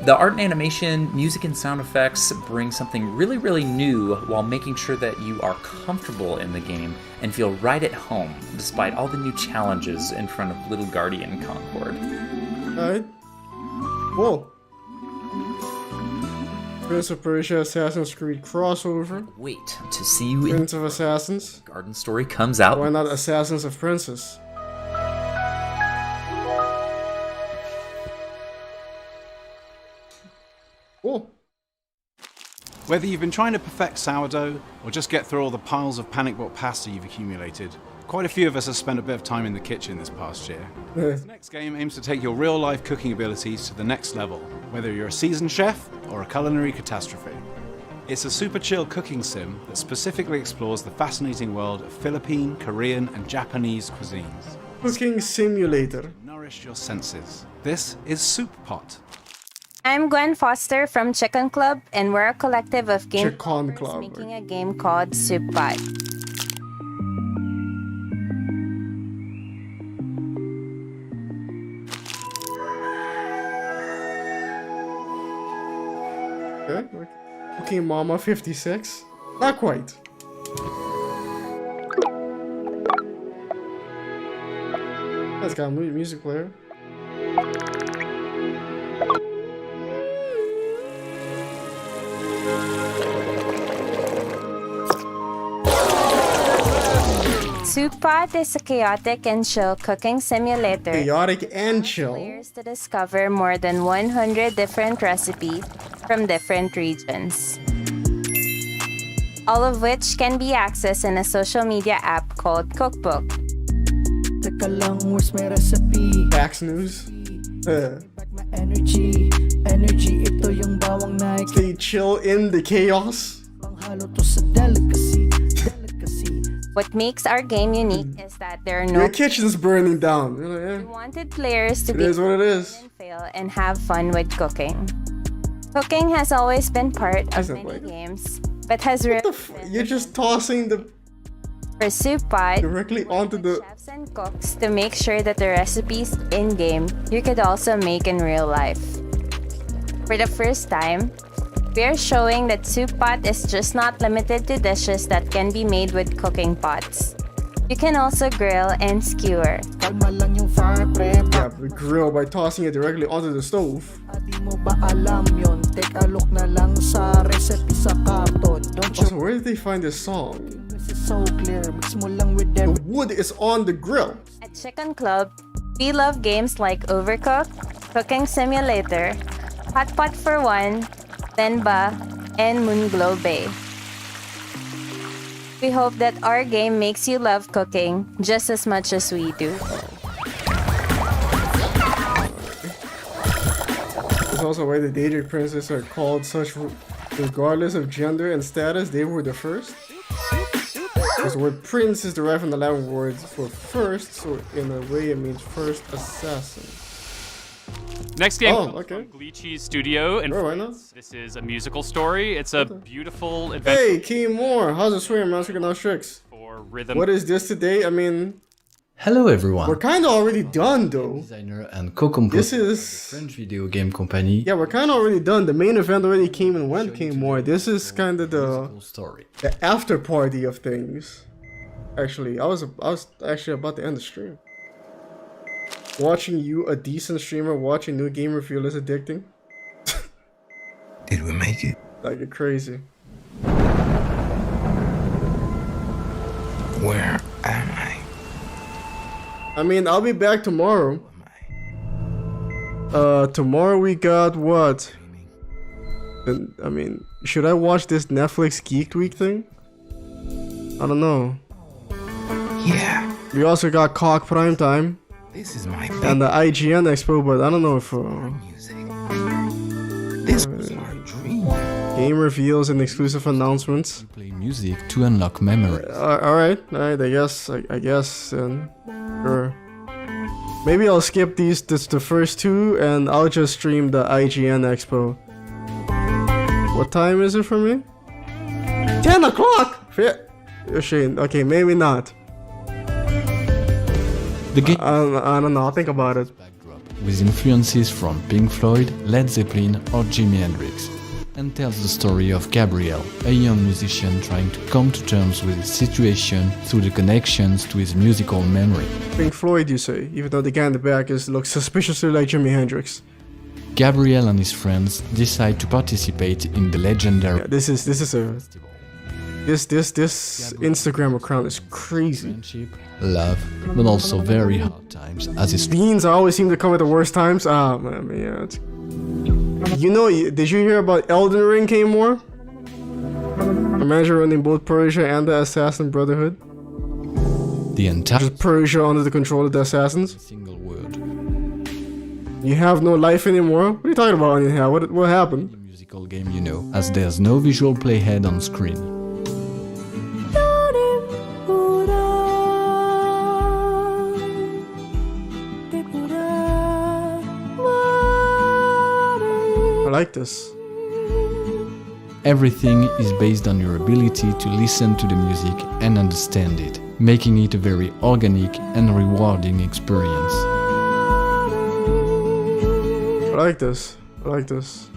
The art and animation, music and sound effects bring something really, really new while making sure that you are comfortable in the game and feel right at home, despite all the new challenges in front of Little Guardian Concord. Alright. Cool. Prince of Persia Assassin's Creed crossover. Wait to see you in Prince of Assassins. Garden Story comes out. Why not Assassins of Princes? Cool. Whether you've been trying to perfect sourdough or just get through all the piles of panic bought pasta you've accumulated, quite a few of us have spent a bit of time in the kitchen this past year. This next game aims to take your real-life cooking abilities to the next level, whether you're a seasoned chef or a culinary catastrophe. It's a super chill cooking sim that specifically explores the fascinating world of Philippine, Korean, and Japanese cuisines. Cooking simulator. Nourish your senses. This is Soup Pot. I'm Gwen Foster from Chicken Club, and we're a collective of game Chicken Club making a game called Soup Pot. Okay. Cooking Mama 56? Not quite. That's got a music player. Soup Pot is a chaotic and chill cooking simulator. Chaotic and chill. Players to discover more than 100 different recipes from different regions. All of which can be accessed in a social media app called Cookbook. Tax news. Stay chill in the chaos. What makes our game unique is that there are no... Your kitchen's burning down. You're like, We wanted players to it be is what it is. and fail and have fun with cooking. Cooking has always been part of many games, but has really You're just tossing the... For Soup Pot, directly onto the... chefs and cooks to make sure that the recipes in-game you could also make in real life. For the first time, we are showing that Soup Pot is just not limited to dishes that can be made with cooking pots. You can also grill and skewer. Yeah, grill by tossing it directly onto the stove. Also, where did they find this song? The wood is on the grill. At Chicken Club, we love games like Overcooked, Cooking Simulator, Hot Pot for One, Tenba, and Moonglow Bay. We hope that our game makes you love cooking just as much as we do. There's also why the Daedric Princes are called such, regardless of gender and status, they were the first. Because the word prince is derived from the Latin word for first, so in a way it means first assassin. Next game Oh, comes okay. from Glitchy Studio in Sure, why France. This is a musical story. It's a beautiful adventure Hey, Key Moore, how's it swinging, man? Speaking of tricks. for rhythm. What is this today? I mean, Hello everyone. we're kind of already done though. Designer and co-composer This of the is... French video game company. Yeah, we're kind of already done. The main event already came and went, Key Moore. This is kind of the after party of things. Actually, I was actually about to end the stream. Watching you, a decent streamer, watching new game reveal is addicting. Did we make it? Like you're crazy. Where am I? I mean, I'll be back tomorrow. Tomorrow we got what? And, I mean, should I watch this Netflix Geek Week thing? I don't know. Yeah. We also got Cock Prime Time. This is my And the IGN Expo, but I don't know if This was my dream. game reveals and exclusive announcements. Play music to unlock memories. Alright, I guess, and sure. Maybe I'll skip the first two, and I'll just stream the IGN Expo. What time is it for me? 10 o'clock! Shane, okay, maybe not. The game I don't know, I'll think about it. with influences from Pink Floyd, Led Zeppelin or Jimi Hendrix, and tells the story of Gabriel, a young musician trying to come to terms with his situation through the connections to his musical memory. Pink Floyd, you say, even though the guy in the back looks suspiciously like Jimi Hendrix. Gabriel and his friends decide to participate in the legendary This Instagram account is crazy. love, but also very hard times as his Beans always seem to come at the worst times. Ah, man, yeah. You know, did you hear about Elden Ring, K More? A manager running both Persia and the Assassin Brotherhood. the entire Just Persia under the control of the Assassins. single word. You have no life anymore? What are you talking about, anyhow? What happened? Musical game, you know, as there's no visual playhead on screen. I like this. Everything is based on your ability to listen to the music and understand it, making it a very organic and rewarding experience. I like this. I like this.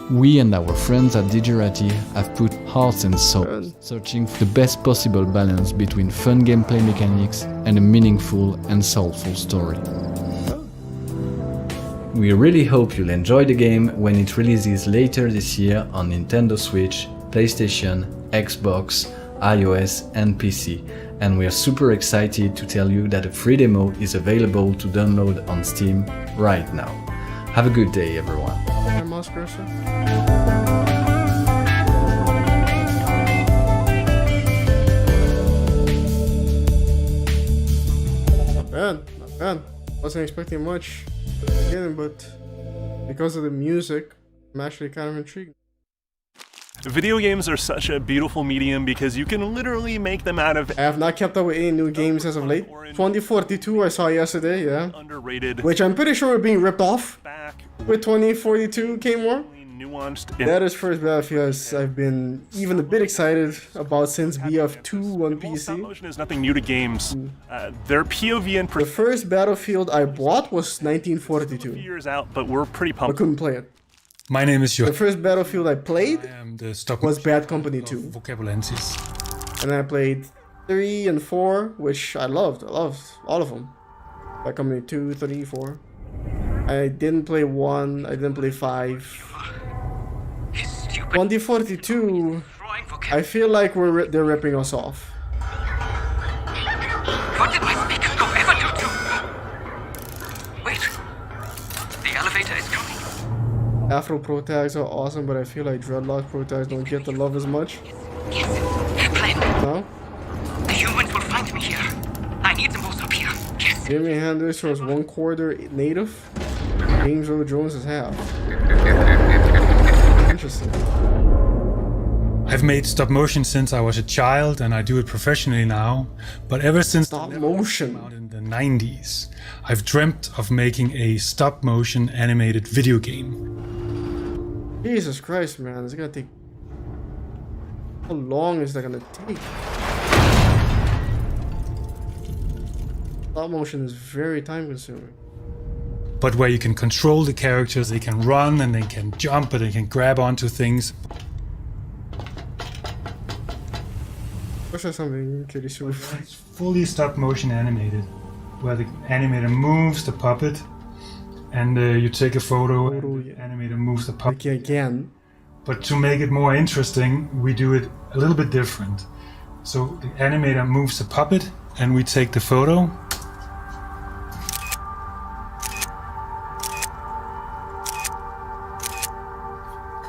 We and our friends at Digerati have put hearts and souls searching for the best possible balance between fun gameplay mechanics and a meaningful and soulful story. We really hope you'll enjoy the game when it releases later this year on Nintendo Switch, PlayStation, Xbox, iOS and PC, and we are super excited to tell you that a free demo is available to download on Steam right now. Have a good day, everyone. Not bad. Wasn't expecting much at the beginning, but because of the music, I'm actually kind of intrigued. Video games are such a beautiful medium because you can literally make them out of... I have not kept up with any new games as of late. 2042 I saw yesterday, yeah. Underrated. Which I'm pretty sure we're being ripped off with 2042 came more. Nuanced. That is first Battlefield I've been even a bit excited about since BF2 on PC. Stop motion is nothing new to games. Their POV and... The first Battlefield I bought was 1942. Years out, but we're pretty I pumped. couldn't play it. My name is Geoff. The first Battlefield I played was Bad Company 2. Vocabulensis. And then I played 3 and 4, which I loved. I loved all of them. Bad Company 2, 3, 4. I didn't play 1, I didn't play 5. 2042, I feel like they're ripping us off. What did my speaker go ever do? Wait, the elevator is coming. Afro Pro tags are awesome, but I feel like Dreadlock Pro tags don't get the love as much. No? The humans will find me here. I need them both up here. Yes. Jimi Hendrix was 1/4 native. James Earl Jones is half. Interesting. I've made stop motion since I was a child and I do it professionally now, but ever since stop motion out in the 90s, I've dreamt of making a stop motion animated video game. Jesus Christ, man, it's gonna take... How long is that gonna take? Stop motion is very time consuming. But where you can control the characters, they can run and they can jump and they can grab onto things. What's that something Kitty Super? It's fully stop motion animated, where the animator moves the puppet and you take a photo and the animator moves the puppet. Again. But to make it more interesting, we do it a little bit different. So the animator moves the puppet and we take the photo.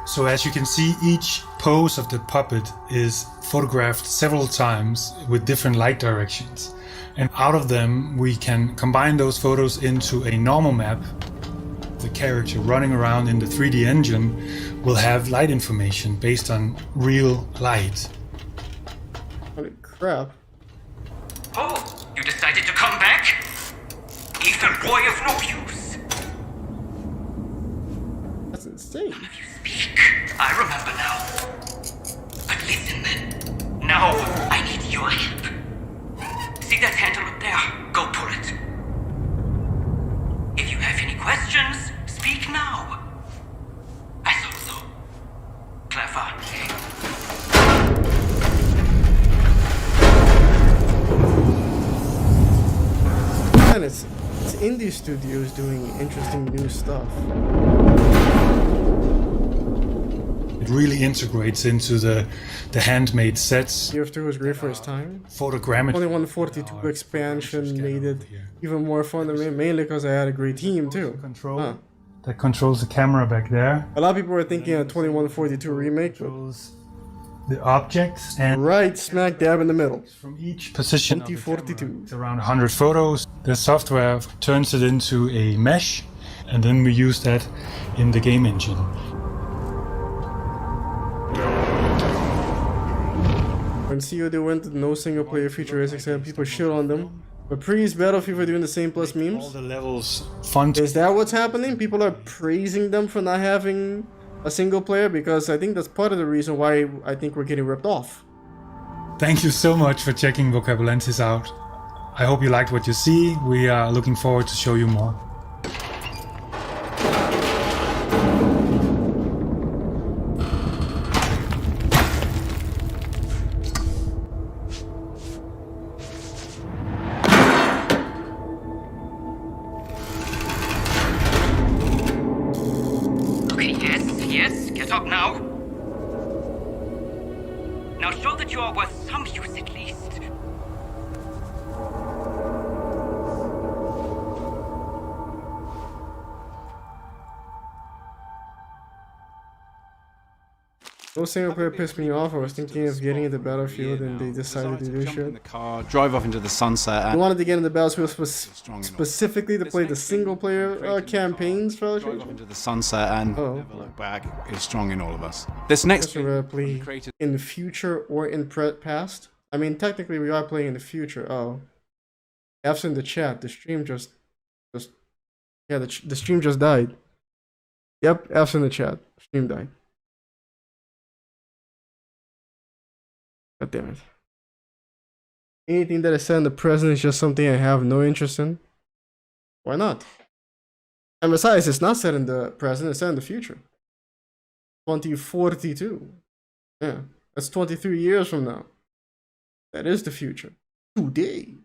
So as you can see, each pose of the puppet is photographed several times with different light directions. And out of them, we can combine those photos into a normal map. The character running around in the 3D engine will have light information based on real light. Holy crap. Oh, you decided to come back? Evil boy of no use. That's insane. I remember now. But listen then. Now, I need your help. See that handle up there? Go pull it. If you have any questions, speak now. I thought so. Clever. Man, it's indie studios doing interesting new stuff. It really integrates into the handmade sets. BF2 was great for his time. Photogrammetry. 2142 expansion made it even more fun to me, mainly because I had a great team too. That controls the camera back there. A lot of people were thinking a 2142 remake. The objects and right smack dab in the middle. From each position 2042. It's around 100 photos. The software turns it into a mesh, and then we use that in the game engine. When COD went to no single player features except people shit on them. But previous Battlefield were doing the same plus memes. All the levels fun. Is that what's happening? People are praising them for not having a single player, because I think that's part of the reason why I think we're getting ripped off. Thank you so much for checking Vocabulensis out. I hope you liked what you see. We are looking forward to show you more. Yes, get up now. Now show that you are worth some use at least. No single player pissed me off. I was thinking of getting into Battlefield and they decided to do Jump in shit. the car, drive off into the sunset. I And wanted to get into Battlefield specifically to play the single player campaigns for drive off into the sunset and Oh. never look back is strong in all of us. This next Guess we're play in the future or in past. I mean, technically we are playing in the future. Oh, F's in the chat. The stream just yeah, the stream just died. Yep, F's in the chat. Stream died. God damn it. Anything that is said in the present is just something I have no interest in. Why not? And besides, it's not set in the present, it's set in the future. 2042. Yeah, that's 23 years from now. That is the future. Today.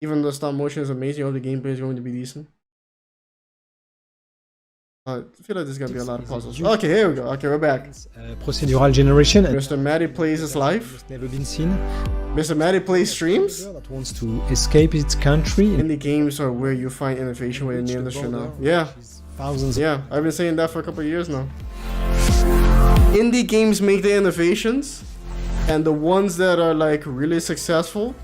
Even though stop motion is amazing, I hope the gameplay is going to be decent. I feel like there's gonna be a lot of puzzles. Okay, here we go. Okay, we're back. Procedural generation. Mr. Matty plays his life. Never been seen. Mr. Matty plays streams. That wants to escape its country. Indie games are where you find innovation within the industry now. Yeah. Thousands. Yeah, I've been saying that for a couple of years now. Indie games make the innovations, and the ones that are like really successful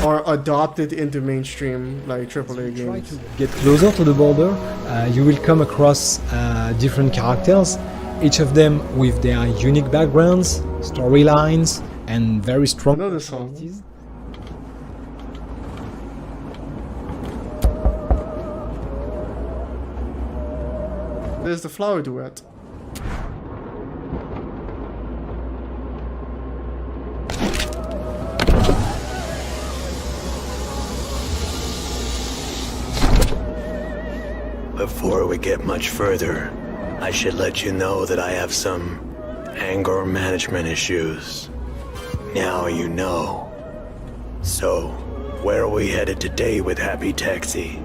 are adopted into mainstream like AAA games. To get closer to the border, you will come across different characters, each of them with their unique backgrounds, storylines, and very strong personalities. There's the flower duet. Before we get much further, I should let you know that I have some anger management issues. Now you know. So, where are we headed today with Happy Taxi?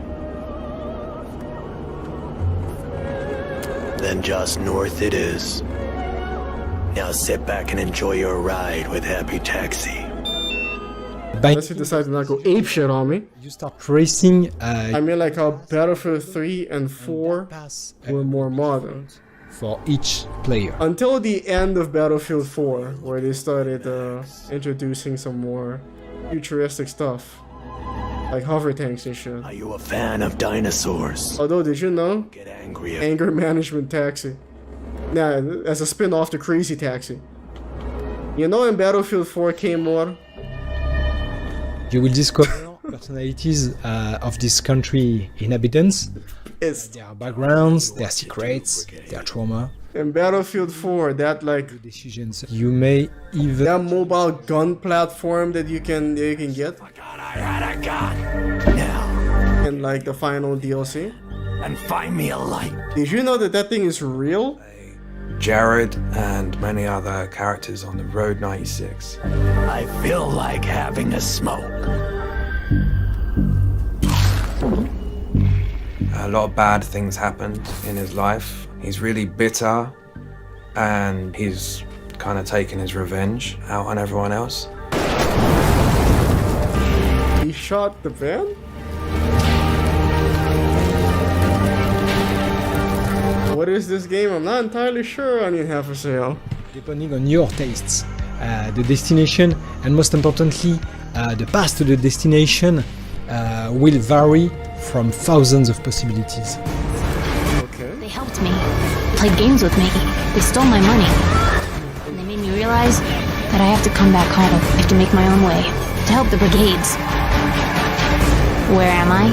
Then just north it is. Now sit back and enjoy your ride with Happy Taxi. Unless you decide to not go apeshit on me. You start racing. I mean, like how Battlefield 3 and 4 were more modern. For each player. Until the end of Battlefield 4, where they started introducing some more futuristic stuff. Like hover tanks and shit. Are you a fan of dinosaurs? Although, did you know? Get angry. Anger Management Taxi. Nah, as a spin-off to Crazy Taxi. You know in Battlefield 4 came more? You will discover personalities of this country inhabitants. Their backgrounds, their secrets, their trauma. In Battlefield 4, that like decisions you may even that mobile gun platform that you can get. I had a gun. Now. And like the final DLC. And find me a light. Did you know that that thing is real? Jared and many other characters on the Road 96. I feel like having a smoke. A lot of bad things happened in his life. He's really bitter and he's kind of taking his revenge out on everyone else. He shot the van? What is this game? I'm not entirely sure. I need half a sale. Depending on your tastes, the destination and most importantly, the path to the destination will vary from thousands of possibilities. Okay. They helped me, played games with me, they stole my money. And they made me realize that I have to come back home. I have to make my own way, to help the brigades. Where am I?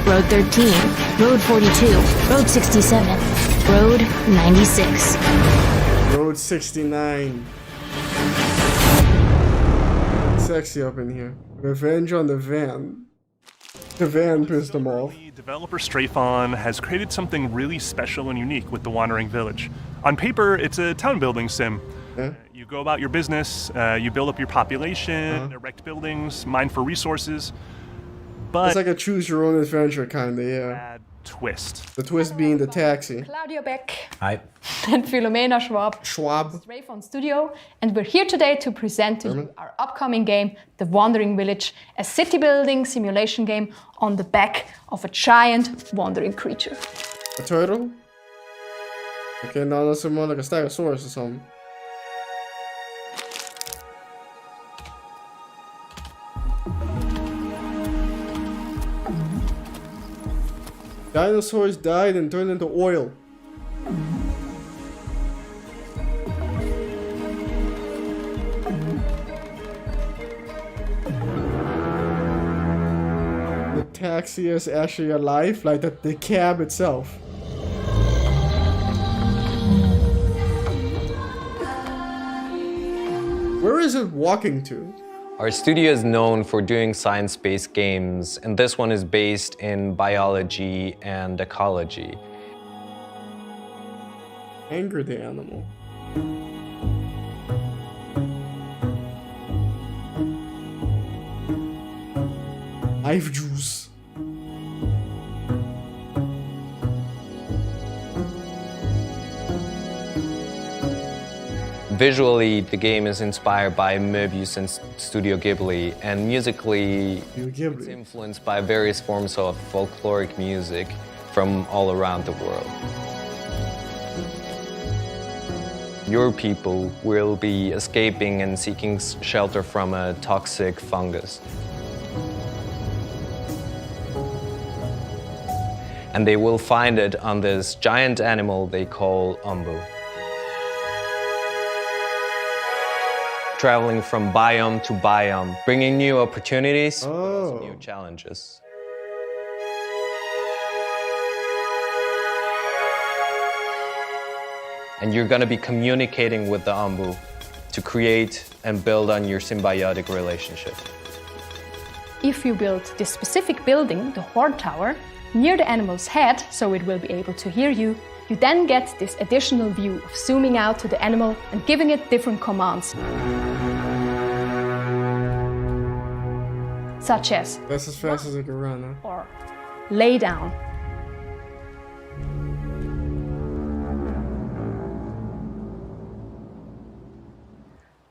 Road 13, Road 42, Road 67, Road 96. Road 69. Sexy up in here. Revenge on the van. The van pissed them off. Developer Strafon has created something really special and unique with the Wandering Village. On paper, it's a town building sim. Yeah. You go about your business, you build up your population, erect buildings, mine for resources. But it's like a choose your own adventure kind of, yeah. twist. The twist being the taxi. Claudio Beck. Hi. And Philomena Schwab. Schwab. Rayphone Studio, and we're here today to present to you our upcoming game, The Wandering Village, a city building simulation game on the back of a giant wandering creature. A turtle? Okay, no, that's more like a Stegosaurus or something. Dinosaurs died and turned into oil. The taxi is actually alive, like the cab itself. Where is it walking to? Our studio is known for doing science-based games, and this one is based in biology and ecology. Anger the animal. Life juice. Visually, the game is inspired by Moebius and Studio Ghibli, and musically, it's influenced by various forms of folkloric music from all around the world. Your people will be escaping and seeking shelter from a toxic fungus. And they will find it on this giant animal they call Umbu. Traveling from biome to biome, bringing new opportunities, but also new challenges. And you're going to be communicating with the Umbu to create and build on your symbiotic relationship. If you build this specific building, the Horn Tower, near the animal's head, so it will be able to hear you, you then get this additional view of zooming out to the animal and giving it different commands. Such as, that's as fast as it can run, huh? Or lay down.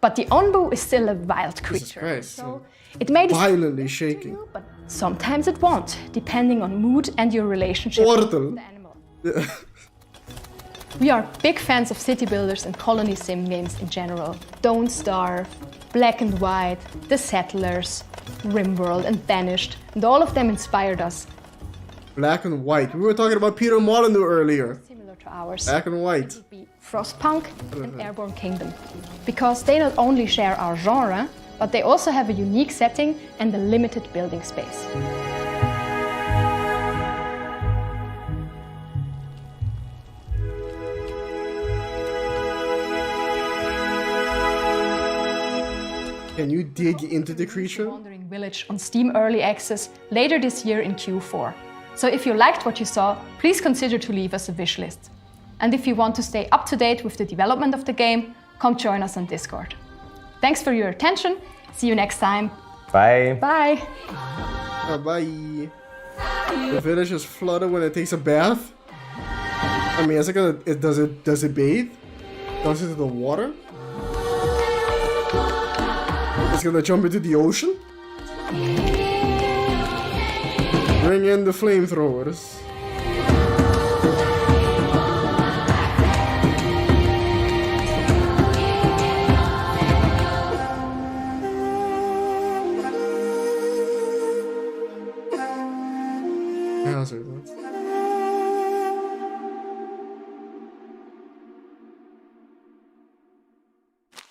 But the Onbu is still a wild creature, so it may be violently shaking, but sometimes it won't, depending on mood and your relationship with the animal. We are big fans of city builders and colony sim games in general. Don't Starve, Black and White, The Settlers, RimWorld and Vanished, and all of them inspired us. Black and White. We were talking about Peter Molyneux earlier. Similar to ours. Black and White. It would be Frostpunk and Airborne Kingdom. Because they not only share our genre, but they also have a unique setting and a limited building space. Can you dig into the creature? Wandering Village on Steam Early Access later this year in Q4. So if you liked what you saw, please consider to leave us a wish list. And if you want to stay up to date with the development of the game, come join us on Discord. Thanks for your attention. See you next time. Bye. Bye. Bye. The village is flooded when it takes a bath. I mean, is it gonna? Does it bathe? Goes into the water? It's gonna jump into the ocean? Bring in the flamethrowers.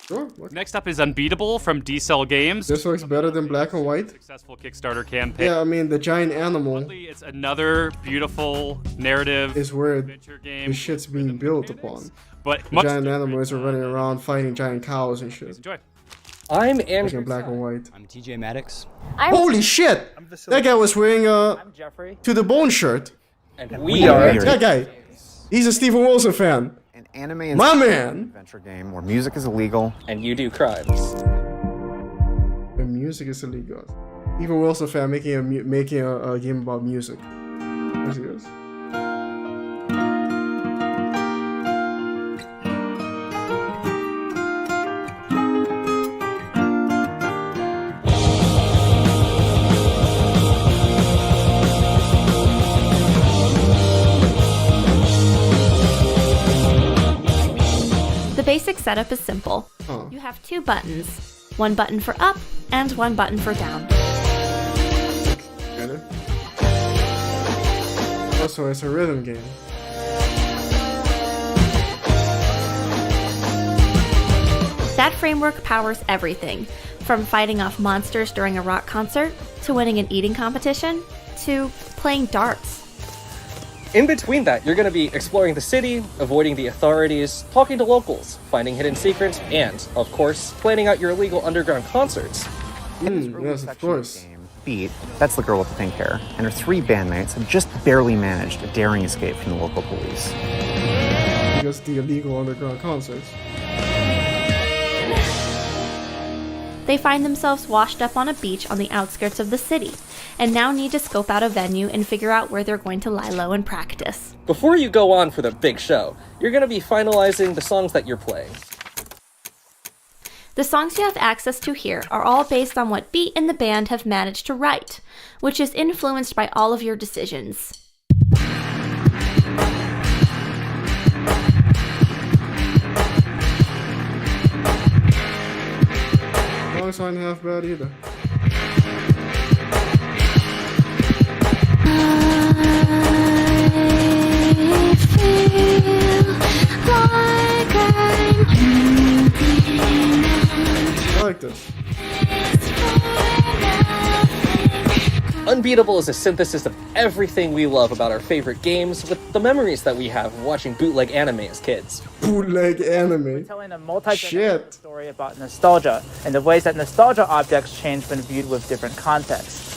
Sure. Next up is Unbeatable from D-Cell Games. This looks better than Black and White. Successful Kickstarter campaign. Yeah, I mean the giant animal. It's another beautiful narrative is where adventure game. The shit's being built upon. But the giant animals are running around fighting giant cows and shit. Enjoy. I'm Andrew. Black and White. I'm TJ Maddox. Holy shit! That guy was wearing a To the Bone shirt. And we are that guy. He's a Stephen Wilson fan. An anime is my man. Adventure game where music is illegal and you do crimes. The music is illegal. Stephen Wilson fan making a game about music. Yes, he is. The basic setup is simple. Huh. You have 2 buttons. One button for up and one button for down. Get it? Also, it's a rhythm game. That framework powers everything, from fighting off monsters during a rock concert, to winning an eating competition, to playing darts. In between that, you're going to be exploring the city, avoiding the authorities, talking to locals, finding hidden secrets, and, of course, planning out your illegal underground concerts. Yes, of course. Beat, that's the girl with the pink hair, and her 3 bandmates have just barely managed a daring escape from the local police. Just the illegal underground concerts. They find themselves washed up on a beach on the outskirts of the city, and now need to scope out a venue and figure out where they're going to lie low and practice. Before you go on for the big show, you're going to be finalizing the songs that you're playing. The songs you have access to here are all based on what Beat and the band have managed to write, which is influenced by all of your decisions. Songs aren't half bad either. I like this. Unbeatable is a synthesis of everything we love about our favorite games with the memories that we have of watching bootleg anime as kids. Bootleg anime? Telling a multi-generational story about nostalgia and the ways that nostalgia objects change when viewed with different contexts.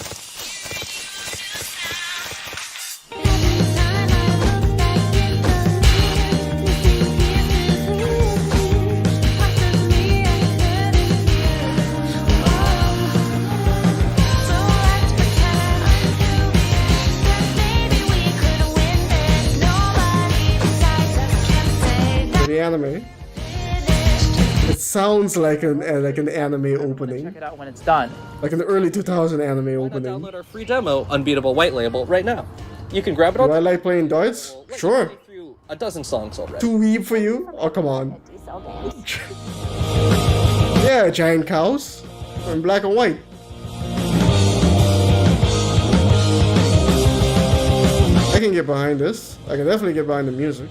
The anime. It sounds like an anime opening. Check it out when it's done. Like an early 2000 anime opening. Download our free demo, Unbeatable White Label, right now. You can grab it on. Do I like playing darts? Sure. A dozen songs already. Too weeb for you? Oh, come on. Yeah, giant cows. In black and white. I can get behind this. I can definitely get behind the music.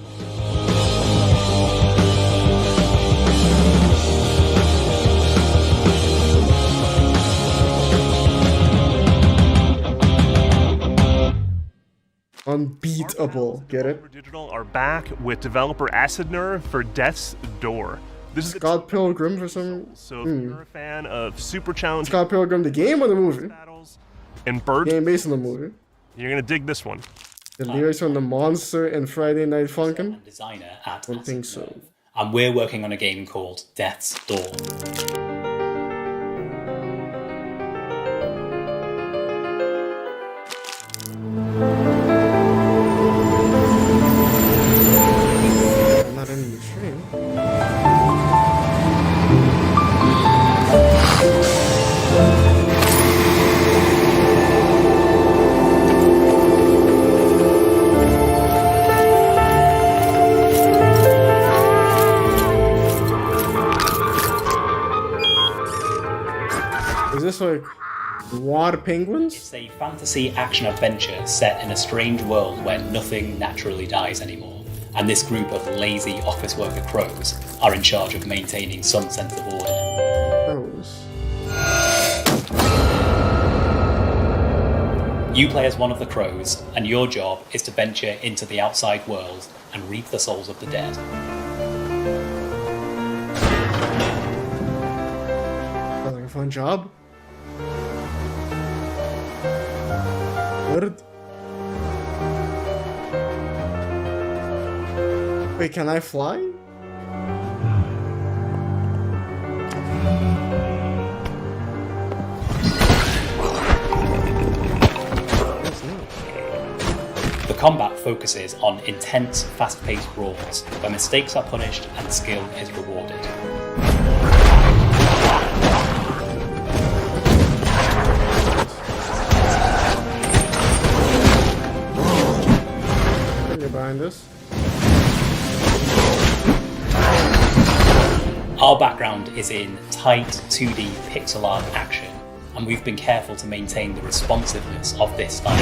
Unbeatable, get it? Digital are back with developer Acid Nerve for Death's Door. This is Scott Pilgrim for some. So if you're a fan of super challenging Scott Pilgrim, the game or the movie? And Bird game based on the movie. You're gonna dig this one. The lyrics from the Monster and Friday Night Funkin'? Designer at I don't think so. And we're working on a game called Death's Door. I'm not in the stream. Is this like water penguins? It's a fantasy action-adventure set in a strange world where nothing naturally dies anymore, and this group of lazy office worker crows are in charge of maintaining some sense of order. Crows. You play as one of the crows, and your job is to venture into the outside world and reap the souls of the dead. Sounds like a fun job. Bird. Wait, can I fly? The combat focuses on intense, fast-paced brawls, where mistakes are punished and skill is rewarded. Get behind this. Our background is in tight 2D pixel art action, and we've been careful to maintain the responsiveness of this style.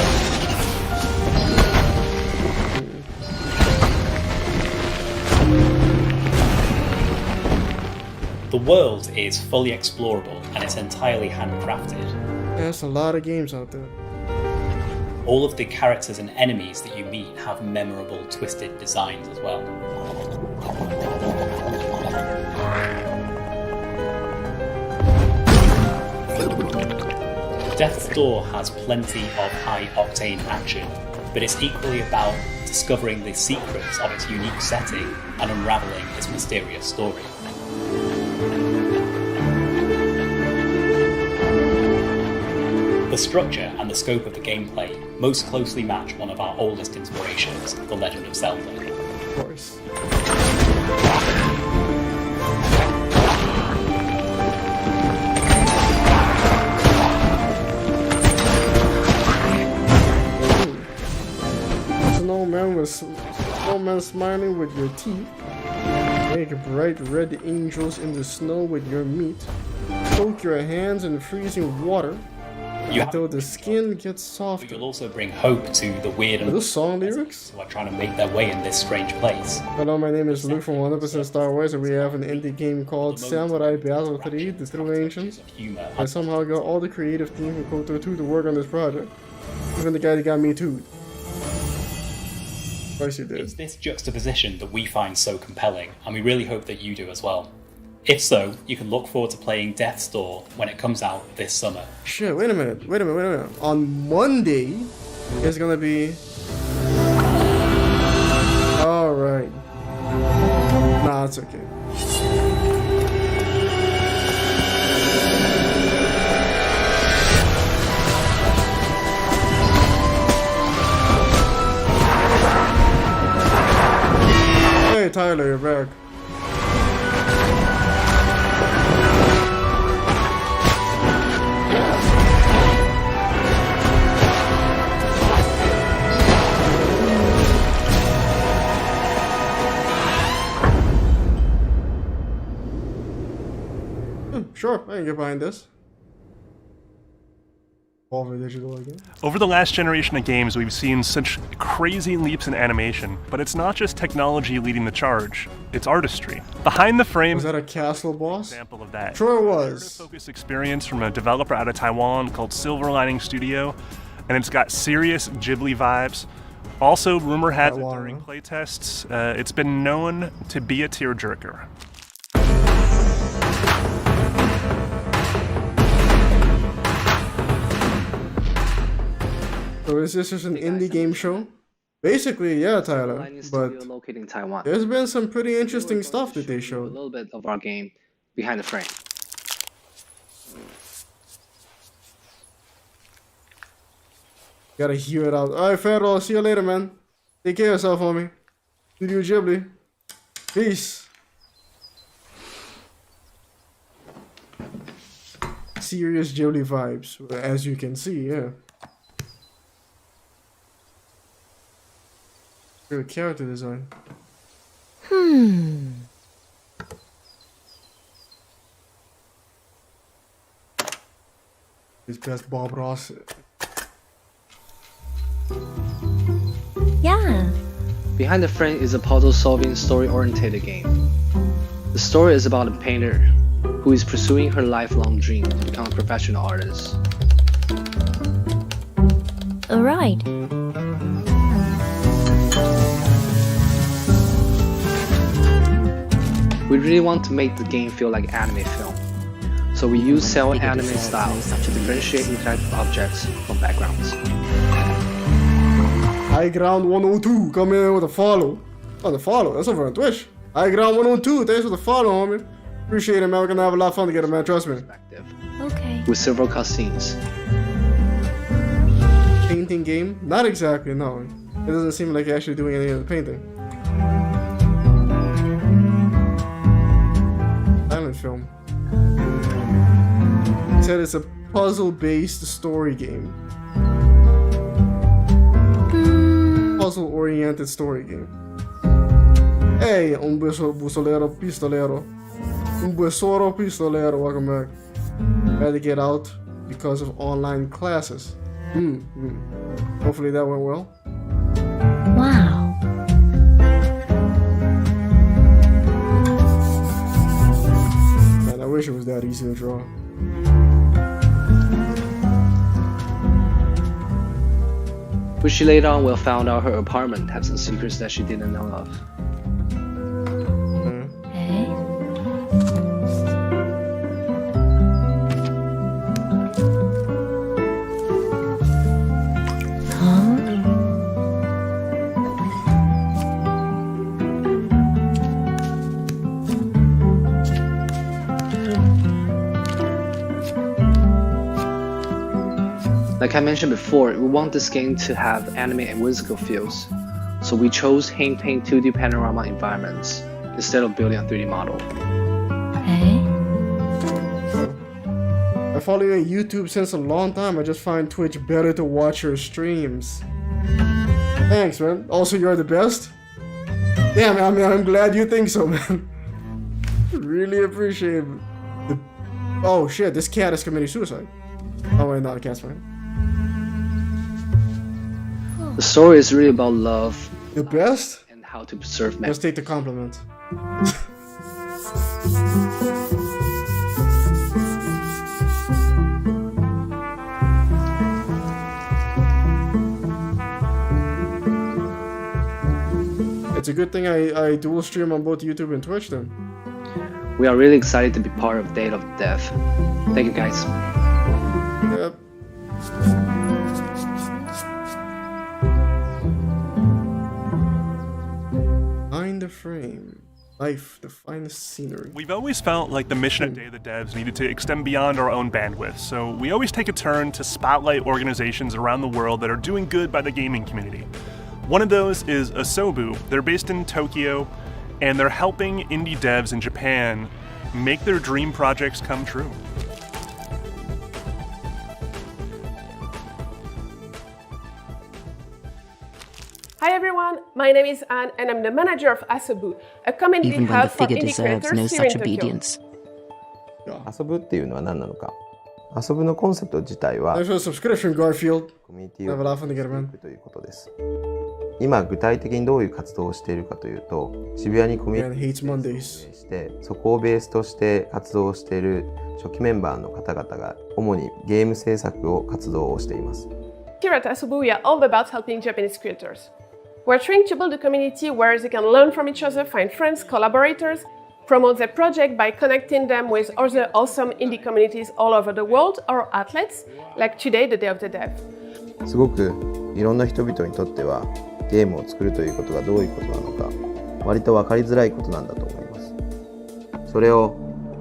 The world is fully explorable and it's entirely handcrafted. There's a lot of games out there. All of the characters and enemies that you meet have memorable, twisted designs as well. Death's Door has plenty of high-octane action, but it's equally about discovering the secrets of its unique setting and unravelling its mysterious story. The structure and the scope of the gameplay most closely match one of our oldest inspirations, The Legend of Zelda. Of course. Snowman smiling with your teeth. Make bright red angels in the snow with your meat. Soak your hands in freezing water until the skin gets soft. You'll also bring hope to the weird and those song lyrics who are trying to make their way in this strange place. Hello, my name is Luke from 100% Star Wars, and we have an indie game called Samurai Battle 3: The True Ancients. I somehow got all the creative team from KOTOR 2 to work on this project. Even the guy that got me too. Of course you did. It's this juxtaposition that we find so compelling, and we really hope that you do as well. If so, you can look forward to playing Death's Door when it comes out this summer. Shit, wait a minute. On Monday, it's gonna be... Alright. Nah, it's okay. Hey Tyler, you're back. Sure, I can get behind this. Digital again. Over the last generation of games, we've seen such crazy leaps in animation, but it's not just technology leading the charge, it's artistry. Behind the frame... Was that a castle boss? Example of that. Sure it was. Focus experience from a developer out of Taiwan called Silver Lining Studio, and it's got serious Ghibli vibes. Also, rumor has it during playtests, it's been known to be a tearjerker. So is this just an indie game show? Basically, yeah, Tyler. But located in Taiwan. There's been some pretty interesting stuff that they A showed. little bit of our game behind the frame. Gotta hear it out. Alright, Federal, see you later, man. Take care of yourself, homie. Studio Ghibli. Peace. Serious Ghibli vibes, as you can see, yeah. Good character design. His best Bob Ross. Yeah. Behind the Frame is a puzzle-solving, story-oriented game. The story is about a painter who is pursuing her lifelong dream to become a professional artist. Alright. We really want to make the game feel like anime film, so we use cel anime style to differentiate interactive objects from backgrounds. High Ground 102 coming in with a follow. Oh, the follow, that's over on Twitch. High Ground 102, thanks for the follow, homie. Appreciate it, man. We're gonna have a lot of fun together, man. Trust me. Okay. With several cutscenes. Painting game? Not exactly, no. It doesn't seem like you're actually doing any of the painting. Silent film. It said it's a puzzle-based story game. Puzzle-oriented story game. Hey, un busolero pistolero. Un besoro pistolero, welcome back. Had to get out because of online classes. Hopefully that went well. Wow. Man, I wish it was that easy to draw. But she later on will found out her apartment had some secrets that she didn't know of. Like I mentioned before, we want this game to have anime and whimsical feels, so we chose hand-paint 2D panorama environments instead of building a 3D model. I follow you on YouTube since a long time. I just find Twitch better to watch your streams. Thanks, man. Also, you're the best. Damn, I mean, I'm glad you think so, man. Really appreciate it. Oh shit, this cat is committing suicide. Oh wait, not a cat's fine. The story is really about love. The best? And how to preserve memory. Let's take the compliment. It's a good thing I dual stream on both YouTube and Twitch then. We are really excited to be part of Day of Death. Thank you guys. Yep. Find the frame. Life, the finest scenery. We've always felt like the mission at Day of the Devs needed to extend beyond our own bandwidth, so we always take a turn to spotlight organizations around the world that are doing good by the gaming community. One of those is Asobu. They're based in Tokyo, and they're helping indie devs in Japan make their dream projects come true. Hi everyone, my name is Anne and I'm the manager of Asobu, a community Even when the hub for figure indie deserves creators no here in such Tokyo. obedience. 遊ぶっていうのは何なのか。遊ぶのコンセプト自体は Thanks for the subscription, Garfield. コミュニティ Have を a laugh on the get man. ということです。今具体的にどういう活動をしているかというと、渋谷にコミュニティを運営して、そこをベースとして活動をしている初期メンバーの方々が主にゲーム制作を活動をしています。Here at Asobu, we are all about helping Japanese creators. We're trying to build a community where they can learn from each other, find friends, collaborators, promote their project by connecting them with other awesome indie communities all over the world or outlets, like today, the Day of the Dev. すごくいろんな人々にとってはゲームを作るということがどういうことなのか割と分かりづらいことなんだと思います。それを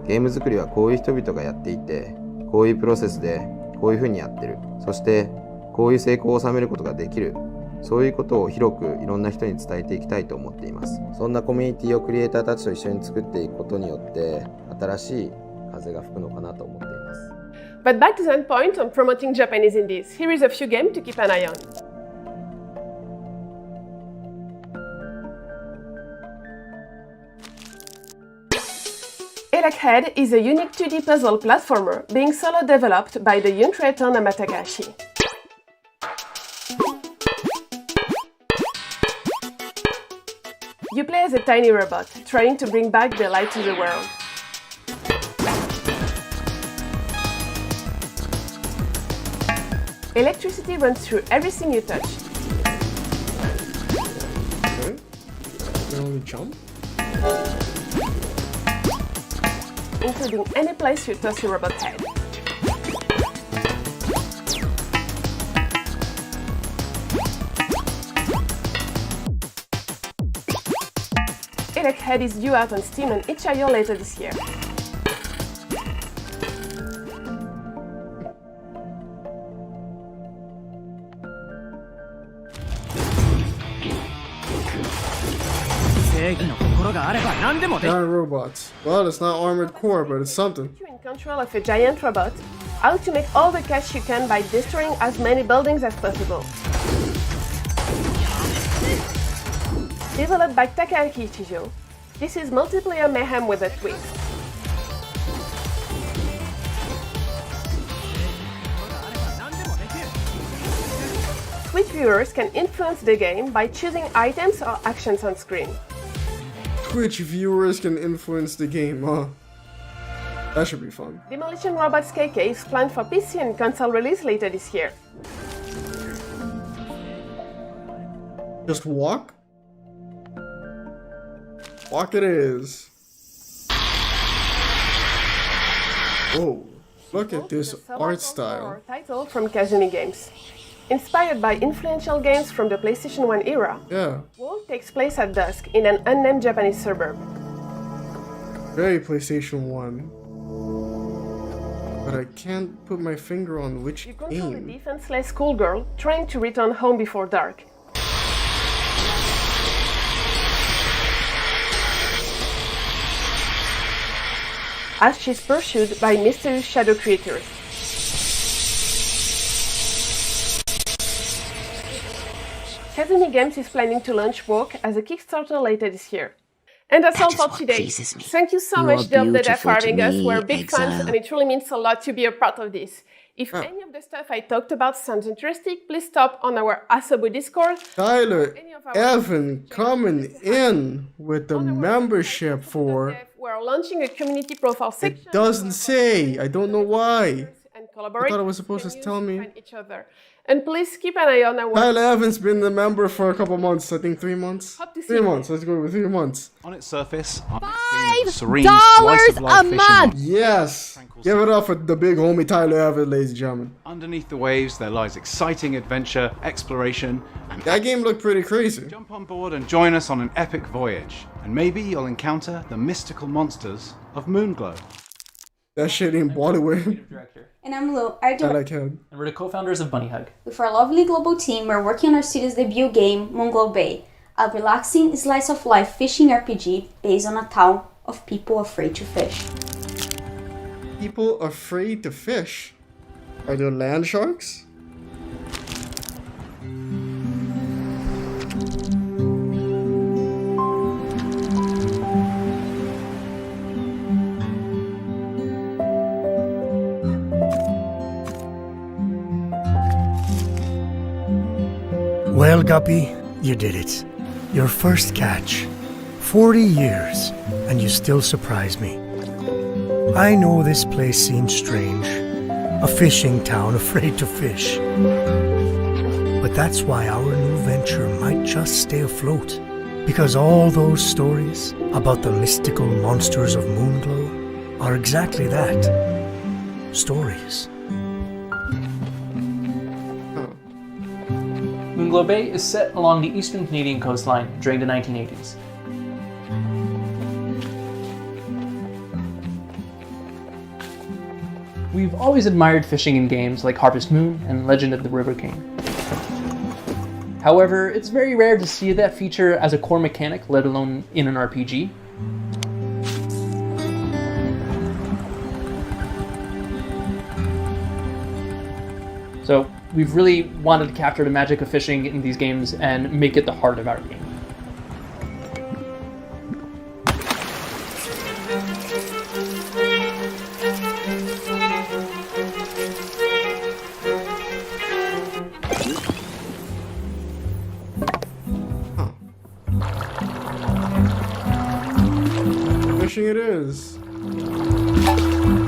ゲーム作りはこういう人々がやっていてこういうプロセスでこういうふうにやってるそしてこういう成功を収めることができるそういうことを広くいろんな人に伝えていきたいと思っています。そんなコミュニティをクリエイターたちと一緒に作っていくことによって新しい風が吹くのかなと思っています。But back to the end point on promoting Japanese indies, here is a few games to keep an eye on. Electhead is a unique 2D puzzle platformer being solo developed by the young creator Namatagashi. You play as a tiny robot, trying to bring back the light to the world. Electricity runs through everything you touch. Okay. You can only jump? Including any place you toss your robot's head. Electhead is due out on Steam and itch.io later this year. Giant robots. Well, it's not armored core, but it's something. You're in control of a giant robot, out to make all the cash you can by destroying as many buildings as possible. Developed by Takahiki Chijo, this is multiplayer mayhem with a twist. Twitch viewers can influence the game by choosing items or actions on screen. Twitch viewers can influence the game, huh? That should be fun. Demolition Robots KK is planned for PC and console release later this year. Just walk? Walk it is. Whoa, look at this art style. Title from Kazumi Games. Inspired by influential games from the PlayStation 1 era, yeah. World takes place at dusk in an unnamed Japanese suburb. Very PlayStation 1. But I can't put my finger on which You control a game. defenseless schoolgirl trying to return home before dark. As she's pursued by mysterious shadow creatures. Kazumi Games is planning to launch Walk as a Kickstarter later this year. And that's all for today. Thank you so much, Geoff, for having us. We're big fans, and it really means a lot to be a part of this. If any of the stuff I talked about sounds interesting, please stop on our Asobu Discord. Tyler Evan coming in with the membership for... We're launching a community profile section. It doesn't say. I don't know why. And I collaborate. thought it was supposed to tell me. Each other. And please keep an eye on our... Tyler Evans been a member for a couple months. I think 3 months. 3 months. Let's go with 3 months. On its surface, $5 a month. Yes. Give it up for the big homie Tyler Evans, ladies and gentlemen. Underneath the waves, there lies exciting adventure, exploration, and that game looked pretty crazy. Jump on board and join us on an epic voyage, and maybe you'll encounter the mystical monsters of Moonglow. That shit in Bollywood. And I'm Lo, our director. I like him. And we're the co-founders of Bunny Hug. With our lovely global team, we're working on our studio's debut game, Moonglow Bay, a relaxing slice of life fishing RPG based on a town of people afraid to fish. People afraid to fish? Are there land sharks? Well, Guppy, you did it. Your first catch. 40 years, and you still surprise me. I know this place seems strange. A fishing town afraid to fish. But that's why our new venture might just stay afloat. Because all those stories about the mystical monsters of Moonglow are exactly that. Stories. Moonglow Bay is set along the eastern Canadian coastline during the 1980s. We've always admired fishing in games like Harvest Moon and Legend of the River King. However, it's very rare to see that feature as a core mechanic, let alone in an RPG. So we've really wanted to capture the magic of fishing in these games and make it the heart of our game. Fishing it is.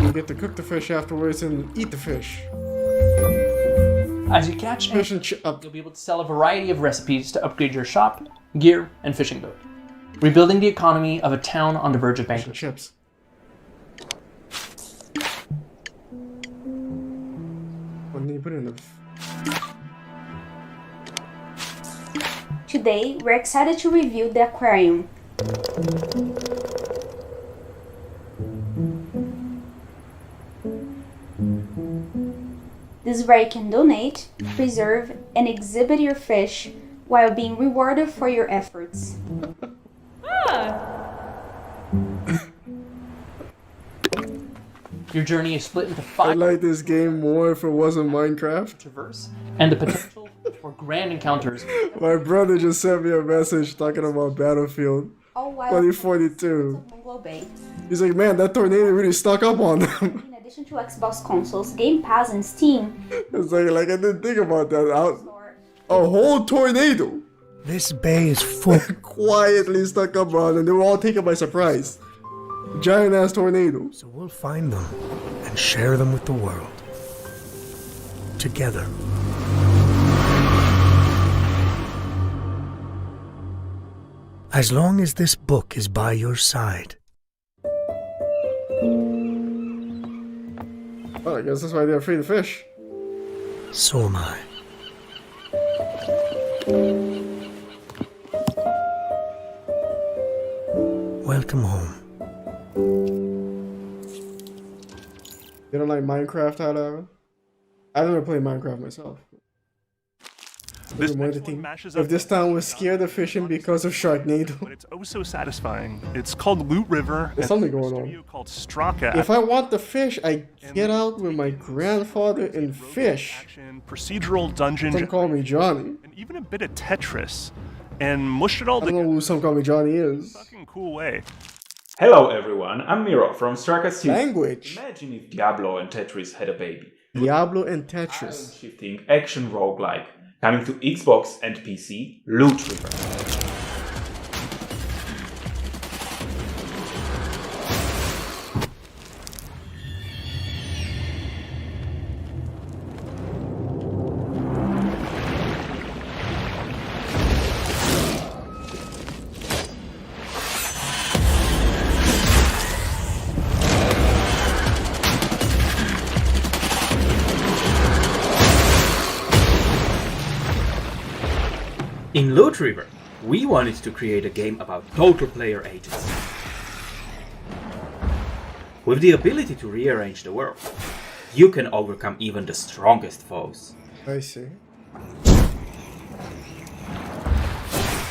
You get to cook the fish afterwards and eat the fish. As you catch fish, you'll be able to sell a variety of recipes to upgrade your shop, gear, and fishing boat, rebuilding the economy of a town on the verge of bankruptcy. Chips. What do you put in the... Today, we're excited to review the aquarium. This is where you can donate, preserve, and exhibit your fish while being rewarded for your efforts. Your journey is split into 5. I like this game more if it wasn't Minecraft. Traverse, and the potential for grand encounters. My brother just sent me a message talking about Battlefield 2042. He's like, man, that tornado really stuck up on them. In addition to Xbox consoles, Game Pass, and Steam. It's like I didn't think about that. A whole tornado. This bay is full. Quietly stuck up on, and they were all taken by surprise. Giant ass tornado. So we'll find them and share them with the world. Together. As long as this book is by your side. Well, I guess that's why they're afraid of fish. So am I. Welcome home. You don't like Minecraft, however? I've never played Minecraft myself. If this town was scared of fishing because of Sharknado. But it's oh so satisfying. It's called Loot River. There's something going on. Called Straka. If I want the fish, I get out with my grandfather and fish. Action, procedural dungeon. Some call me Johnny. And even a bit of Tetris. And mush it all together. I don't know who Some Call Me Johnny is. Fucking cool way. Hello everyone, I'm Miro from Straka Studios. Language. Imagine if Diablo and Tetris had a baby. Diablo and Tetris. Shifting action roguelike. Coming to Xbox and PC, Loot River. In Loot River, we wanted to create a game about total player agency. With the ability to rearrange the world, you can overcome even the strongest foes. I see.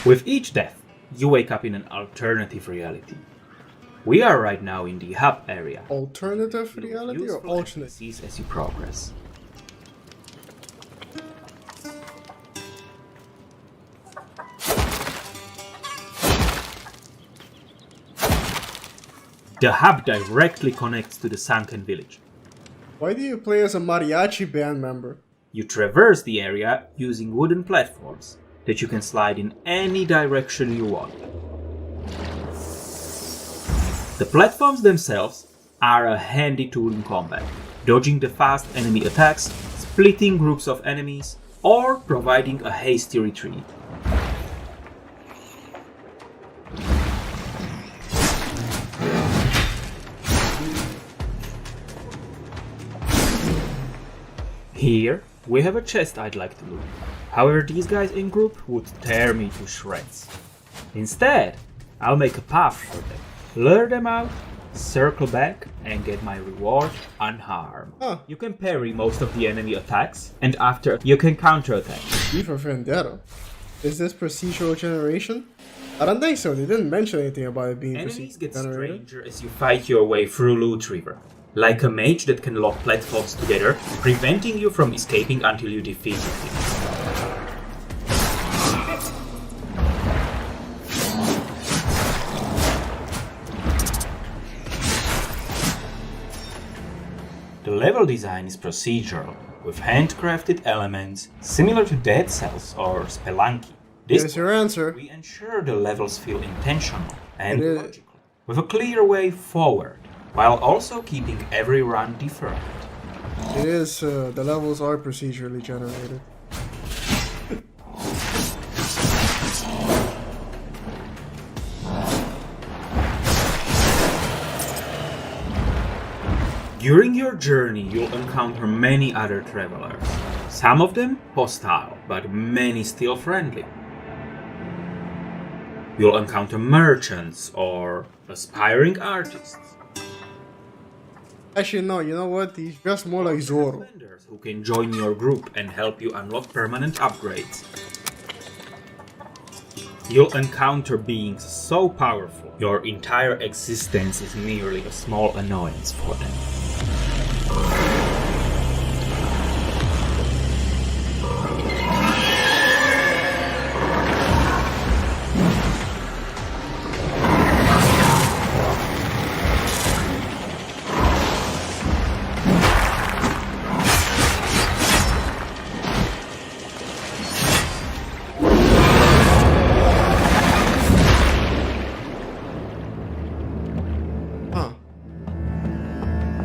With each death, you wake up in an alternative reality. We are right now in the hub area. Alternative reality or alternate? As you progress. The hub directly connects to the sunken village. Why do you play as a mariachi band member? You traverse the area using wooden platforms that you can slide in any direction you want. The platforms themselves are a handy tool in combat, dodging the fast enemy attacks, splitting groups of enemies, or providing a hasty retreat. Here, we have a chest I'd like to loot. However, these guys in group would tear me to shreds. Instead, I'll make a path for them, lure them out, circle back, and get my reward unharmed. You can parry most of the enemy attacks, and after, you can counterattack. V for Vendetta. Is this procedural generation? I don't think so, they didn't mention anything about it being Enemies get generated. stranger as you fight your way through Loot River. Like a mage that can lock platforms together, preventing you from escaping until you defeat it. The level design is procedural, with handcrafted elements similar to Dead Cells or Spelunky. Here's your answer. We ensure the levels feel intentional and logical, with a clear way forward, while also keeping every run different. It is, the levels are procedurally generated. During your journey, you'll encounter many other travelers. Some of them hostile, but many still friendly. You'll encounter merchants or aspiring artists. Actually, no, you know what? He's dressed more like Zoro. Who can join your group and help you unlock permanent upgrades. You'll encounter beings so powerful, your entire existence is merely a small annoyance for them.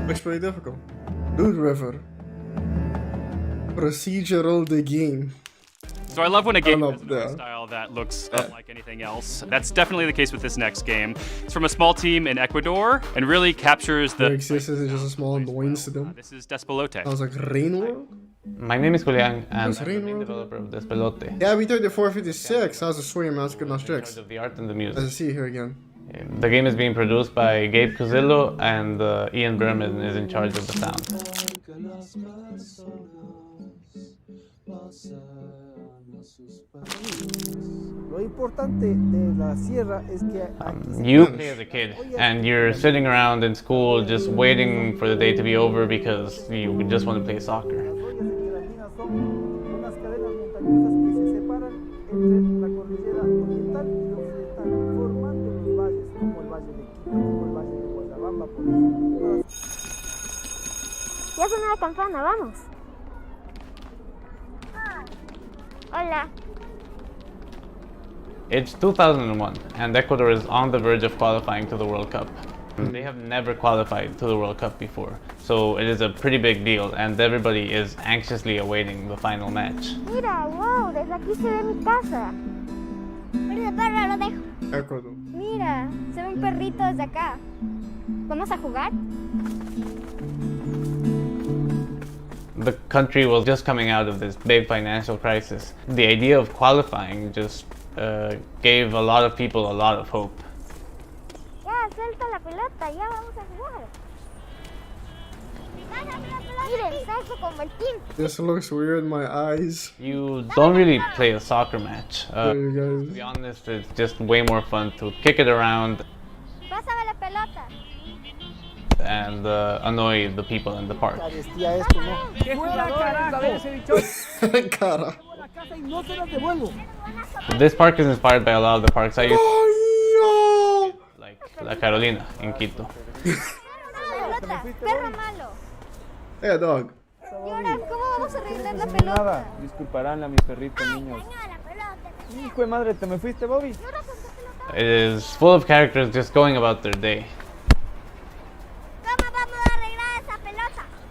Looks pretty difficult. Loot River. Procedural the game. So I love when a game has an art style that looks unlike anything else. That's definitely the case with this next game. It's from a small team in Ecuador and really captures the... Their existence is just a small annoyance to them. This is Despelote. I was like, Rain World? My name is Julian, and I'm the main developer of Despelote. Yeah, we took the 456. How's the swear mouse good enough tricks? Of the art and the music. As I see here again. The game is being produced by Gabe Cuzillo, and Ian Berman is in charge of the sound. You play as a kid, and you're sitting around in school just waiting for the day to be over because you just want to play soccer. Ya sonó la campana, vamos. Hola. It's 2001, and Ecuador is on the verge of qualifying to the World Cup. They have never qualified to the World Cup before, so it is a pretty big deal, and everybody is anxiously awaiting the final match. Mira, wow, desde aquí se ve mi casa. Mira, perro, lo dejo. Ecuador. Mira, se ve un perrito desde acá. ¿Vamos a jugar? The country was just coming out of this big financial crisis. The idea of qualifying just gave a lot of people a lot of hope. Ya, suelta la pelota, ya vamos a jugar. Miren, salgo como el team. This looks weird in my eyes. You don't really play a soccer match. To be honest, it's just way more fun to kick it around Pásame la pelota. and annoy the people in the park. This park is inspired by a lot of the parks I used to, like La Carolina in Quito. Perro malo. Hey, dog. ¿Y ahora cómo vamos a arreglar la pelota? Nada, disculparán a mi perrito, niños. Hijo de madre, ¿te me fuiste, Bobby? It is full of characters just going about their day.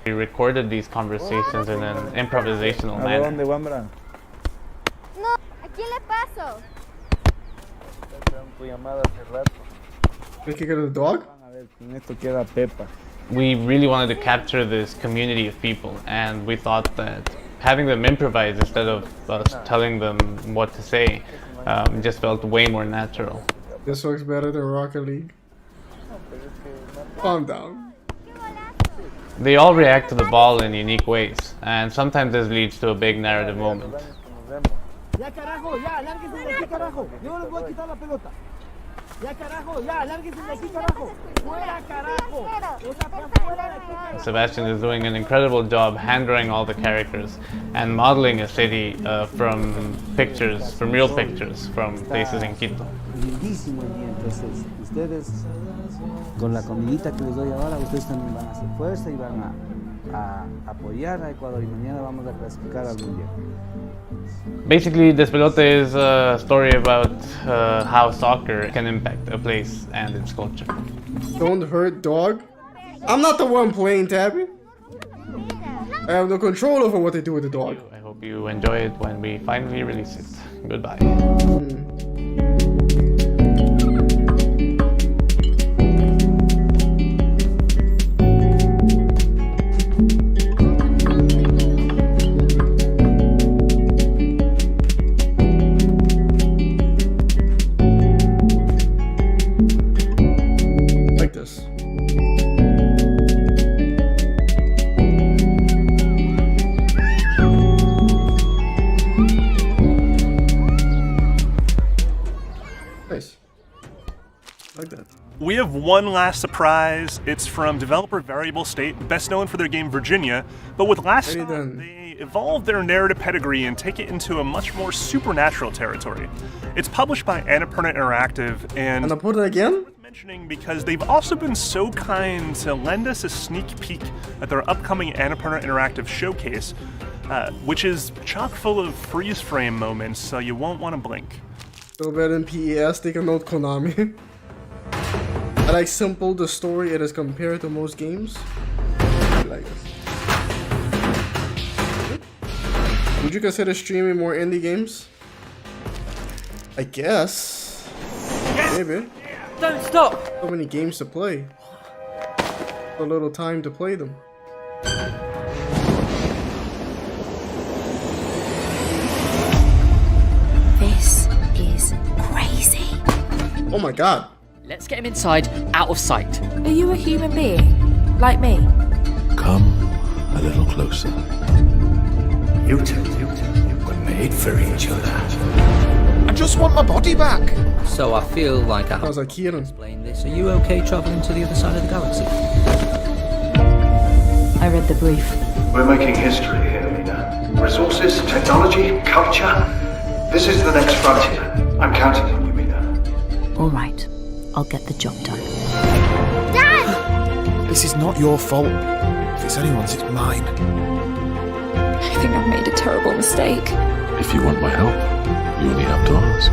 We recorded these conversations in an improvisational ¿A dónde, manner. Wambra? No, ¿a quién le paso? Tu llamada hace rato. Can you get a dog? A ver, con esto queda Pepa. We really wanted to capture this community of people, and we thought that having them improvise instead of us telling them what to say just felt way more natural. This looks better than Rocket League. Calm down. They all react to the ball in unique ways, and sometimes this leads to a big narrative moment. Ya carajo, ya, lárguense de aquí, carajo. Yo no les voy a quitar la pelota. Ya carajo, ya, lárguense de aquí, carajo. Fuera, carajo. Fuera de aquí. Sebastian is doing an incredible job hand-drawing all the characters and modeling a city from pictures, from real pictures from places in Quito. Lindísimo el día, entonces ustedes con la comidita que les doy ahora, ustedes también van a hacer fuerza y van a apoyar a Ecuador y mañana vamos a clasificar al mundial. Basically, Despelote is a story about how soccer can impact a place and its culture. Don't hurt dog. I'm not the one playing, Tabby. I have no control over what they do with the dog. I hope you enjoy it when we finally release it. Goodbye. Like this. Nice. Like that. We have one last surprise. It's from developer Variable State, best known for their game Virginia, but with Last Stop, they evolved their narrative pedigree and take it into a much more supernatural territory. It's published by Annapurna Interactive, and I'll put it again? worth mentioning because they've also been so kind to lend us a sneak peek at their upcoming Annapurna Interactive showcase, which is chock full of freeze frame moments, so you won't want to blink. Still better than PES, take a note, Konami. I like simple the story it is compared to most games. chill, I guess. Would you consider streaming more indie games? I guess. Maybe. Don't stop! So many games to play. So little time to play them. This is crazy. Oh my god. Let's get him inside, out of sight. Are you a human being? Like me? Come a little closer. You two were made for each other. I just want my body back. So I feel like I have to explain this. Are you okay traveling to the other side of the galaxy? I read the brief. We're making history here, Mina. Resources, technology, culture. This is the next frontier. I'm counting on you, Mina. All right. I'll get the job done. Dad! This is not your fault. If it's anyone's, it's mine. I think I've made a terrible mistake. If you want my help, you only have to ask.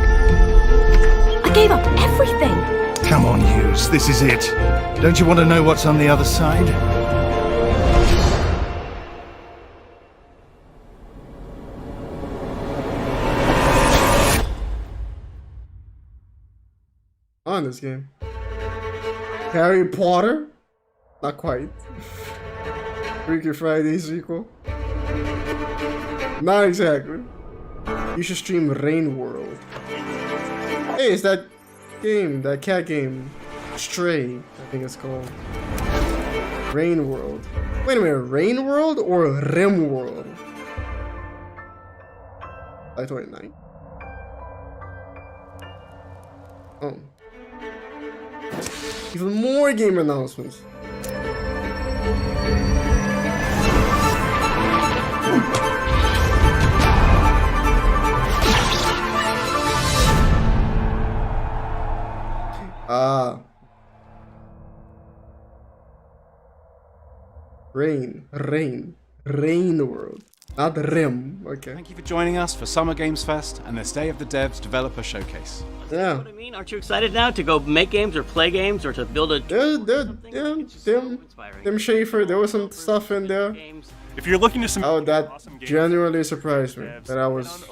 I gave up everything! Come on, Hughes, this is it. Don't you want to know what's on the other side? On this game. Harry Potter? Not quite. Freaky Friday sequel? Not exactly. You should stream Rain World. Hey, it's that game, that cat game. Stray, I think it's called. Rain World. Wait a minute, Rain World or Rim World? July 29. Oh. Even more game announcements. Rain World. Not Rim. Okay. Thank you for joining us for Summer Games Fest and this Day of the Devs Developer Showcase. Yeah. What I mean, aren't you excited now to go make games or play games or to build a... Tim Schafer, there was some stuff in there. If you're looking to some that genuinely surprised me that I was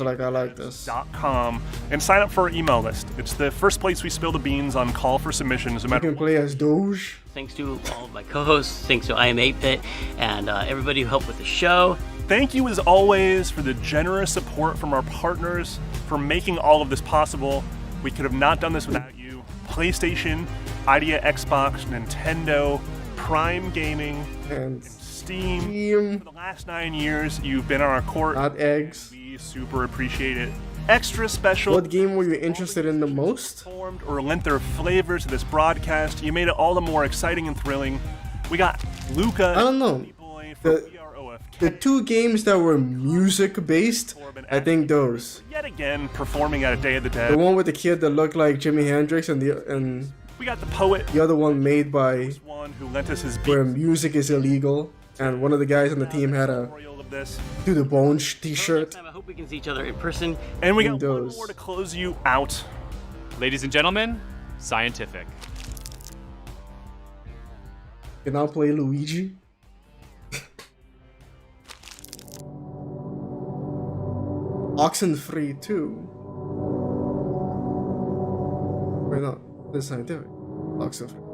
like, I like this. .com and sign up for our email list. It's the first place we spill the beans on call for submissions. No matter you can play as Doge. Thanks to all of my co-hosts, thanks to I Am 8-Bit, and everybody who helped with the show. Thank you as always for the generous support from our partners for making all of this possible. We could have not done this without you. PlayStation, Idea Xbox, Nintendo, Prime Gaming, and Steam. For the last 9 years, you've been on our court. Not eggs. We super appreciate it. Extra special. What game were you interested in the most? Or lent their flavor to this broadcast. You made it all the more exciting and thrilling. We got Luca. I don't know. The two games that were music based, I think those. Yet again, performing at a Day of the Dead. The one with the kid that looked like Jimi Hendrix, and we got the poet. The other one made by one who lent us his beats. Where music is illegal, and one of the guys on the team had a Do the Bone t-shirt. I hope we can see each other in person. And we got one more to close you out. Ladies and gentlemen, Scientific. Can I play Luigi? Oxenfree 2. Wait, no, this is Scientific. Oxenfree.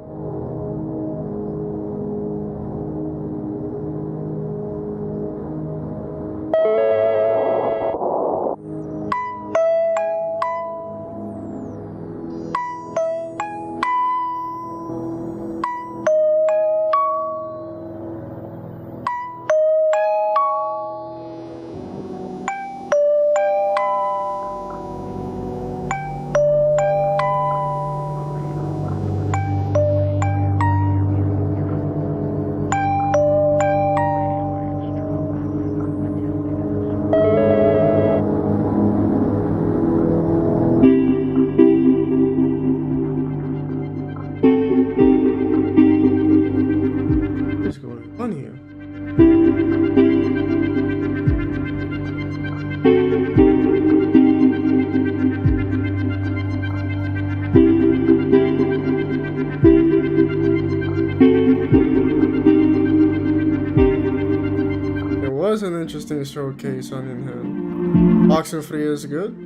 interesting showcase on in hand. Oxenfree is good.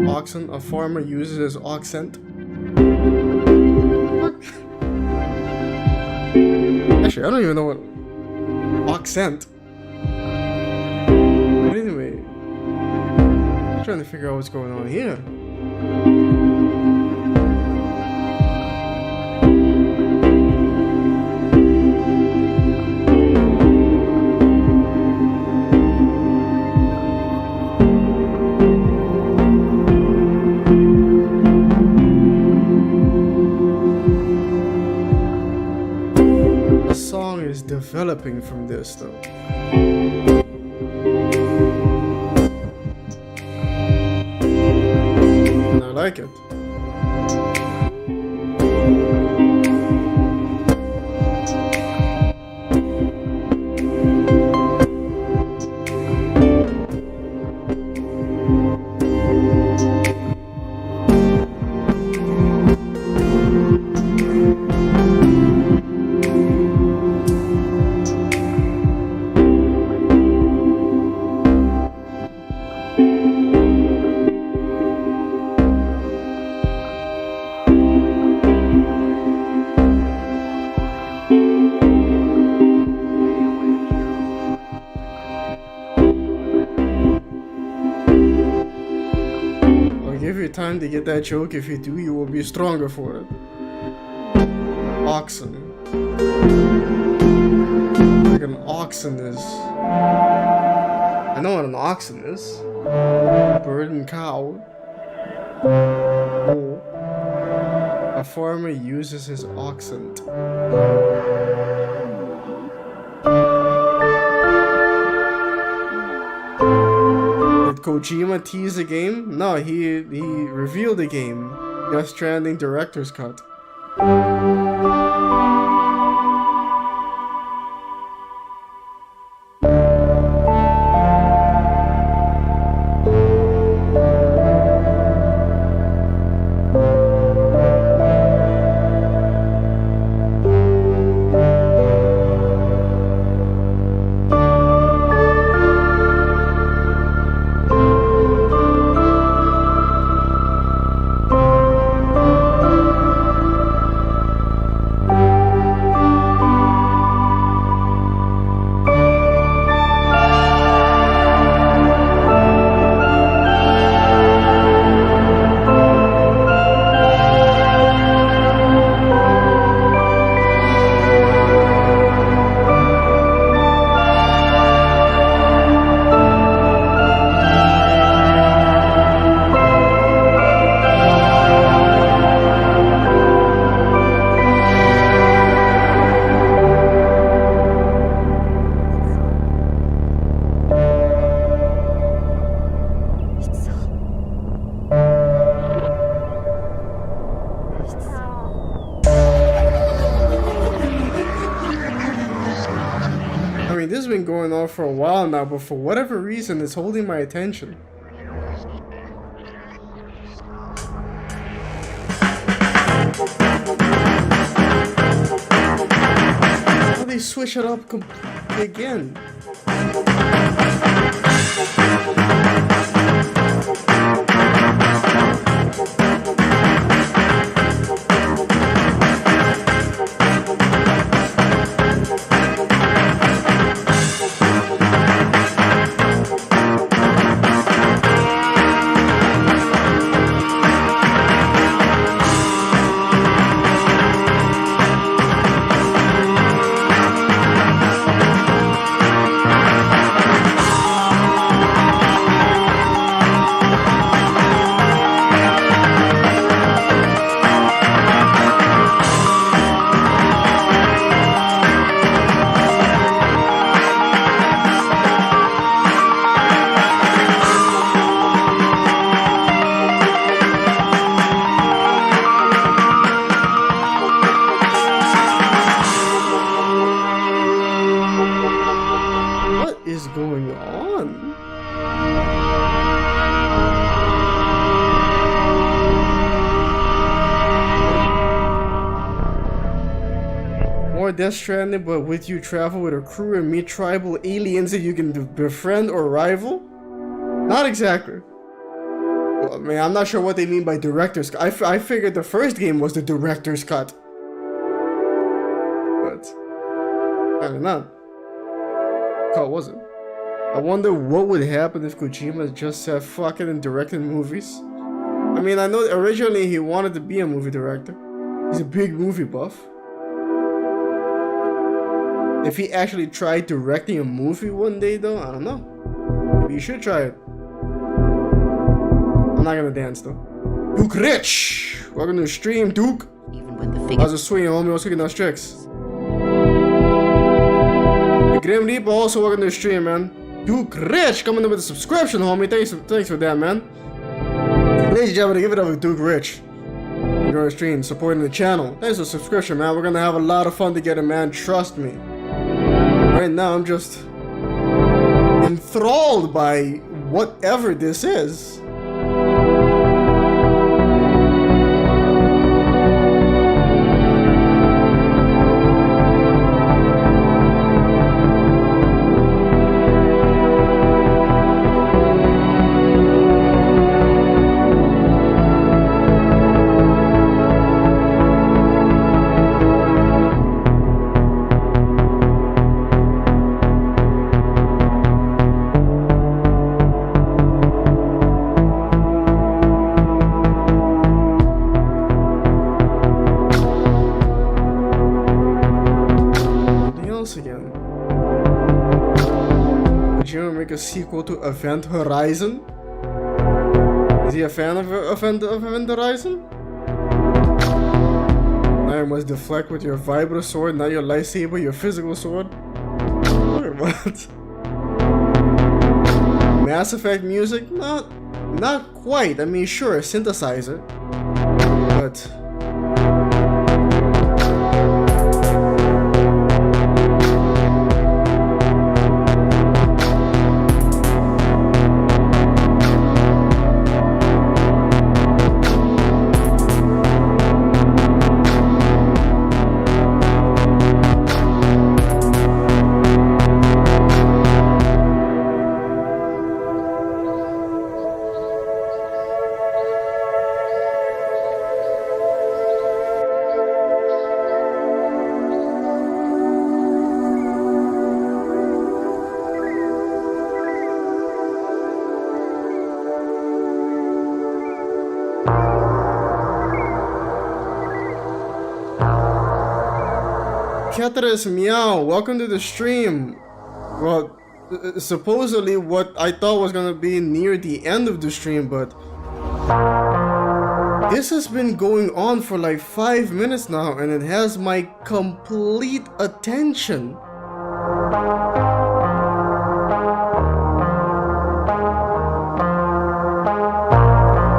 Oxen, a farmer uses his oxent. Actually, I don't even know what oxent. But anyway, I'm trying to figure out what's going on here. Developing from this though. And I like it. Time to get that joke. If you do, you will be stronger for it. Oxen. Like an oxen is. I know what an oxen is. Bird and cow. Oh. A farmer uses his oxen. Kojima teased the game? No, he revealed the game. Death Stranding Director's Cut. Going on for a while now, but for whatever reason it's holding my attention. How they switch it up completely again? more Death Stranding, but with you travel with a crew and meet tribal aliens that you can befriend or rival? Not exactly. Well, man, I'm not sure what they mean by director's cut. I figured the first game was the director's cut. But I don't know. How was it? I wonder what would happen if Kojima just said fucking and directed movies. I mean, I know originally he wanted to be a movie director. He's a big movie buff. If he actually tried directing a movie one day though, I don't know. Maybe you should try it. I'm not gonna dance though. Duke Rich! Welcome to the stream, Duke! Even when the figure... How's it swinging, homie? What's cooking those tricks? The Grim Reaper also welcome to the stream, man. Duke Rich coming in with a subscription, homie. Thanks for that, man. Ladies and gentlemen, give it up for Duke Rich. You're on the stream, supporting the channel. Thanks for the subscription, man. We're gonna have a lot of fun together, man. Trust me. Right now, I'm just enthralled by whatever this is. A sequel to Event Horizon? Is he a fan of Event Horizon? Now you must deflect with your vibro sword, not your lightsaber, your physical sword. What? Mass Effect music? Not quite. I mean, sure, a synthesizer, but. Cateris Meow, welcome to the stream. Well, supposedly what I thought was gonna be near the end of the stream, but this has been going on for like 5 minutes now and it has my complete attention.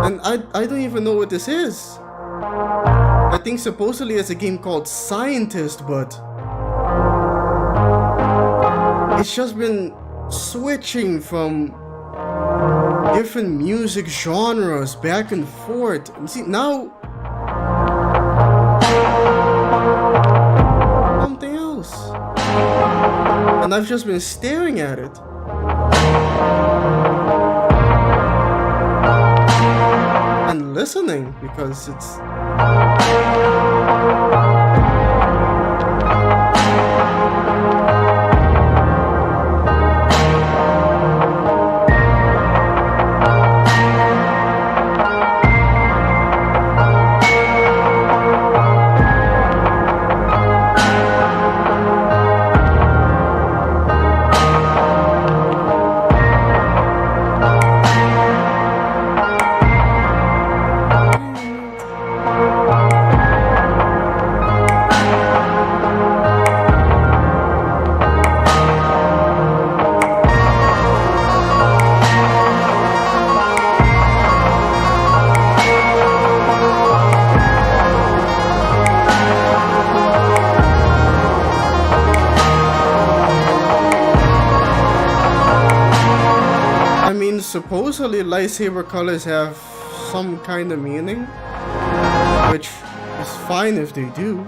And I don't even know what this is. I think supposedly it's a game called Scientist, but it's just been switching from different music genres back and forth. And see, now something else. And I've just been staring at it. And listening, because it's supposedly lightsaber colors have some kind of meaning, which is fine if they do.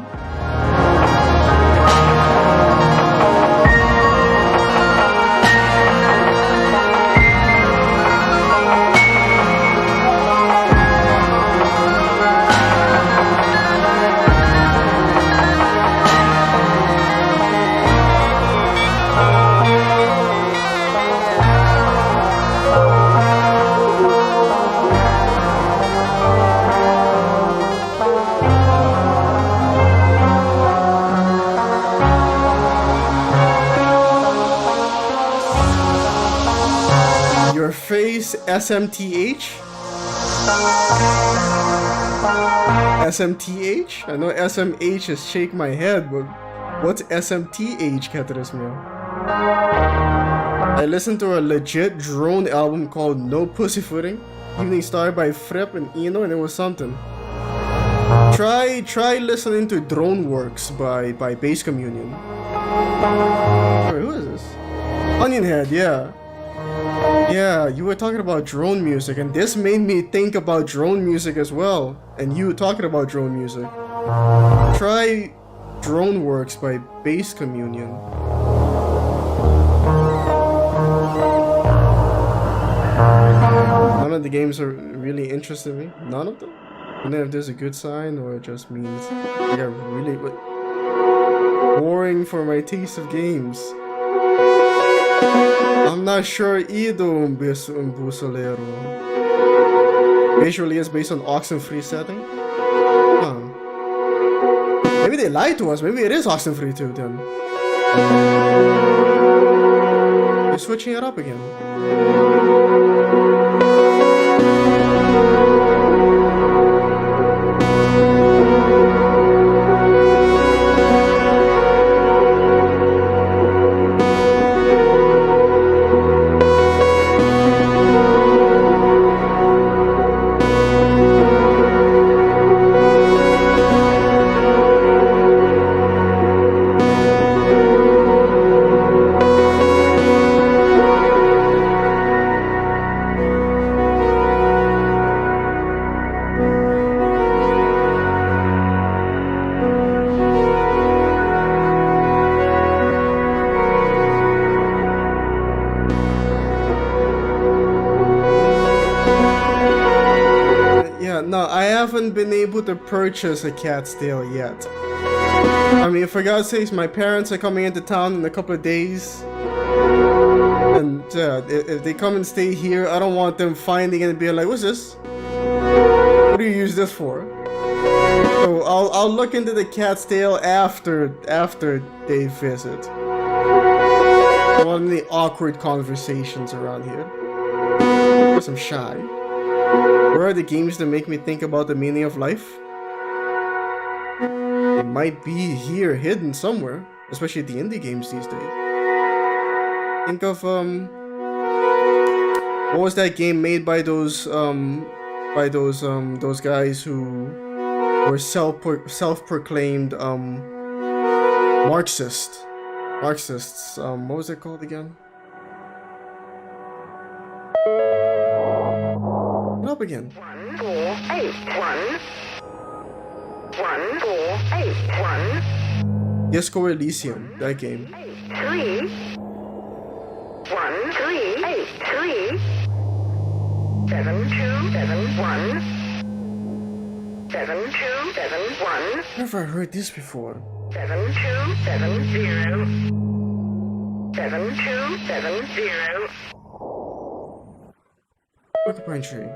SMTH? SMTH? I know SMH is shake my head, but what's SMTH, Katarasmio? I listened to a legit drone album called No Pussyfooting, Evening Star by Fripp and Eno, and it was something. Try listening to Drone Works by Bass Communion. Wait, who is this? Onionhead, yeah. Yeah, you were talking about drone music, and this made me think about drone music as well. And you talking about drone music. Try Drone Works by Bass Communion. None of the games are really interested me. None of them? I don't know if there's a good sign or it just means they are really boring for my taste of games. I'm not sure either, Busolero. Visually it's based on Oxenfree setting? Huh. Maybe they lied to us, maybe it is Oxenfree too then. They're switching it up again. Been able to purchase a Cat's Tail yet. I mean, for God's sakes, my parents are coming into town in a couple of days, and if they come and stay here, I don't want them finding it and being like, "What's this? What do you use this for?" So I'll look into the Cat's Tail after they visit. I don't want any awkward conversations around here. Because I'm shy. Where are the games that make me think about the meaning of life? It might be here, hidden somewhere, especially the indie games these days. Think of what was that game made by those guys who were self-proclaimed Marxists. What was it called again? Up again. 1481. Disco Elysium, that game. 1383. 7271. 7271. Never heard this before. 7270. 7270. Porcupine Tree.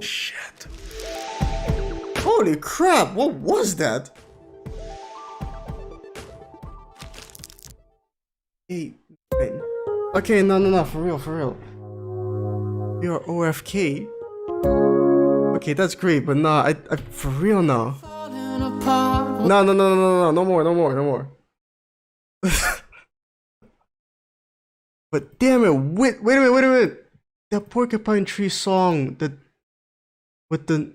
Shit. Holy crap, what was that? 8, 9. Okay, no, for real. You're OFK. Okay, that's great, but nah, I for real now. No, no more. But damn it, wait a minute. That Porcupine Tree song, with the...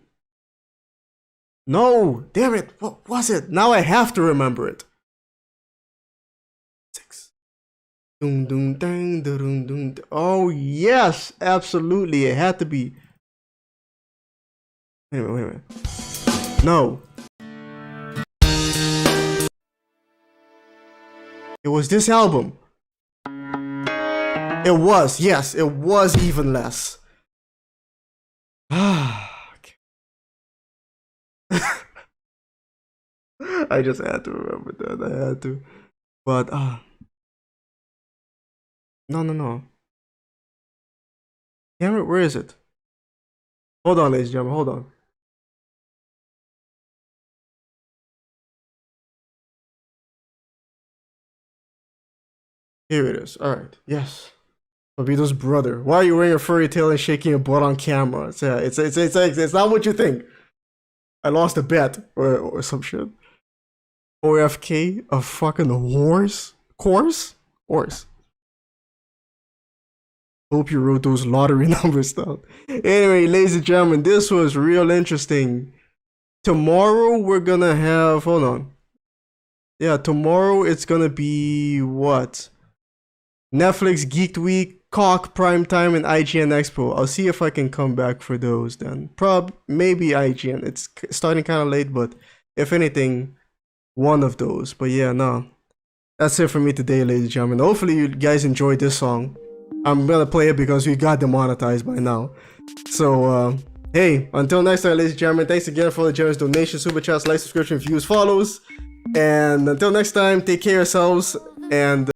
No, damn it, what was it? Now I have to remember it. 6. Dun, dun, dun, dun, dun, dun. Oh yes, absolutely. It had to be. Wait a minute. No. It was this album. It was, yes, it was Even Less. I just had to remember that. I had to. But no. Damn it, where is it? Hold on, ladies and gentlemen, hold on. Here it is. Alright, yes. Obito's brother. Why are you wearing a furry tail and shaking your butt on camera? It's not what you think. I lost a bet or some shit. OFK, a fucking horse? Horse? Hope you wrote those lottery numbers down. Anyway, ladies and gentlemen, this was real interesting. Tomorrow we're gonna have, hold on. Yeah, tomorrow it's gonna be what? Netflix Geeked Week, Cock Primetime, and IGN Expo. I'll see if I can come back for those then. Maybe IGN. It's starting kind of late, but if anything, one of those. But yeah, no. That's it for me today, ladies and gentlemen. Hopefully you guys enjoyed this song. I'm gonna play it because we got demonetized by now. So, hey, until next time, ladies and gentlemen, thanks again for the generous donations, super chats, like, subscription, views, follows. And until next time, take care of yourselves and